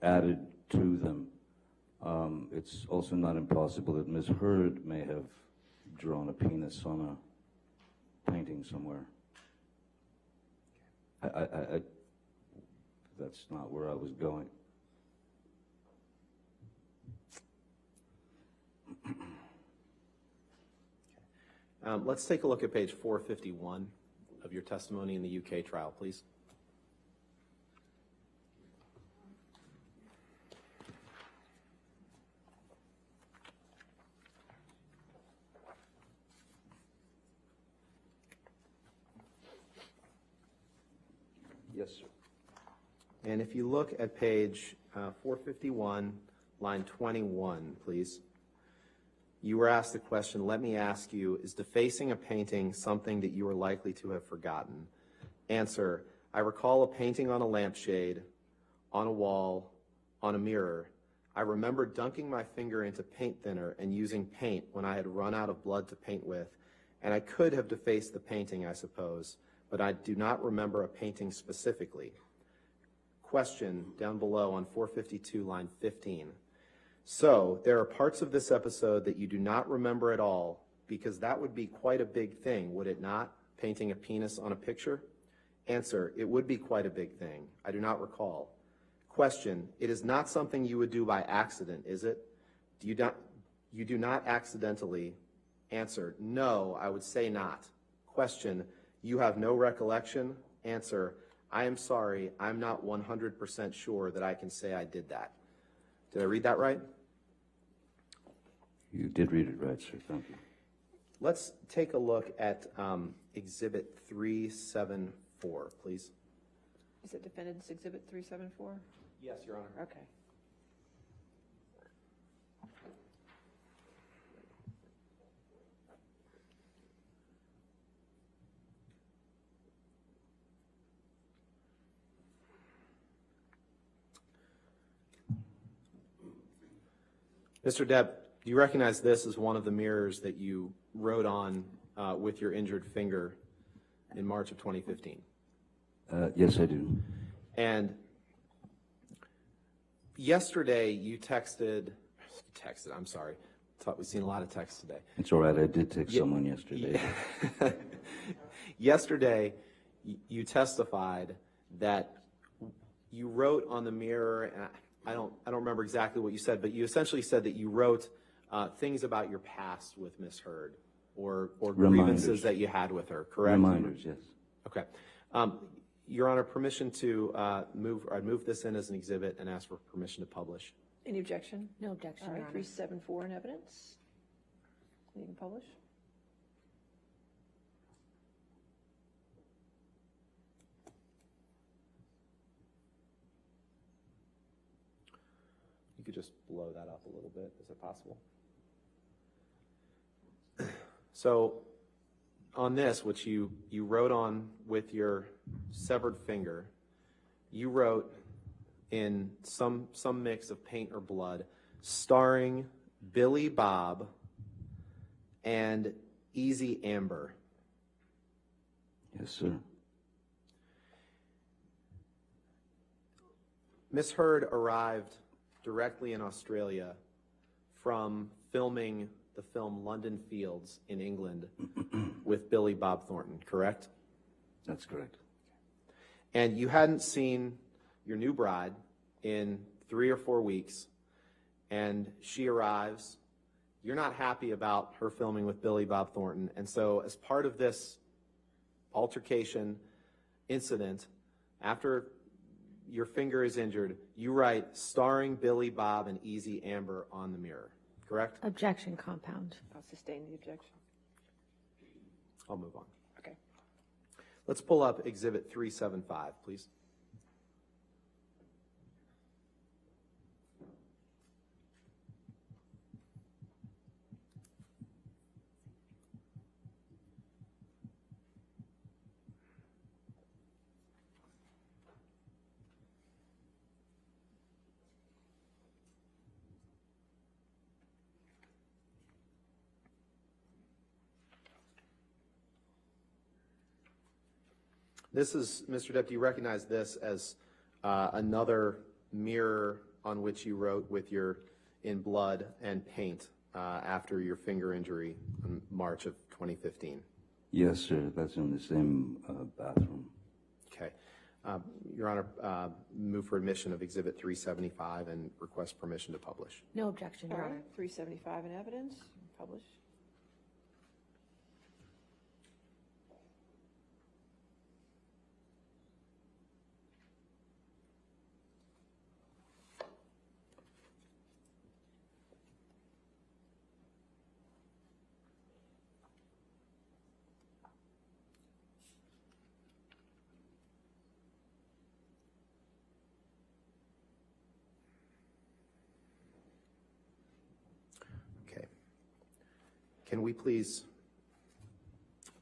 added to them, it's also not impossible that Miss Heard may have drawn a penis on a painting somewhere. That's not where I was going. Let's take a look at page 451 of your testimony in the UK trial, please. Yes, sir. And if you look at page 451, line 21, please. You were asked the question, let me ask you, is defacing a painting something that you are likely to have forgotten? Answer, I recall a painting on a lampshade, on a wall, on a mirror. I remember dunking my finger into paint thinner and using paint when I had run out of blood to paint with, and I could have defaced the painting, I suppose, but I do not remember a painting specifically. Question down below on 452, line 15. So, there are parts of this episode that you do not remember at all, because that would be quite a big thing, would it not? Painting a penis on a picture? Answer, it would be quite a big thing. I do not recall. Question, it is not something you would do by accident, is it? You do not accidentally. Answer, no, I would say not. Question, you have no recollection? Answer, I am sorry, I'm not 100% sure that I can say I did that. Did I read that right? You did read it right, sir. Thank you. Let's take a look at Exhibit 374, please. Is it Defendant's Exhibit 374? Yes, Your Honor. Okay. Mr. Depp, do you recognize this as one of the mirrors that you wrote on with your injured finger in March of 2015? Yes, I do. And yesterday you texted, I'm sorry. Thought we've seen a lot of texts today. It's all right. I did text someone yesterday. Yesterday, you testified that you wrote on the mirror, and I don't remember exactly what you said, but you essentially said that you wrote things about your past with Miss Heard, or grievances that you had with her, correct? Reminders, yes. Okay. Your Honor, permission to I'd move this in as an exhibit and ask for permission to publish. Any objection? No objection, All Your right, Honor. 374 in evidence. You can publish. You could just blow that up a little bit. Is it possible? So on this, which you wrote on with your severed finger, you wrote in some mix of paint or blood, starring Billy Bob and Easy Amber. Yes, sir. Miss Heard arrived directly in Australia from filming the film London Fields in England with Billy Bob Thornton, correct? That's correct. And you hadn't seen your new bride in 3 or 4 weeks, and she arrives. You're not happy about her filming with Billy Bob Thornton, and so as part of this altercation incident, after your finger is injured, you write starring Billy Bob and Easy Amber on the mirror, correct? Objection compound. I'll sustain the objection. I'll move on. Okay. Let's pull up Exhibit 375, please. This is, Mr. Depp, do you recognize this as another mirror on which you wrote with in blood and paint after your finger injury in March of 2015? Yes, sir. That's in the same bathroom. Okay. Your Honor, move for admission of Exhibit 375 and request permission to publish. No objection, All Your right, Honor. 375 in evidence, publish. Okay. Can we please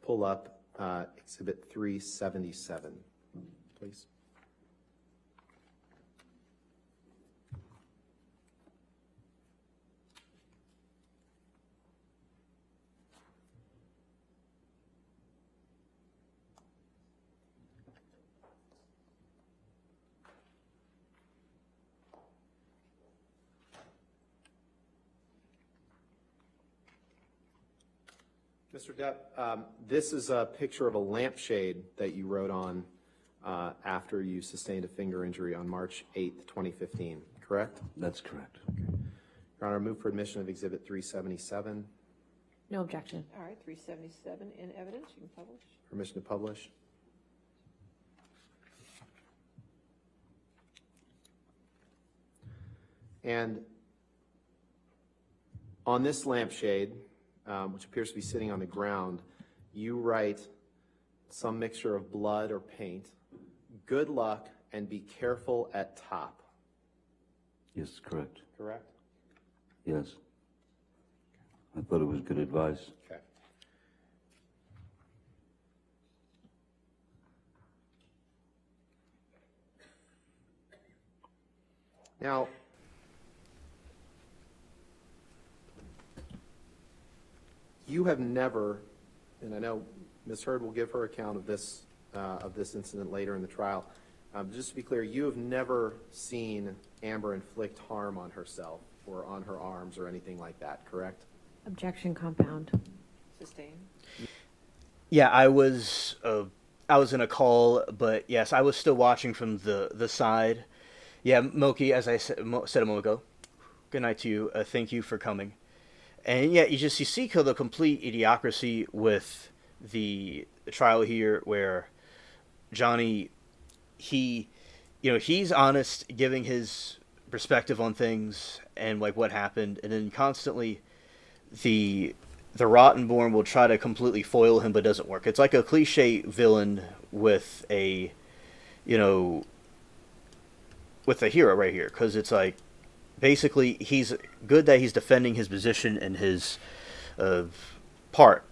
pull up Exhibit 377, please? Mr. Depp, this is a picture of a lampshade that you wrote on after you sustained a finger injury on March 8th, 2015, correct? That's correct. Your Honor, move for admission of Exhibit 377. No objection. All right, 377 in evidence, you can publish. Permission to publish. And on this lampshade, which appears to be sitting on the ground, you write some mixture of blood or paint, "Good luck and be careful at top." Yes, correct. Correct? Yes. I thought it was good advice. Okay. Now, you have never, and I know Ms. Heard will give her account of this incident later in the trial. Just to be clear, you have never seen Amber inflict harm on herself or on her arms or anything like that, correct? Objection compound. Sustain. Yeah, I was in a call, but yes, I was still watching from the side. Yeah, Moki, as I said a moment ago, good night to you. Thank you for coming. And yeah, you see the complete idiocracy with the trial here, where Johnny, he's honest, giving his perspective on things and like what happened, and then constantly the the Rottenborn will try to completely foil him, but it doesn't work. It's like a cliche villain with a, you know, with a hero right here, because it's like basically he's good that he's defending his position and his part.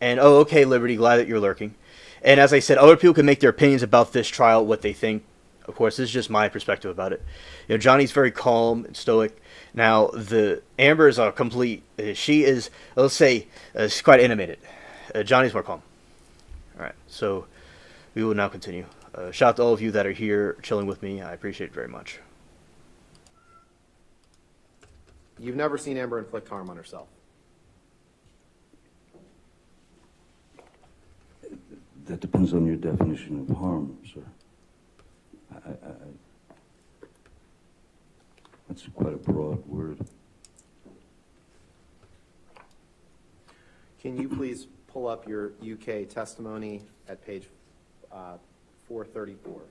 And oh, okay, Liberty, glad that you're lurking. And as I said, other people can make their opinions about this trial, what they think. Of course, this is just my perspective about it. You know, Johnny's very calm and stoic. Now, the Amber is a complete. She is, let's say, she's quite animated. Johnny's more calm. All right, so we will now continue. Shout out to all of you that are here chilling with me. I appreciate it very much. You've never seen Amber inflict harm on herself. That depends on your definition of harm, sir. That's quite a broad word. Can you please pull up your UK testimony at page 434?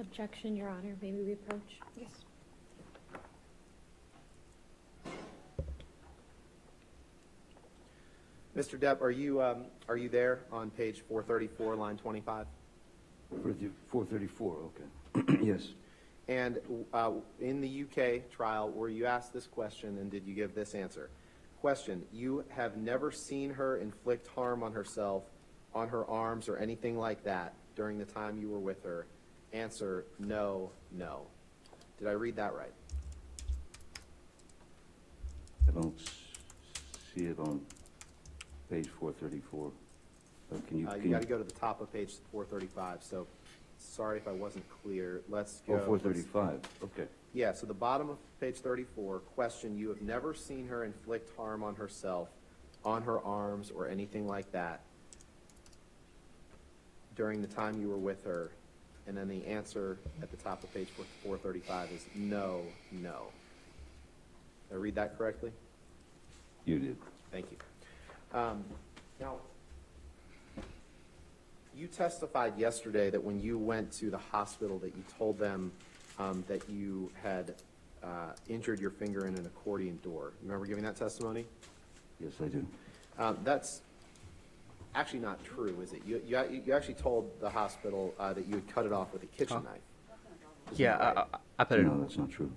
Objection, Your Honor. May we approach? Yes. Mr. Depp, are you there on page 434, line 25? 434, okay. Yes. And in the UK trial, were you asked this question and did you give this answer? Question, you have never seen her inflict harm on herself, on her arms, or anything like that during the time you were with her? Answer, no, no. Did I read that right? I don't see it on page 434. Can you? You got to go to the top of page 435. So, sorry if I wasn't clear. Let's go. Oh, 435. Okay. Yeah. So the bottom of page 34. Question: you have never seen her inflict harm on herself, on her arms, or anything like that during the time you were with her. And then the answer at the top of page 435 is no, no. Did I read that correctly? You did. Thank you. Now, you testified yesterday that when you went to the hospital that you told them that you had injured your finger in an accordion door. You remember giving that testimony? Yes, I do. That's actually not true, is it? You actually told the hospital that you had cut it off with a kitchen knife. Isn't Yeah, that right? I put it. No, that's not true.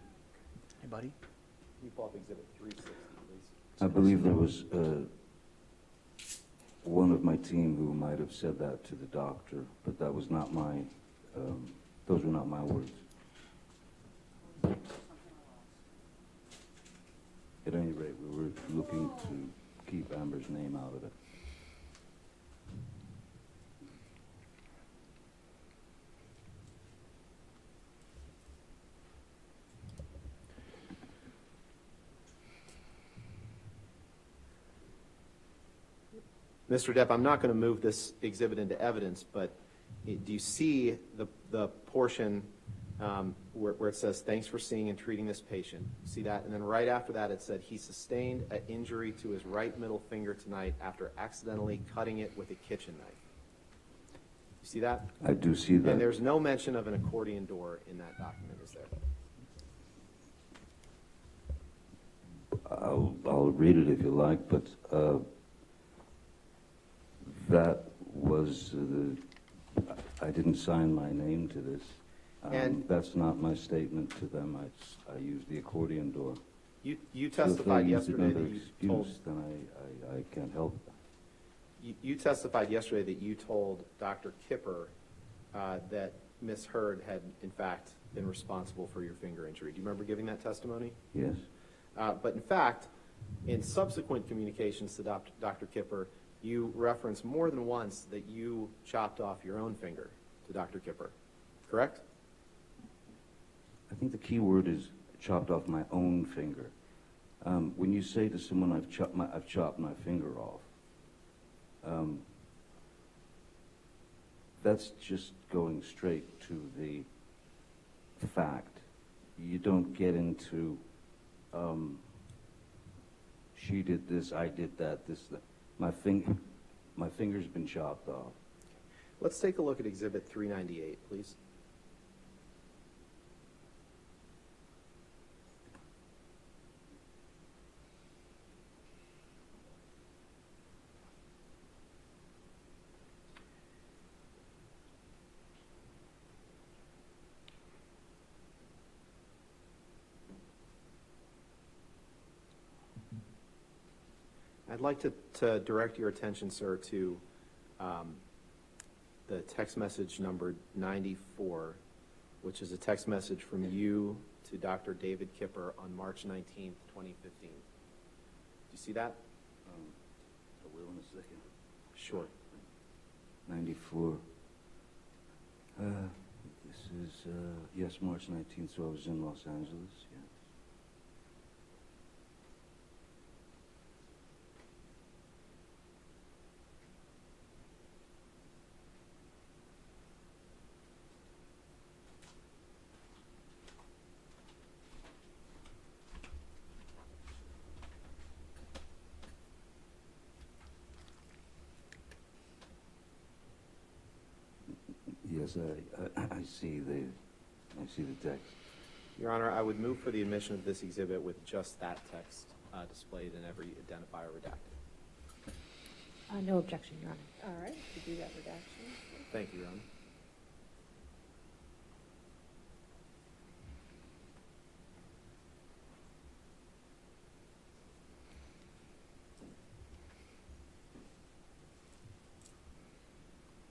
Hey, buddy. Can you pull up exhibit 360, please? I believe there was one of my team who might have said that to the doctor, but that was not my, those were not my words. At any rate, we were looking to keep Amber's name out of it. Mr. Depp, I'm not going to move this exhibit into evidence, but do you see the portion where it says, thanks for seeing and treating this patient? See that? And then right after that, it said, he sustained an injury to his right middle finger tonight after accidentally cutting it with a kitchen knife. You see that? I do see that. And there's no mention of an accordion door in that document, is there? I'll read it if you like, but that was I didn't sign my name to this. And that's not my statement to them. I used the accordion door. You testified yesterday that you told. Then I can't help it. You testified yesterday that you told Dr. Kipper that Ms. Hurd had, in fact, been responsible for your finger injury. Do you remember giving that testimony? Yes. But in fact, in subsequent communications to Dr. Kipper, you referenced more than once that you chopped off your own finger to Dr. Kipper, correct? I think the key word is chopped off my own finger. When you say to someone, I've chopped my finger off, that's just going straight to the fact. You don't get into, she did this, I did that, this, that. My finger's been chopped off. Let's take a look at Exhibit 398, please. I'd like to direct your attention, sir, to the text message number 94, which is a text message from you to Dr. David Kipper on March 19th, 2015. Do you see that? I will in a second. Sure. 94. This is, yes, March 19th, so I was in Los Angeles, yeah. Yes, I see the text. Your Honor, I would move for the admission of this exhibit with just that text displayed and every identifier redacted. No objection, Your Honor. All right, to do that redaction. Thank you, Your Honor.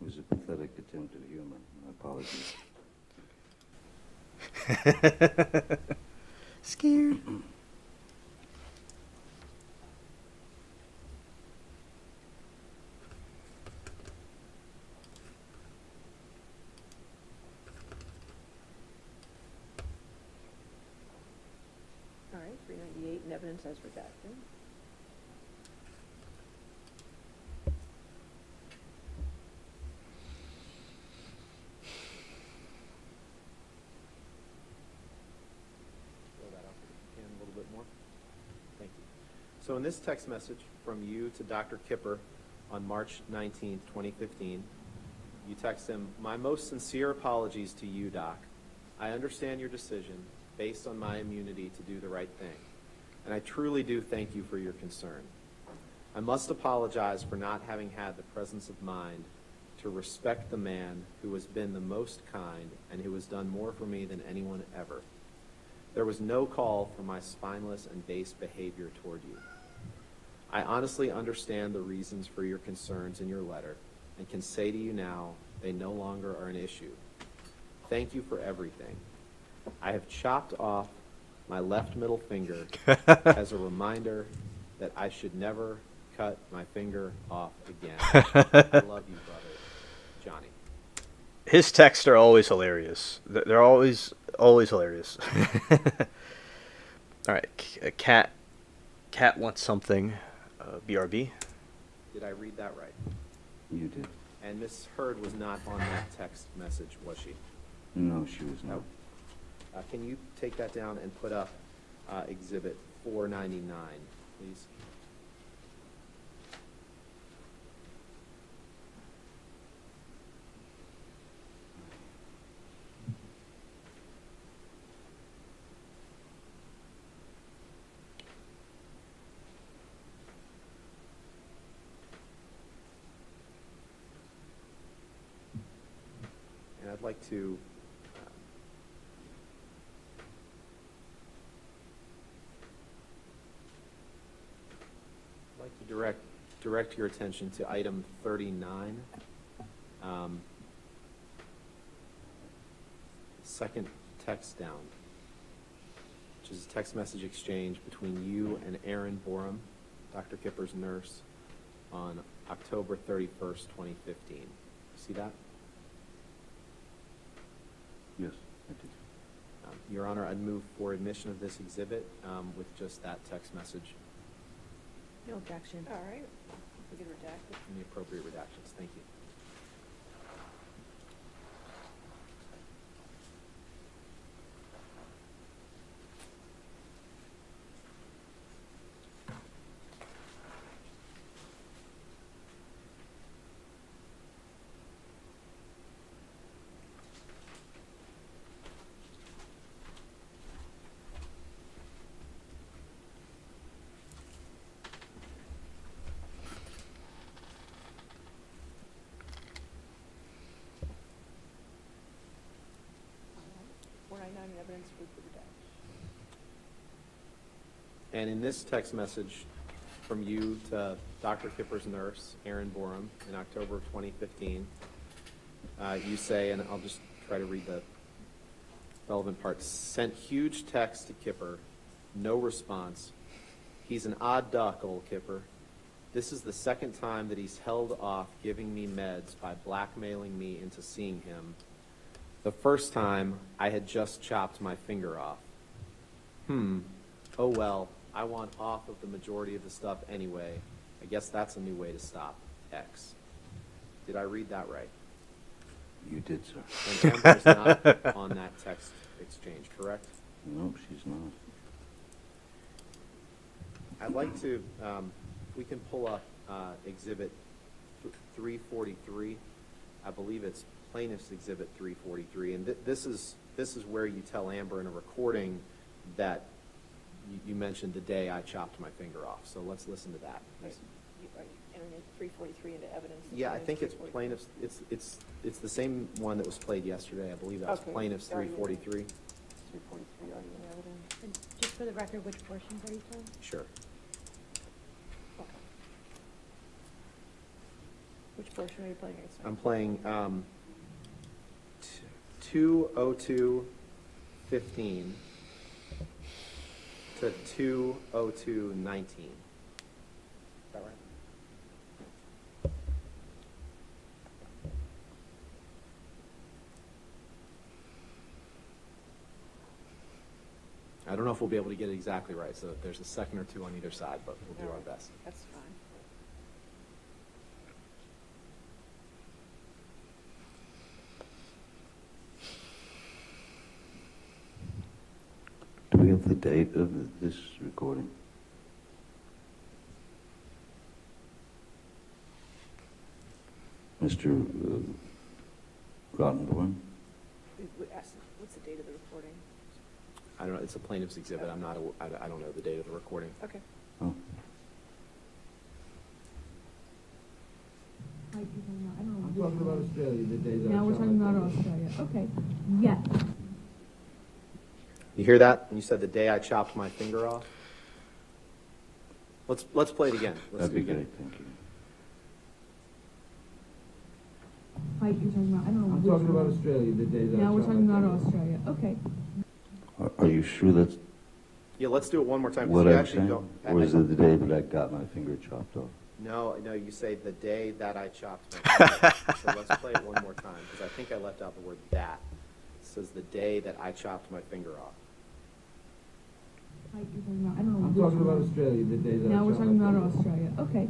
It was a pathetic attempt at humor. My apologies. Scared. All right, 398 in evidence as redacted. Throw that up if you can a little bit more. Thank you. So in this text message from you to Dr. Kipper on March 19th, 2015, you text him, "My most sincere apologies to you, Doc. I understand your decision based on my immunity to do the right thing, and I truly do thank you for your concern. I must apologize for not having had the presence of mind to respect the man who has been the most kind and who has done more for me than anyone ever. There was no call for my spineless and base behavior toward you. I honestly understand the reasons for your concerns in your letter and can say to you now they no longer are an issue. Thank you for everything. I have chopped off my left middle finger as a reminder that I should never cut my finger off again. I love you, brother. Johnny." His texts are always hilarious. They're always hilarious. All right, Cat wants something. BRB. Did I read that right? You did. And Miss Hurd was not on that text message, was she? No, she was not. No. Can you take that down and put up Exhibit 499, please? And I'd like to direct your attention to item 39. Second text down, which is a text message exchange between you and Erin Borum, Dr. Kipper's nurse, on October 31st, 2015. See that? Yes, I did. Your Honor, I'd move for admission of this exhibit with just that text message No objection. All right, we can redact it. and the appropriate redactions. Thank you. wait for the dash. And in this text message from you to Dr. Kipper's nurse, Erin Borum, in October of 2015, you say, and I'll just try to read the relevant part, sent huge text to Kipper, no response. He's an odd duck, old Kipper. This is the second time that he's held off giving me meds by blackmailing me into seeing him. The first time, I had just chopped my finger off. Oh well, I want off of the majority of the stuff anyway. I guess that's a new way to stop. X. Did I read that right? You did, sir. And Amber's not on that text exchange, correct? No, she's not. I'd like to, we can pull up Exhibit 343. I believe it's Plaintiff's Exhibit 343. And this is where you tell Amber in a recording that you mentioned the day I chopped my finger off. So let's listen to that. Are you entering in 343 into evidence? Yeah, I think it's plaintiff's, it's the same one that was played yesterday. I believe that's Okay. Plaintiff's 343. 343 already in evidence. And just for the record, which portions are you playing? Sure. Okay. Which portion are you playing? I'm playing 2:02:15 to 2:02:19. Is that right? I don't know if we'll be able to get it exactly right, so there's a second or two on either side, but we'll do our best. That's fine. Do we have the date of this recording? Mr. Rottenborn? What's the date of the recording? I don't know, it's a plaintiff's exhibit. I don't know the date of the recording. Okay. Oh. I'm talking about Australia, the day that I Now we're shot talking my about finger. Australia. Okay. Yes. You hear that? And you said the day I chopped my finger off? Let's play it again. Let's That'd do be it again. great, thank you. Fight you're talking about. I don't know. I'm which talking about one. Australia, the day that I Now we're shot talking my about finger. Australia. Okay. Are you sure that's Yeah, let's do it one more time. 'cause what you I'm actually saying? don't- Or is it the day that I got my finger chopped off? No, you say the day that I chopped my finger off. So let's play it one more time, because I think I left out the word that. It says the day that I chopped my finger off. Fight you're talking about. I don't know. I'm which talking about one. Australia, the day that I Now we're shot talking my about finger. Australia. Okay.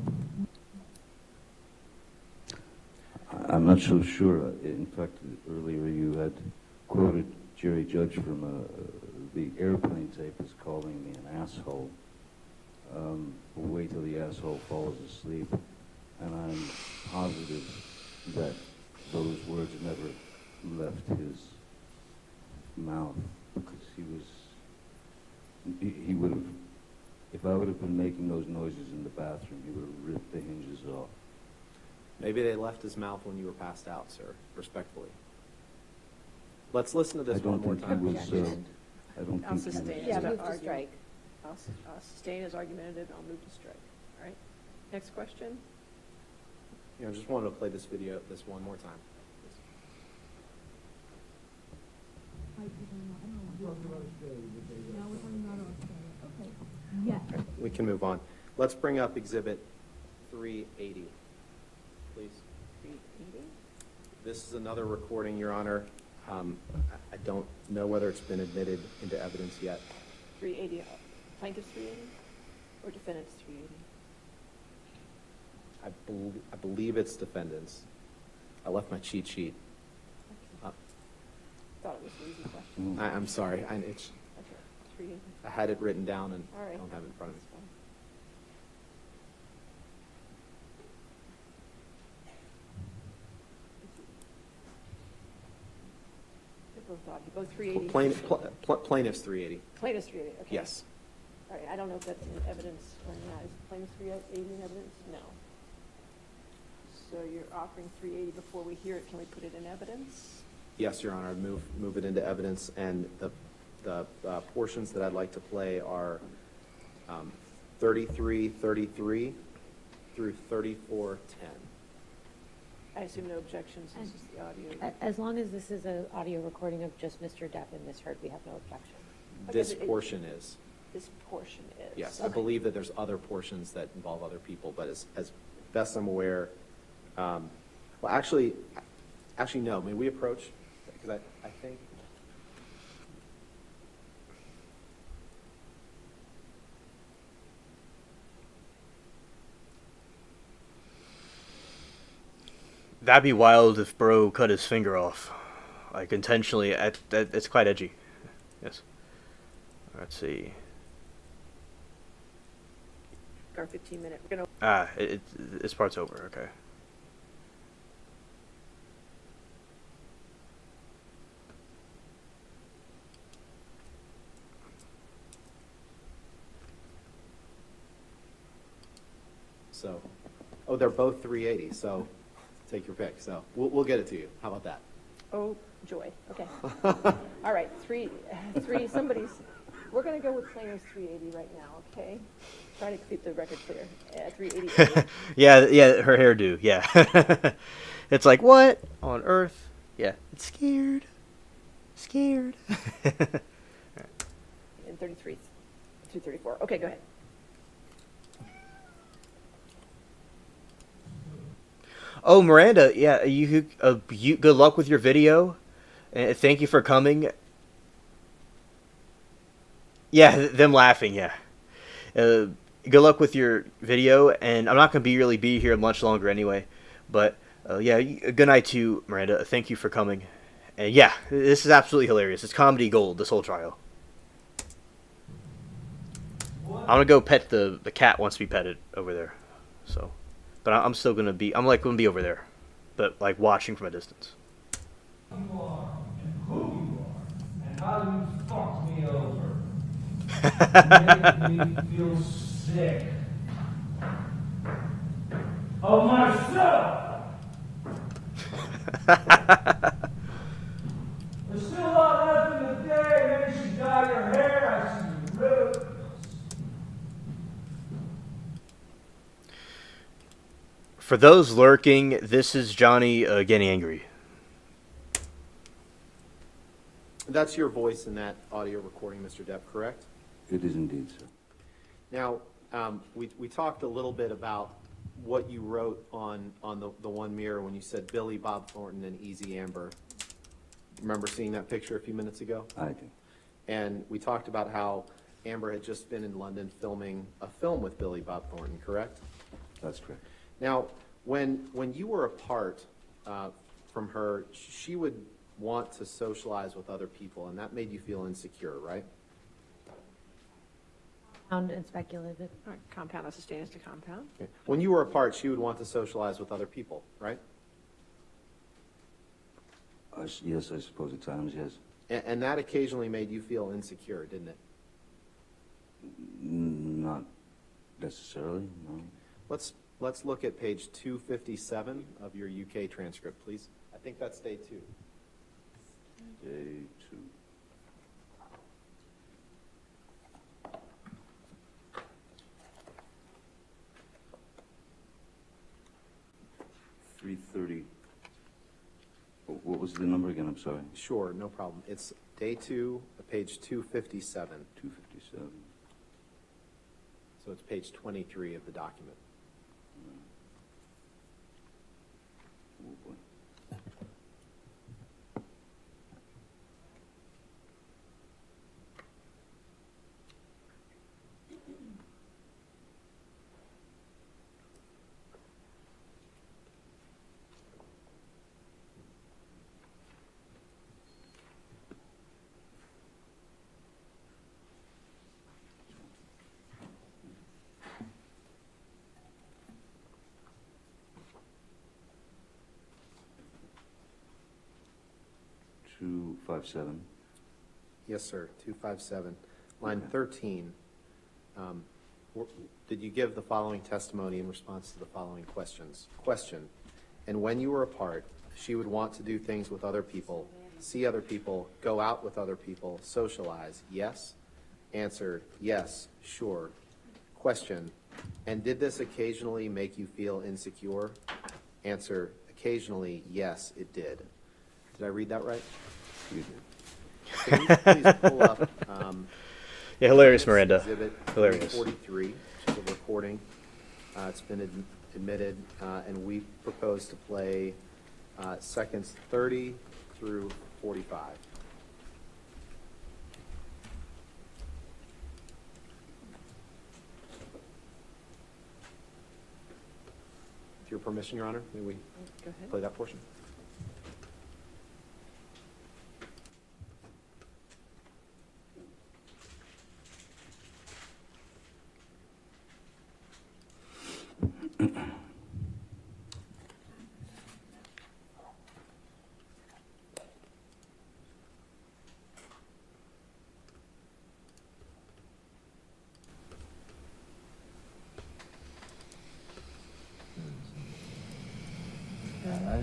I'm not so sure. In fact, earlier you had quoted Jerry Judge from the airplane tape as calling me an asshole. We'll wait till the asshole falls asleep. And I'm positive that those words never left his mouth, because he would have, if I would have been making those noises in the bathroom, he would have ripped the hinges off. Maybe they left his mouth when you were passed out, sir, respectfully. Let's listen to I this one don't more think he time. was, Objection. I don't I'll think he sustain was. it. Yeah, to move to argue. strike. I'll sustain as argumentative, and I'll move to strike. All right? Next question? You know, just wanted to play this video, this one more time. Fight you're talking about. I don't know. I'm talking about Australia, the day that I Now we're shot talking my about finger. Australia. Okay. Yes. Okay, we can move on. Let's bring up Exhibit 380, please. 380? This is another recording, Your Honor. I don't know whether it's been admitted into evidence yet. 380, plaintiff's 380? Or defendant's 380? I believe it's defendants. I left my cheat sheet. Thought it was an easy question. I'm sorry. Okay, 380. I had it written down and All right. I don't have it in front of me. That's fine. They're both odd. Both 380. Plaintiff's 380. Plaintiff's 380, okay. Yes. All right, I don't know if that's in evidence or not. Is plaintiff's 380 in evidence? No. So you're offering 380 before we hear it. Can we put it in evidence? Yes, Your Honor. I'd move it into evidence, and the The portions that I'd like to play are 33:33 through 34:10. I assume no objections, this is the audio. As long as this is an audio recording of just Mr. Depp and Ms. Heard, we have no objection. Okay, This but portion is. This portion is. Yes, I Okay. believe that there's other portions that involve other people, but as best I'm aware, well, actually, no, may we approach? Because I think. That'd be wild if Bro cut his finger off, like intentionally. It's quite edgy. Yes. Let's see. Our 15-minute, we're gonna, This part's over. Okay. So, oh, they're both 380, so take your pick. So we'll get it to you. How about that? oh, joy, okay. All right, three, somebody's, we're gonna go with plaintiff's 380 right now, okay? Try to keep the record clear. 380. Yeah, her hairdo. Yeah. It's like, what on earth? Yeah, it's scared. Scared. And 33 through 34. Okay, go ahead. Oh, Miranda, yeah, you good luck with your video. And thank you for coming. Yeah, them laughing, yeah. Good luck with your video, and I'm not going to really be here much longer anyway. But, yeah, good night to you, Miranda. Thank you for coming. And, yeah, this is absolutely hilarious. It's comedy gold, this whole trial. I'm going to go pet the cat wants to be petted over there. So, but I'm still going to be, I'm like going to be over there. But, like, watching from a distance. You are, and who you are, and how you fucked me over. You make me feel sick. Of myself! There's still a lot left in the day, maybe you should dye your hair, I see your ribs. For those lurking, this is Johnny getting angry. That's your voice in that audio recording, Mr. Depp, correct? It is indeed, sir. Now, we talked a little bit about what you wrote on the one mirror when you said Billy Bob Thornton and Easy Amber. Remember seeing that picture a few minutes ago? I do. And we talked about how Amber had just been in London filming a film with Billy Bob Thornton, correct? That's correct. Now, when you were apart from her, she would want to socialize with other people, and that made you feel insecure, right? And speculative. All right, compound, that's a stands to compound. Okay. When you were apart, she would want to socialize with other people, right? Yes, I suppose at times, yes. And that occasionally made you feel insecure, didn't it? Not necessarily, no. Let's look at page 257 of your UK transcript, please. I think that's day 2. Day 2. $330. What was the number again? I'm sorry. Sure, no problem. It's day 2, page 257. 257. So it's page 23 of the document. Oh, boy. Two, 5, 7. Yes, sir, 257. Line Okay. 13. Did you give the following testimony in response to the following questions? Question, and when you were apart, she would want to do things with other people, see other people, go out with other people, socialize? Yes. Answer, yes, sure. Question, and did this occasionally make you feel insecure? Answer, occasionally, yes, it did. Did I read that right? You did. Can you please pull up, Yeah, hilarious, Witness Miranda. Exhibit Hilarious. 43, which is a recording. It's been admitted, and we propose to play seconds 30 through 45. With your permission, Your Honor, may we Go ahead. play that portion?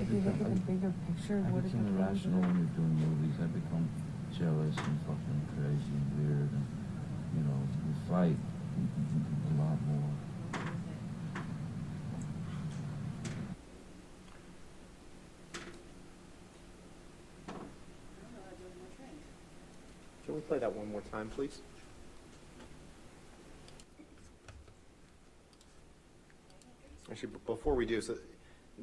If you look at the bigger picture, I what is become irrational when you're doing movies. I become jealous and fucking crazy and weird, and you know, we fight a lot more. Can we play that one more time, please? Actually, before we do, so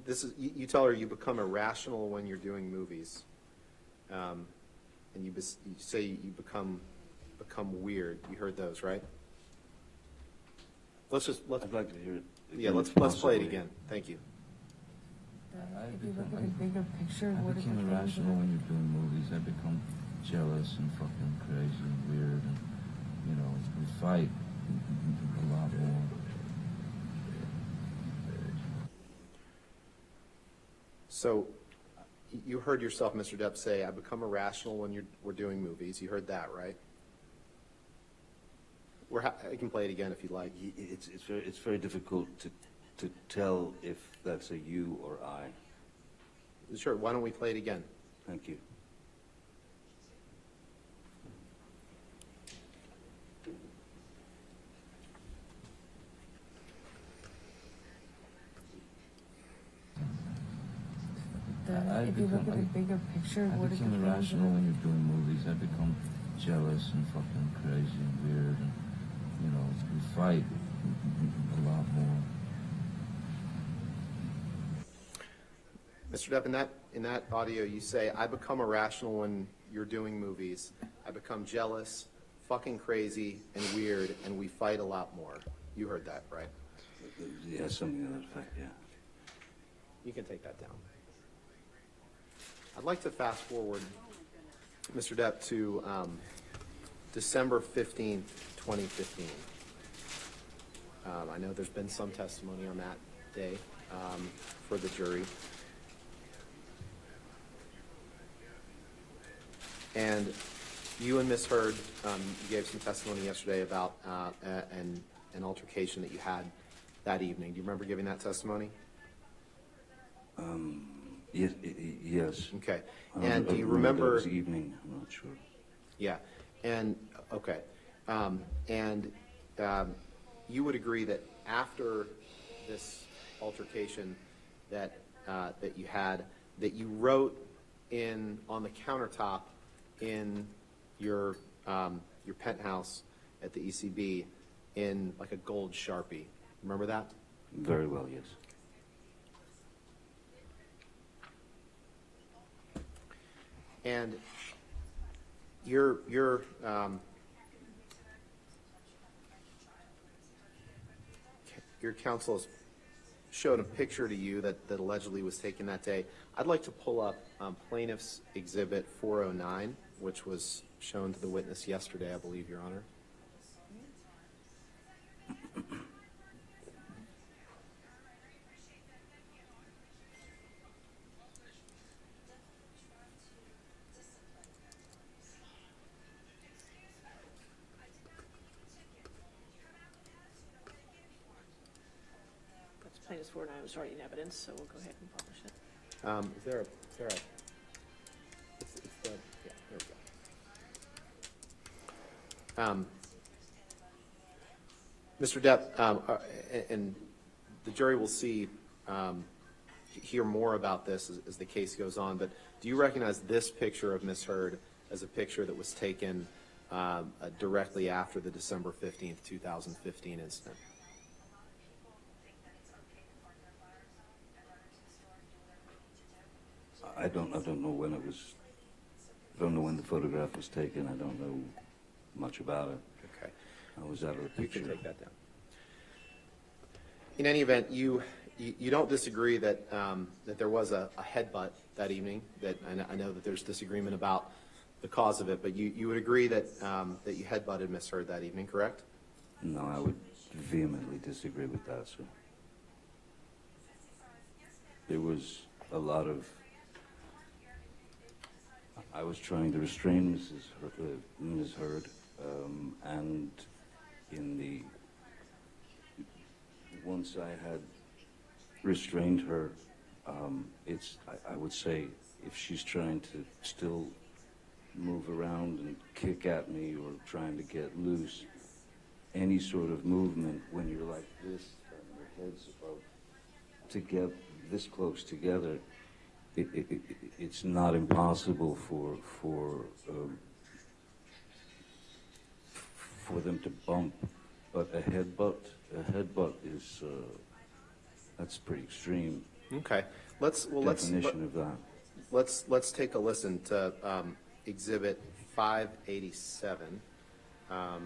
this is, you tell her you become irrational when you're doing movies. And you say you become weird. You heard those, right? Let's I'd like to hear it. yeah, again, let's if play it possible. again. Thank you. If you look at the bigger picture, I what is become irrational when you're doing movies. I become jealous and fucking crazy and weird, and you know, we fight a lot more. So you heard yourself, Mr. Depp, say, I become irrational when we're doing movies. You heard that, right? I can play it again if you'd like. It's very difficult to tell if that's a you or I. Sure, why don't we play it again? Thank you. If you look at the bigger picture, I what is become irrational when you're doing movies. I become jealous and fucking crazy and weird, and you know, we fight a lot more. Mr. Depp, in that audio, you say, I become irrational when you're doing movies. I become jealous, fucking crazy, and weird, and we fight a lot more. You heard that, right? Yeah, something to that effect, yeah. You can take that down. I'd like to fast forward, Mr. Depp, to December 15th, 2015. I know there's been some testimony on that day for the jury. And you and Ms. Heard, you gave some testimony yesterday about an altercation that you had that evening. Do you remember giving that testimony? Yes. Okay. I And do you that remember? was evening, I'm not sure. Yeah. And, okay. You would agree that after this altercation that you had, that you wrote on the countertop in your penthouse at the ECB in like a gold Sharpie. Remember that? Very well, yes. And your counsel has showed a picture to you that allegedly was taken that day. I'd like to pull up Plaintiff's Exhibit 409, which was shown to the witness yesterday, I believe, Your Honor. That's plaintiff's 409 was already in evidence, so we'll go ahead and publish it. Is there a it's the Mr. Depp, and the jury will hear more about this as the case goes on, but do you recognize this picture of Ms. Heard as a picture that was taken directly after the December 15th, 2015 incident? I don't know when it was. I don't know when the photograph was taken. I don't know much about it. Okay. I was out of the You picture. can take that down. In any event, you don't disagree that that there was a headbutt that evening. That I know that there's disagreement about the cause of it, but you would agree that that you headbutted Miss Heard that evening, correct? No, I would vehemently disagree with that, sir. There was a lot of. I was trying to restrain Ms. Heard, and once I had restrained her, I would say if she's trying to still move around and kick at me or trying to get loose, any sort of movement when you're like this and your heads are together, this close together, it's not impossible for them to bump, but a headbutt is that's pretty extreme. Okay. Definition of that. Let's take a listen to Exhibit 587. I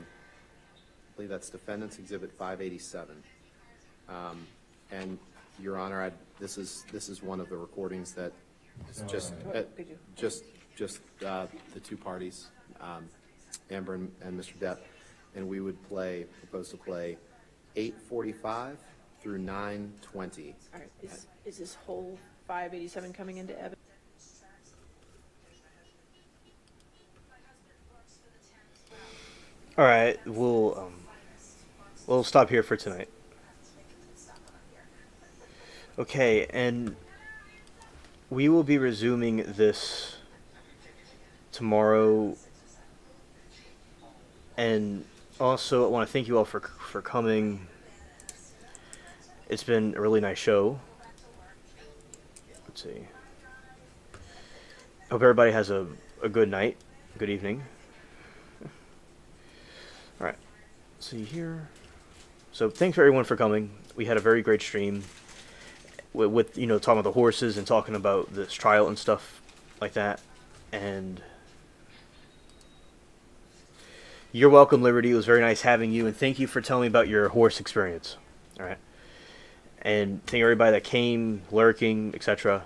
believe that's Defendant's Exhibit 587. And Your Honor, this is one of the recordings that is just the two parties, Amber and Mr. Depp, and we would propose to play 8:45 through 9:20. All right, is this whole 587 coming into evidence? All right, we'll stop here for tonight. Okay, and we will be resuming this tomorrow. And also, I want to thank you all for coming. It's been a really nice show. Let's see. Hope everybody has a good night, good evening. All right, see here. So thanks for everyone for coming. We had a very great stream with talking about the horses and talking about this trial and stuff like that. And you're welcome, Liberty. It was very nice having you, and thank you for telling me about your horse experience. All right, and thank everybody that came, lurking, etc.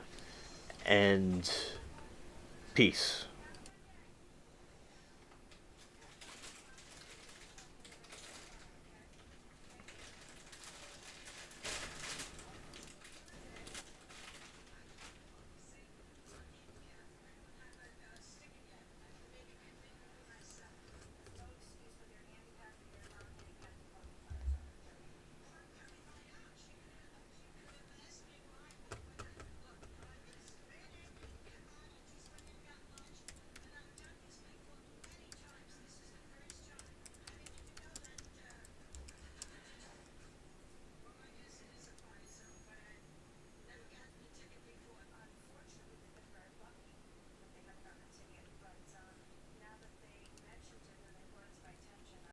And peace.